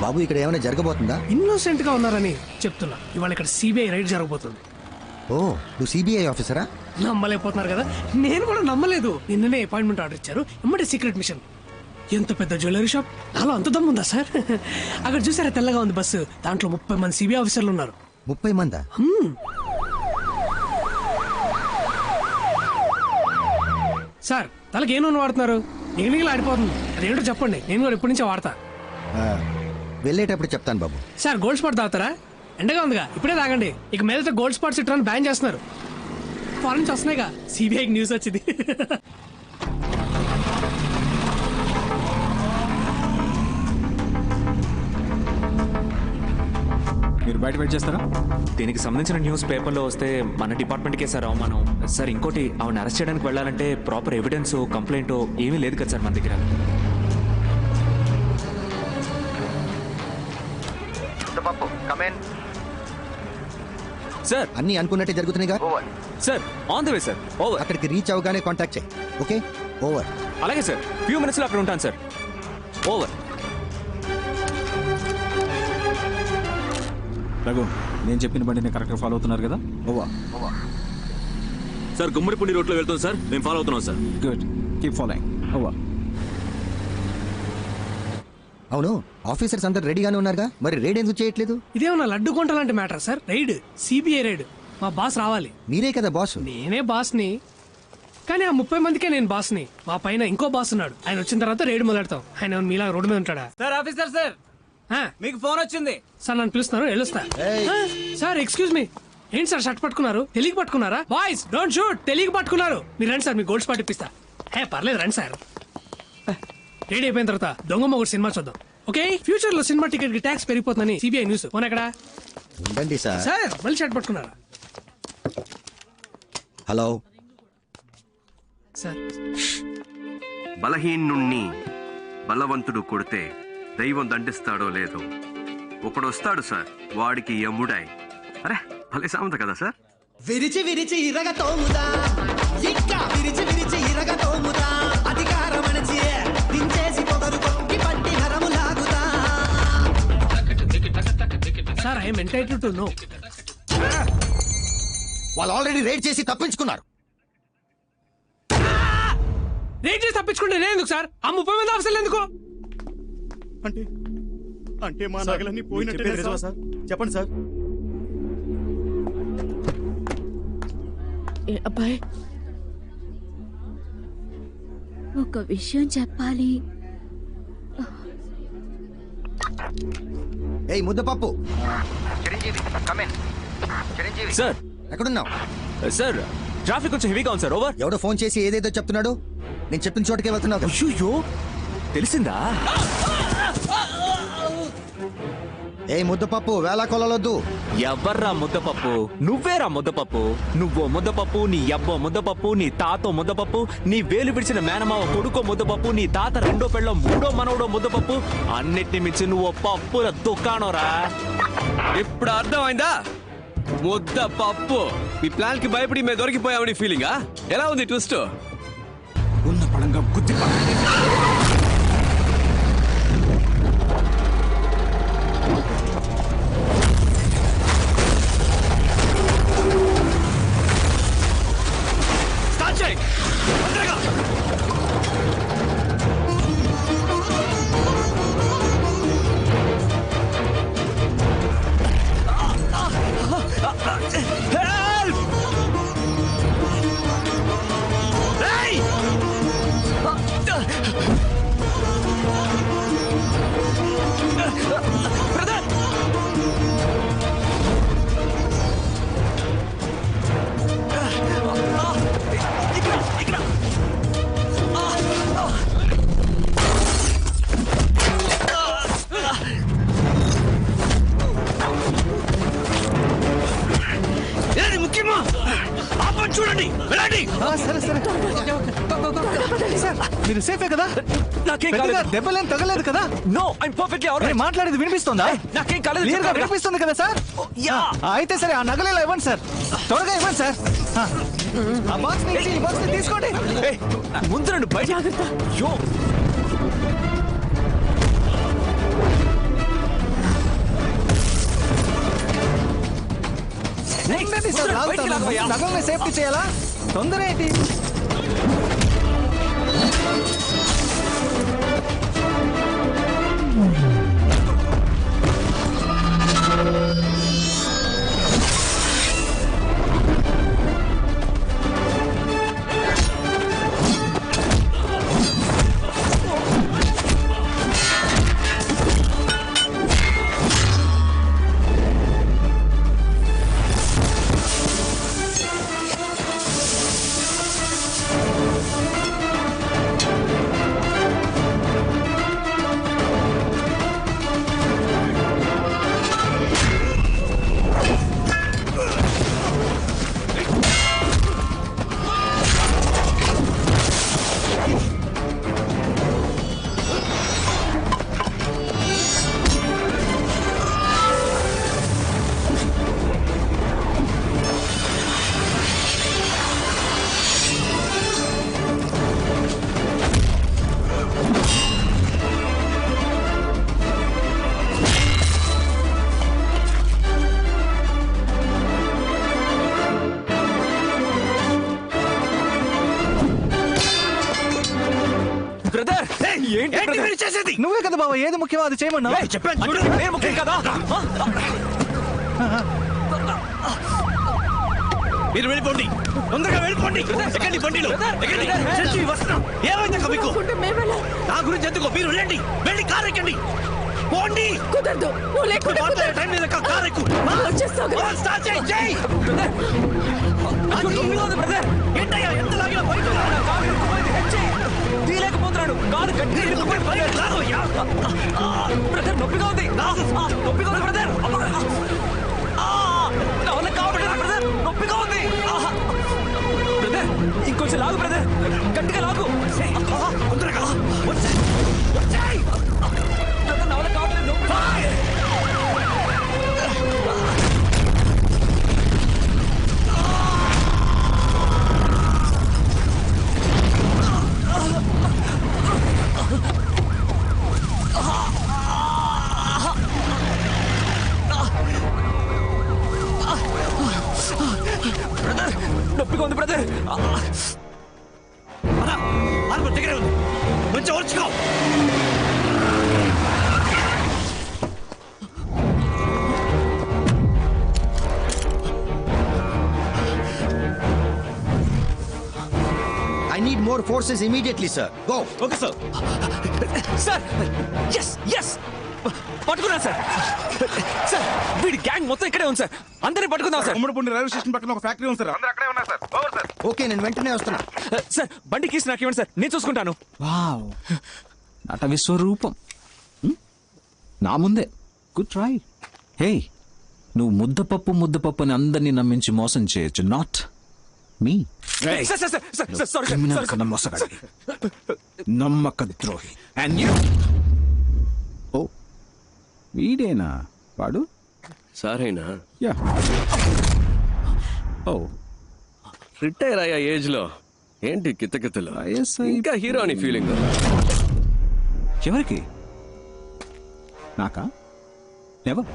బాబు ఇక్కడ ఏమైనా జరగబోతుందా?
ఇన్నోసెంట్ గా ఉన్నారని చెప్తున్నా. ఇవాళ ఇక్కడ సిబిఐ రైడ్ జరగబోతుంది.
ఓ, నువ్వు సిబిఐ ఆఫీసరా?
నమ్మలేకపోతున్నారు కదా, నేను కూడా నమ్మలేదు. నిన్ననే అపాయింట్మెంట్ ఆర్డర్ ఇచ్చారు, ఎమ్మటే సీక్రెట్ మిషన్. ఎంత పెద్ద జ్యువెలరీ షాప్, నాలో అంత దమ్ముందా సార్? అక్కడ చూసారా తెల్లగా ఉంది బస్సు, దాంట్లో 30 మంది సిబిఐ ఆఫీసర్లు ఉన్నారు.
30 మందా?
సార్ తలకి ఏ నూనె వాడుతున్నారు? నిగనిగలు ఆడిపోతుంది. అదేంటో చెప్పండి, నేను కూడా ఎప్పటి నుంచో వాడతా.
వెళ్ళేటప్పుడు చెప్తాను బాబు.
సార్ గోల్డ్ స్పాట్ తాగుతారా? ఎండగా ఉందిగా, ఇప్పుడే తాగండి. ఇక మీదట గోల్డ్ స్పాట్స్ ఇట్లా బ్యాన్ చేస్తున్నారు. ఫారెన్ నుంచి వస్తున్నాయిగా, సిబిఐకి న్యూస్ వచ్చింది.
మీరు బయట వెయిట్ చేస్తారా?
దీనికి సంబంధించిన న్యూస్ పేపర్లో వస్తే మన డిపార్ట్మెంట్కే సార్ అవమానం. సార్ ఇంకోటి, ఆవిడ అరెస్ట్ చేయడానికి వెళ్ళాలంటే ప్రాపర్ ఎవిడెన్స్ కంప్లైంట్ ఏమీ లేదు కదా సార్ మన దగ్గర.
సార్ అన్ని అనుకున్నట్టే జరుగుతున్నాయిగా.
Sir on the way sir. Over.
అక్కడికి రీచ్ అవగానే కాంటాక్ట్ చేయి. Okay, over.
అలాగే సార్, ఫ్యూ మినిట్స్లో అక్కడ ఉంటాను సార్. ఓవర్.
రఘు, నేను చెప్పిన బండిని కరెక్ట్గా ఫాలో అవుతున్నారు కదా? ఓవా.
సార్ గుమ్మడిపూడి రోడ్లో వెళ్తాను సార్, నేను ఫాలో అవుతున్నాను sir.
Good, keep following. Ova.
అవును, ఆఫీసర్స్ అందరు రెడీగానే ఉన్నారుగా, మరి రైడ్ ఎందుకు చేయట్లేదు?
ఇదేమన్నా లడ్డు కొంట లాంటి matter sir. Raid, CBI raid. మా బాస్ రావాలి.
మీరే కదా బాస్.
నేనే బాస్ని, కానీ ఆ 30 మందికే నేను బాస్ని. మా పైన ఇంకో బాస్ ఉన్నాడు, ఆయన వచ్చిన తర్వాత రైడ్ మొదలెడతాం. ఆయన మీలా రోడ్డు మీద ఉంటాడా?
సార్ ఆఫీసర్ సార్, మీకు ఫోన్ వచ్చింది
సార్. నన్ను పిలుస్తున్నారు, వెళ్ళొస్తా. సార్ ఎక్స్క్యూజ్ మీ, ఏంటి సార్ షర్ట్ పట్టుకున్నారు? తెలియక పట్టుకున్నారా? బాయ్స్ డోంట్ షూట్, తెలియక పట్టుకున్నారు. మీరు రండి సార్, మీ గోల్డ్ స్పాట్ ఇప్పిస్తా. పర్లేదు రండి సార్. రెడీ అయిపోయిన తర్వాత దొంగమ్మ ఒకటి సినిమా చూద్దాం. ఓకే, ఫ్యూచర్ లో సినిమా టికెట్ కి ట్యాక్స్ పెరిగిపోతుందని సిబిఐ న్యూస్. ఫోన్ ఎక్కడ?
ఉండండి సార్.
సార్ మళ్ళీ షర్ట్ పట్టుకున్నారా?
Hello
sir.
బలహీనుణ్ణి బలవంతుడు కొడితే దైవం దండిస్తాడో లేదో ఒకడొస్తాడు సార్, వాడికి యముడాయ్. అరే భలే సామెత కదా సార్.
విరిచి విరిచి ఇరగ తోముదా, ఇంకా విరిచి విరిచి ఇరగ తోముదా, అధికారం అణచి దించేసి పొగరు తొక్కి పట్టి నరము లాగుదా.
Sir I'm entitled to know.
వాళ్ళు ఆల్రెడీ రైడ్ చేసి తప్పించుకున్నారు.
రైడ్ చేసి తప్పించుకుంటే నేను ఎందుకు సార్? ఆ 30 మంది ఆఫీసర్లు ఎందుకు?
అంటే మా నగలన్నీ పోయినట్టే సార్. చెప్పండి సార్.
అబ్బాయి, ఒక విషయం చెప్పాలి.
ఏయ్ ముద్దపప్పు.
సార్
ఎక్కడున్నావు?
సార్ ట్రాఫిక్ కొంచెం హెవీగా ఉంది సార్. ఓవర్.
ఎవడో ఫోన్ చేసి ఏదేదో చెప్తున్నాడు, నేను చెప్పిన చోటుకే వెళ్తున్నావు.
అయ్యో, తెలిసిందా?
ఏ ముద్దపప్పు, వేళ కొలవద్దు.
ఎవర్రా ముద్దపప్పు? నువ్వేరా ముద్దపప్పు. నువ్వో ముద్దపప్పు, నీ అబ్బో ముద్దపప్పు, నీ తాతో ముద్దపప్పు, నీ వేలు విడిచిన మేనమావ కొడుకో ముద్దపప్పు, నీ తాత రెండో పెళ్ళం మూడో మనవడో ముద్దపప్పు. అన్నిటిని మించి నువ్వు పప్పుల దుకాణంరా.
ఇప్పుడు అర్థమైందా? ముద్దపప్పు. మీ ప్లాన్ కి భయపడి మేము దొరికిపోయామని ఫీలింగా? ఎలా ఉంది ట్విస్ట్?
ఉన్న పడంగా గుద్ది
సరే సరే సార్, మీరు సేఫే కదా?
నాకేం
పెద్దగా
కాలేదు.
దెబ్బలేం తగలేదు కదా?
No I'm perfectly alright.
నేను మాట్లాడేది వినిపిస్తుందా?
నాకేం కాలేదు.
క్లియర్ గా
చెప్తాను కదా.
వినిపిస్తుంది కదా సార్? అయితే సరే ఆ నగలు ఇలా ఇవ్వండి సార్, త్వరగా ఇవ్వండి సార్. ఆ బాక్స్ నుంచి ఈ బాక్స్ తీసుకోండి.
ఏయ్, ముందు రండి బయట. యో
ఉండండి సార్, లాగుతాను. నగల్ని సేఫ్టీ చేయాలా? తొందర ఏంటి?
బ్రదర్ ఏంటి మీరు చేసేది?
నువ్వే కదా బాబా ఏది ముఖ్యమో అది చేయమన్నా.
చెప్పాను చూడు, నేను ముఖ్యం కదా.
మీరు వెళ్ళిపోండి, తొందరగా వెళ్ళిపోండి. ఎక్కండి బండిలో, ఎక్కండి. చచ్చి వస్తున్నాం. ఏమైంది అక్క మీకు? నా గురించి ఎందుకో మీరు వెళ్ళండి, వెళ్ళి కారు ఎక్కండి. పోండి.
కుదరదు, నువ్వు లేకుండా కుదరదు.
టైం మీద కారు ఎక్కు. స్టార్ట్ చేయి, చేయి. ఏంటయ్యా ఎంత లాగినా బయట
తీలేకపోతున్నాడు. కారు గట్టి బ్రదర్, నొప్పిగా ఉంది. నొప్పిగా ఉంది బ్రదర్. నా వల్ల కావట్లేదు బ్రదర్, నొప్పిగా ఉంది. బ్రదర్ ఇంకొంచెం లాగు బ్రదర్, గట్టిగా లాగు.
తొందరగా
బ్రదర్ నా వల్ల కావట్లేదు, నొప్పి. బ్రదర్ నొప్పిగా ఉంది బ్రదర్.
దగ్గరే ఉంది, కొంచెం ఓర్చుకో.
I need more forces immediately, sir. Go.
Okay sir.
Sir yes yes పట్టుకున్నా సార్. సార్ వీడి గ్యాంగ్ మొత్తం ఇక్కడే ఉంది సార్, అందరినీ పట్టుకుందాం సార్.
ఉమ్మడిపూడి రైల్వే స్టేషన్ పక్కన ఒక ఫ్యాక్టరీ ఉంది సార్, అందరూ అక్కడే ఉన్నారు సార్. Over sir.
ఓకే, నేను వెంటనే వస్తున్నా.
సార్ బండి కీస్ నాకు ఇవ్వండి సార్, నేను చూసుకుంటాను.
వావ్, నట విశ్వరూపం. నా ముందే గుడ్ ట్రై. హే, నువ్వు ముద్దపప్పు అని అందరినీ నమ్మించి మోసం చేయొచ్చు, not me.
Sir sir sir sir sir sorry
criminal
sir
కన్నా మోసగాడి, నమ్మక ద్రోహి. అండ్ యూ ఓ వీడేనా వాడు?
సారేనా?
యా. ఓ
రిటైర్ అయ్యా ఏజ్ లో ఏంటి కితకితలు? ఇంకా హీరో అని ఫీలింగ్.
ఎవరికి? నాకా? ఎవరు?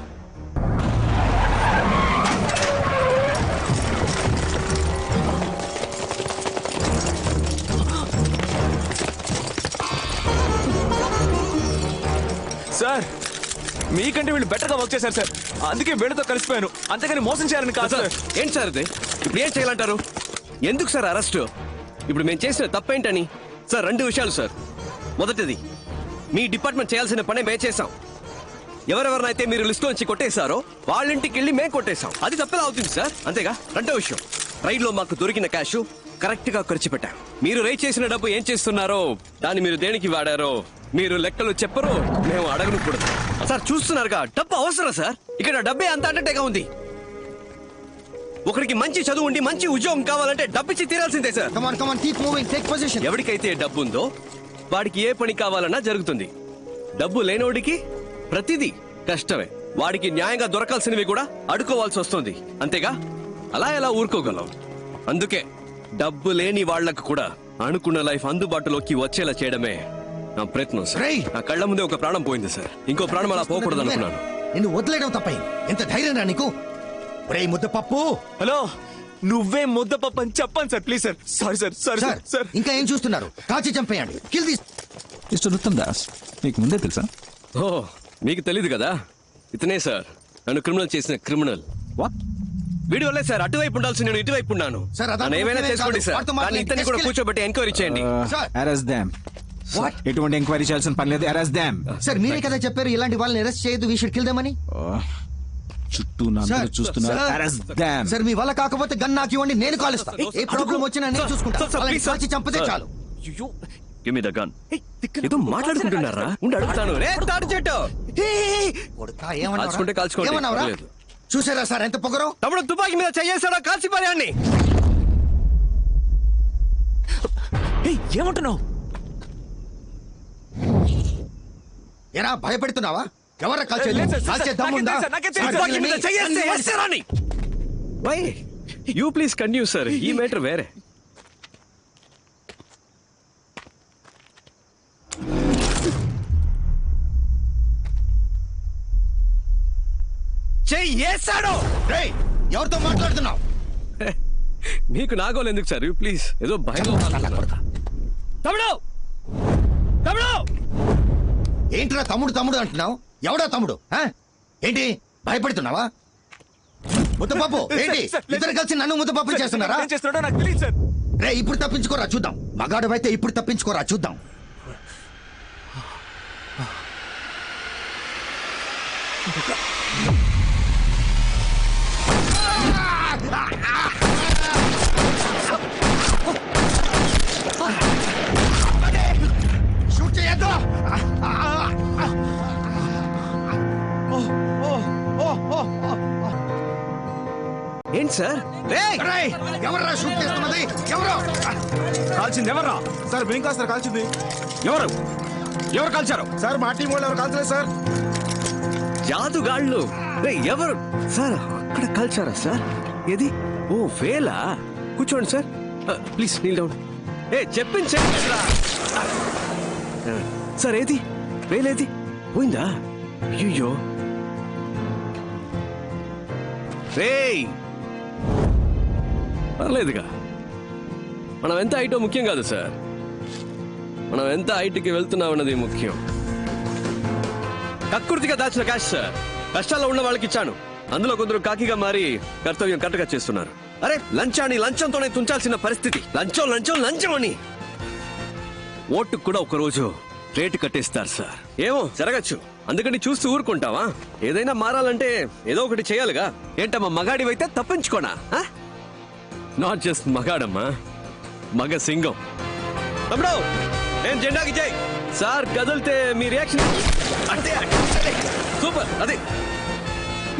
సార్ మీకంటే వీళ్ళు బెటర్ గా వర్క్ చేశారు సార్, అందుకే వీళ్ళతో కలిసిపోయాను, అంతేగాని మోసం చేయాలని కాదు సార్.
ఏంటి సార్ ఇది? ఇప్పుడు ఏం చేయాలంటారు? ఎందుకు సార్ అరెస్ట్? ఇప్పుడు మేము చేసిన తప్పేంటని? సార్ రెండు విషయాలు సార్. మొదటిది, మీ డిపార్ట్మెంట్ చేయాల్సిన పనే మేము చేశాం. ఎవరెవరినైతే మీరు లిస్ట్ నుంచి కొట్టేశారో వాళ్ళ ఇంటికి వెళ్ళి మేము కొట్టేశాం. అది తప్పేలా అవుతుంది సార్, అంతేగా? రెండో విషయం, రైల్లో మాకు దొరికిన క్యాష్ కరెక్ట్ గా ఖర్చు పెట్టాం. మీరు రైట్ చేసిన డబ్బు ఏం చేస్తున్నారో, దాన్ని మీరు దేనికి వాడారో మీరు లెక్కలు చెప్పరు, మేము అడగను కూడా. సార్ చూస్తున్నారుగా, డబ్బు అవసరం సార్. ఇక్కడ డబ్బే అంత అడ్డటేగా ఉంది. ఒకరికి మంచి చదువు ఉండి మంచి ఉద్యోగం కావాలంటే డబ్బిచ్చి తీరాల్సిందే సార్. ఎవరికైతే డబ్బు ఉందో వాడికి ఏ పని కావాలన్నా జరుగుతుంది. డబ్బు లేనోడికి ప్రతిదీ కష్టమే. వాడికి న్యాయంగా దొరకాల్సినవి కూడా అడుకోవాల్సి వస్తుంది. అంతేగా, అలా ఎలా ఊరుకోగలం? అందుకే డబ్బు లేని వాళ్లకు కూడా అనుకున్న లైఫ్ అందుబాటులోకి వచ్చేలా చేయడమే నా ప్రయత్నం సార్. నా కళ్ళ ముందే ఒక ప్రాణం పోయింది సార్. ఇంకో ప్రాణం అలా పోకూడదు అనుకున్నాను.
నిన్ను వదిలేయడం తప్పైంది. ఎంత ధైర్యం రా నీకు? ఒరేయ్ ముద్దపప్పు.
హలో, నువ్వే ముద్దపప్పు అని చెప్పండి sir, please sir. Sorry sir, sorry sir. Sir
ఇంకా ఏం చూస్తున్నారు? కాల్చి చంపేయండి. Kill this.
Mister Uttam Das, మీకు ముందే తెలుసా?
ఓ, మీకు తెలీదు కదా? ఇతనే సార్ నన్ను క్రిమినల్ చేసిన క్రిమినల్. వీడి వల్లే సార్ అటువైపు ఉండాల్సి నేను ఇటువైపు ఉన్నాను. నన్ను ఏమైనా చేసుకోండి సార్, కానీ ఇతన్ని కూడా కూర్చోబెట్టి ఎంక్వైరీ చేయండి.
Arrest them. ఎటువంటి ఎంక్వైరీ చేయాల్సిన పని లేదు. Arrest them.
సార్ మీరే కదా చెప్పారు ఇలాంటి వాళ్ళని అరెస్ట్ చేయదు, వీ షుడ్ కిల్ దెమ్ అని.
చుట్టూ నన్ను చూస్తున్నారు. Arrest them.
సార్ మీ వల్ల కాకపోతే గన్ నాకు ఇవ్వండి, నేను కాలుస్తాను. ఏ ప్రాబ్లం వచ్చినా నేను చూసుకుంటాను. వాళ్ళని కాల్చి చంపితే చాలు.
Give me the gun. ఏదో మాట్లాడుకుంటున్నారా? ఉండి అడుగుతాను. రే తాటి చెట్టు, కాల్చుకుంటే కాల్చుకోండి.
చూసారా సార్ ఎంత పొగరో?
తమ్ముడు తుపాకీ మీద చెయ్యేసాడో కాల్చి పారేయండి.
ఏమంటున్నావు?
ఎరా భయపెడుతున్నావా? ఎవరా కాల్చే దమ్ముందా?
You please continue sir. ఈ మ్యాటర్ వేరే.
చెయ్యేసాడు. ఎవరితో మాట్లాడుతున్నావు?
మీకు నాగోలు ఎందుకు సార్? ప్లీజ్, ఏదో భయం.
తమ్ముడు తమ్ముడు ఏంట్రా తమ్ముడు తమ్ముడు అంటున్నావు? ఎవడా తమ్ముడు? ఏంటి భయపడుతున్నావా? ముద్దపప్పు ఏంటి? ఇద్దరు కలిసి నన్ను ముద్దపప్పు చేస్తున్నారా? రే ఇప్పుడు తప్పించుకోరా చూద్దాం. మగాడు అయితే ఇప్పుడు తప్పించుకోరా చూద్దాం. షూట్ చేయొద్దు.
ఏంటి సార్?
ఎవర్రా షూట్ చేస్తున్నది? ఎవరు
కాల్చింది? ఎవర్రా సార్? మేము కాదు సార్ కాల్చింది. ఎవరు కాల్చారు సార్? మా టీం వాళ్ళు ఎవరు కాల్చలేదు సార్.
జాదుగాళ్ళు ఎవరు సార్? అక్కడ కాల్చారా సార్? ఏది? ఓ వేలా. కూర్చోండి సార్, ప్లీజ్ నీల్ డౌన్. చెప్పించండి సార్. ఏది వేలేది? పోయిందా? అయ్యో రేయ్, పర్లేదుగా. మనం ఎంత హైటో ముఖ్యం కాదు సార్, మనం ఎంత హైట్కి వెళ్తున్నామన్నది ముఖ్యం. కక్కుర్తిగా దాచిన క్యాష్ సార్. కష్టాల్లో ఉన్న వాళ్ళకి ఇచ్చాను. అందులో కొందరు కాకిగా మారి కర్తవ్యం కరెక్ట్గా చేస్తున్నారు. అరే లంచాన్ని లంచంతోనే తుంచాల్సిన పరిస్థితి. లంచం లంచం లంచం అని ఓటుకు కూడా ఒకరోజు రేటు కట్టేస్తారు సార్. ఏమో జరగచ్చు, అందుకని చూస్తూ ఊరుకుంటావా? ఏదైనా మారాలంటే ఏదో ఒకటి చేయాలిగా. ఏంటమ్మా మగాడివైతే తప్పించుకోనా? నాట్ జస్ట్ మగాడమ్మా, మగ సింగం. తమ్ముడు నేను జెండాకి జై సార్. కదిలితే మీ రియాక్షన్ అంటే సూపర్. అదే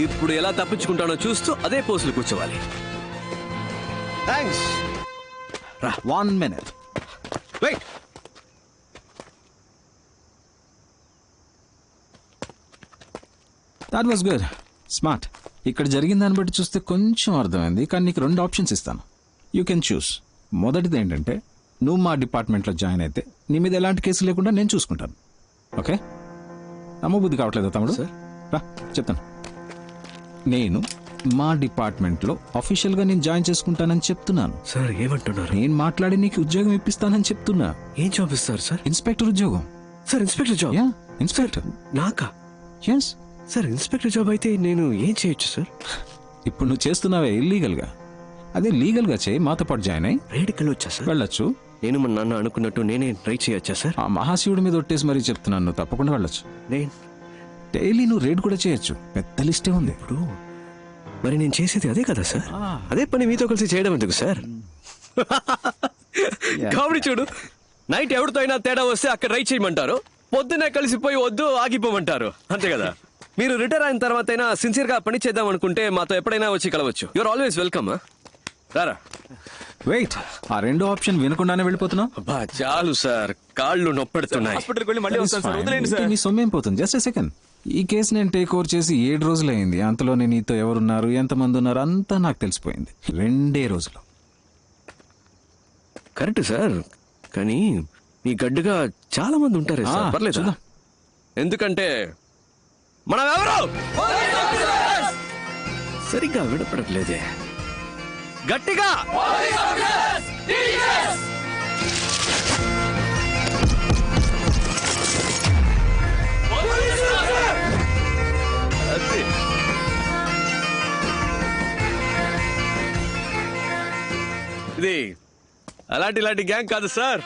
ఇప్పుడు ఎలా తప్పించుకుంటానో చూస్తూ అదే పోస్టులు కూర్చోవాలి. Thanks.
1 minute.
Wait.
That was good, smart. ఇక్కడ జరిగిన దాన్ని బట్టి చూస్తే కొంచెం అర్థమైంది, కానీ నీకు 2 ఆప్షన్స్ ఇస్తాను. You can choose. మొదటిది ఏంటంటే నువ్వు మా డిపార్ట్మెంట్లో జాయిన్ అయితే నీ మీద ఎలాంటి కేసు లేకుండా నేను చూసుకుంటాను. ఓకే? నమ్మబుద్ధి కావట్లేదా తమ్ముడు? రా చెప్తాను. నేను మా డిపార్ట్మెంట్లో అఫీషియల్గా నేను జాయిన్ చేసుకుంటానని చెప్తున్నాను.
సార్ ఏమంటున్నారు?
నేను మాట్లాడి నీకు ఉద్యోగం ఇప్పిస్తానని చెప్తున్నా.
ఏం జాబ్ ఇస్తారు సార్?
ఇన్స్పెక్టర్ ఉద్యోగం.
Sir inspector job?
Yeah, inspector.
నాకా?
Yes
sir. ఇన్స్పెక్టర్ జాబ్ అయితే నేను ఏం చేయొచ్చు సార్?
ఇప్పుడు నువ్వు చేస్తున్నావే ఇల్లీగల్గా, అదే లీగల్గా చేయి. మాతో పాటు జాయిన్ అయ్యి
రైడ్కి వెళ్ళొచ్చా సార్?
వెళ్ళొచ్చు.
నేను మా నాన్న అనుకున్నట్టు నేనే ట్రై చేయొచ్చా సార్?
ఆ మహాశివుడి మీద ఒట్టేసి మరీ చెప్తున్నాను, నువ్వు తప్పకుండా వెళ్ళొచ్చు.
నేను
డైలీ నువ్వు రేడ్ కూడా చేయొచ్చు. పెద్ద లిస్టే ఉంది.
ఇప్పుడు మరి నేను చేసేది అదే కదా సార్? అదే పని మీతో కలిసి చేయడం ఎందుకు సార్? కామెడీ చూడు. నైట్ ఎవరితో అయినా తేడా వస్తే అక్కడ రైడ్ చేయమంటారు, పొద్దునే కలిసిపోయి వద్దు ఆగిపోమంటారు. అంతే కదా? మీరు రిటైర్ అయిన తర్వాత అయినా సిన్సియర్ గా పని చేద్దాం అనుకుంటే మాతో ఎప్పుడైనా వచ్చి కలవచ్చు. You're always welcome. రారా.
వెయిట్, ఆ రెండో ఆప్షన్ వినకుండానే వెళ్ళిపోతున్నావు?
అబ్బా చాలు సార్, కాళ్ళు నొప్పెడుతున్నాయి.
హాస్పిటల్కి వెళ్ళి మళ్ళీ వస్తాను సార్, వదిలేండి సార్.
మీ సొమ్మేం పోతుంది? Just second. ఈ కేసు నేను టేక్ ఓవర్ చేసి 7 రోజులైంది. అంతలోనే నీతో ఎవరున్నారు, ఎంతమంది ఉన్నారు అంతా నాకు తెలిసిపోయింది 2 రోజులు.
కరెక్ట్ సార్, కానీ మీ గడ్డుగా చాలా మంది ఉంటారే సార్. పర్లేదు, ఎందుకంటే మనం ఎవరు సరిగ్గా వినపడట్లేదే. గట్టిగా ఇది అలాంటి గ్యాంగ్ కాదు సార్.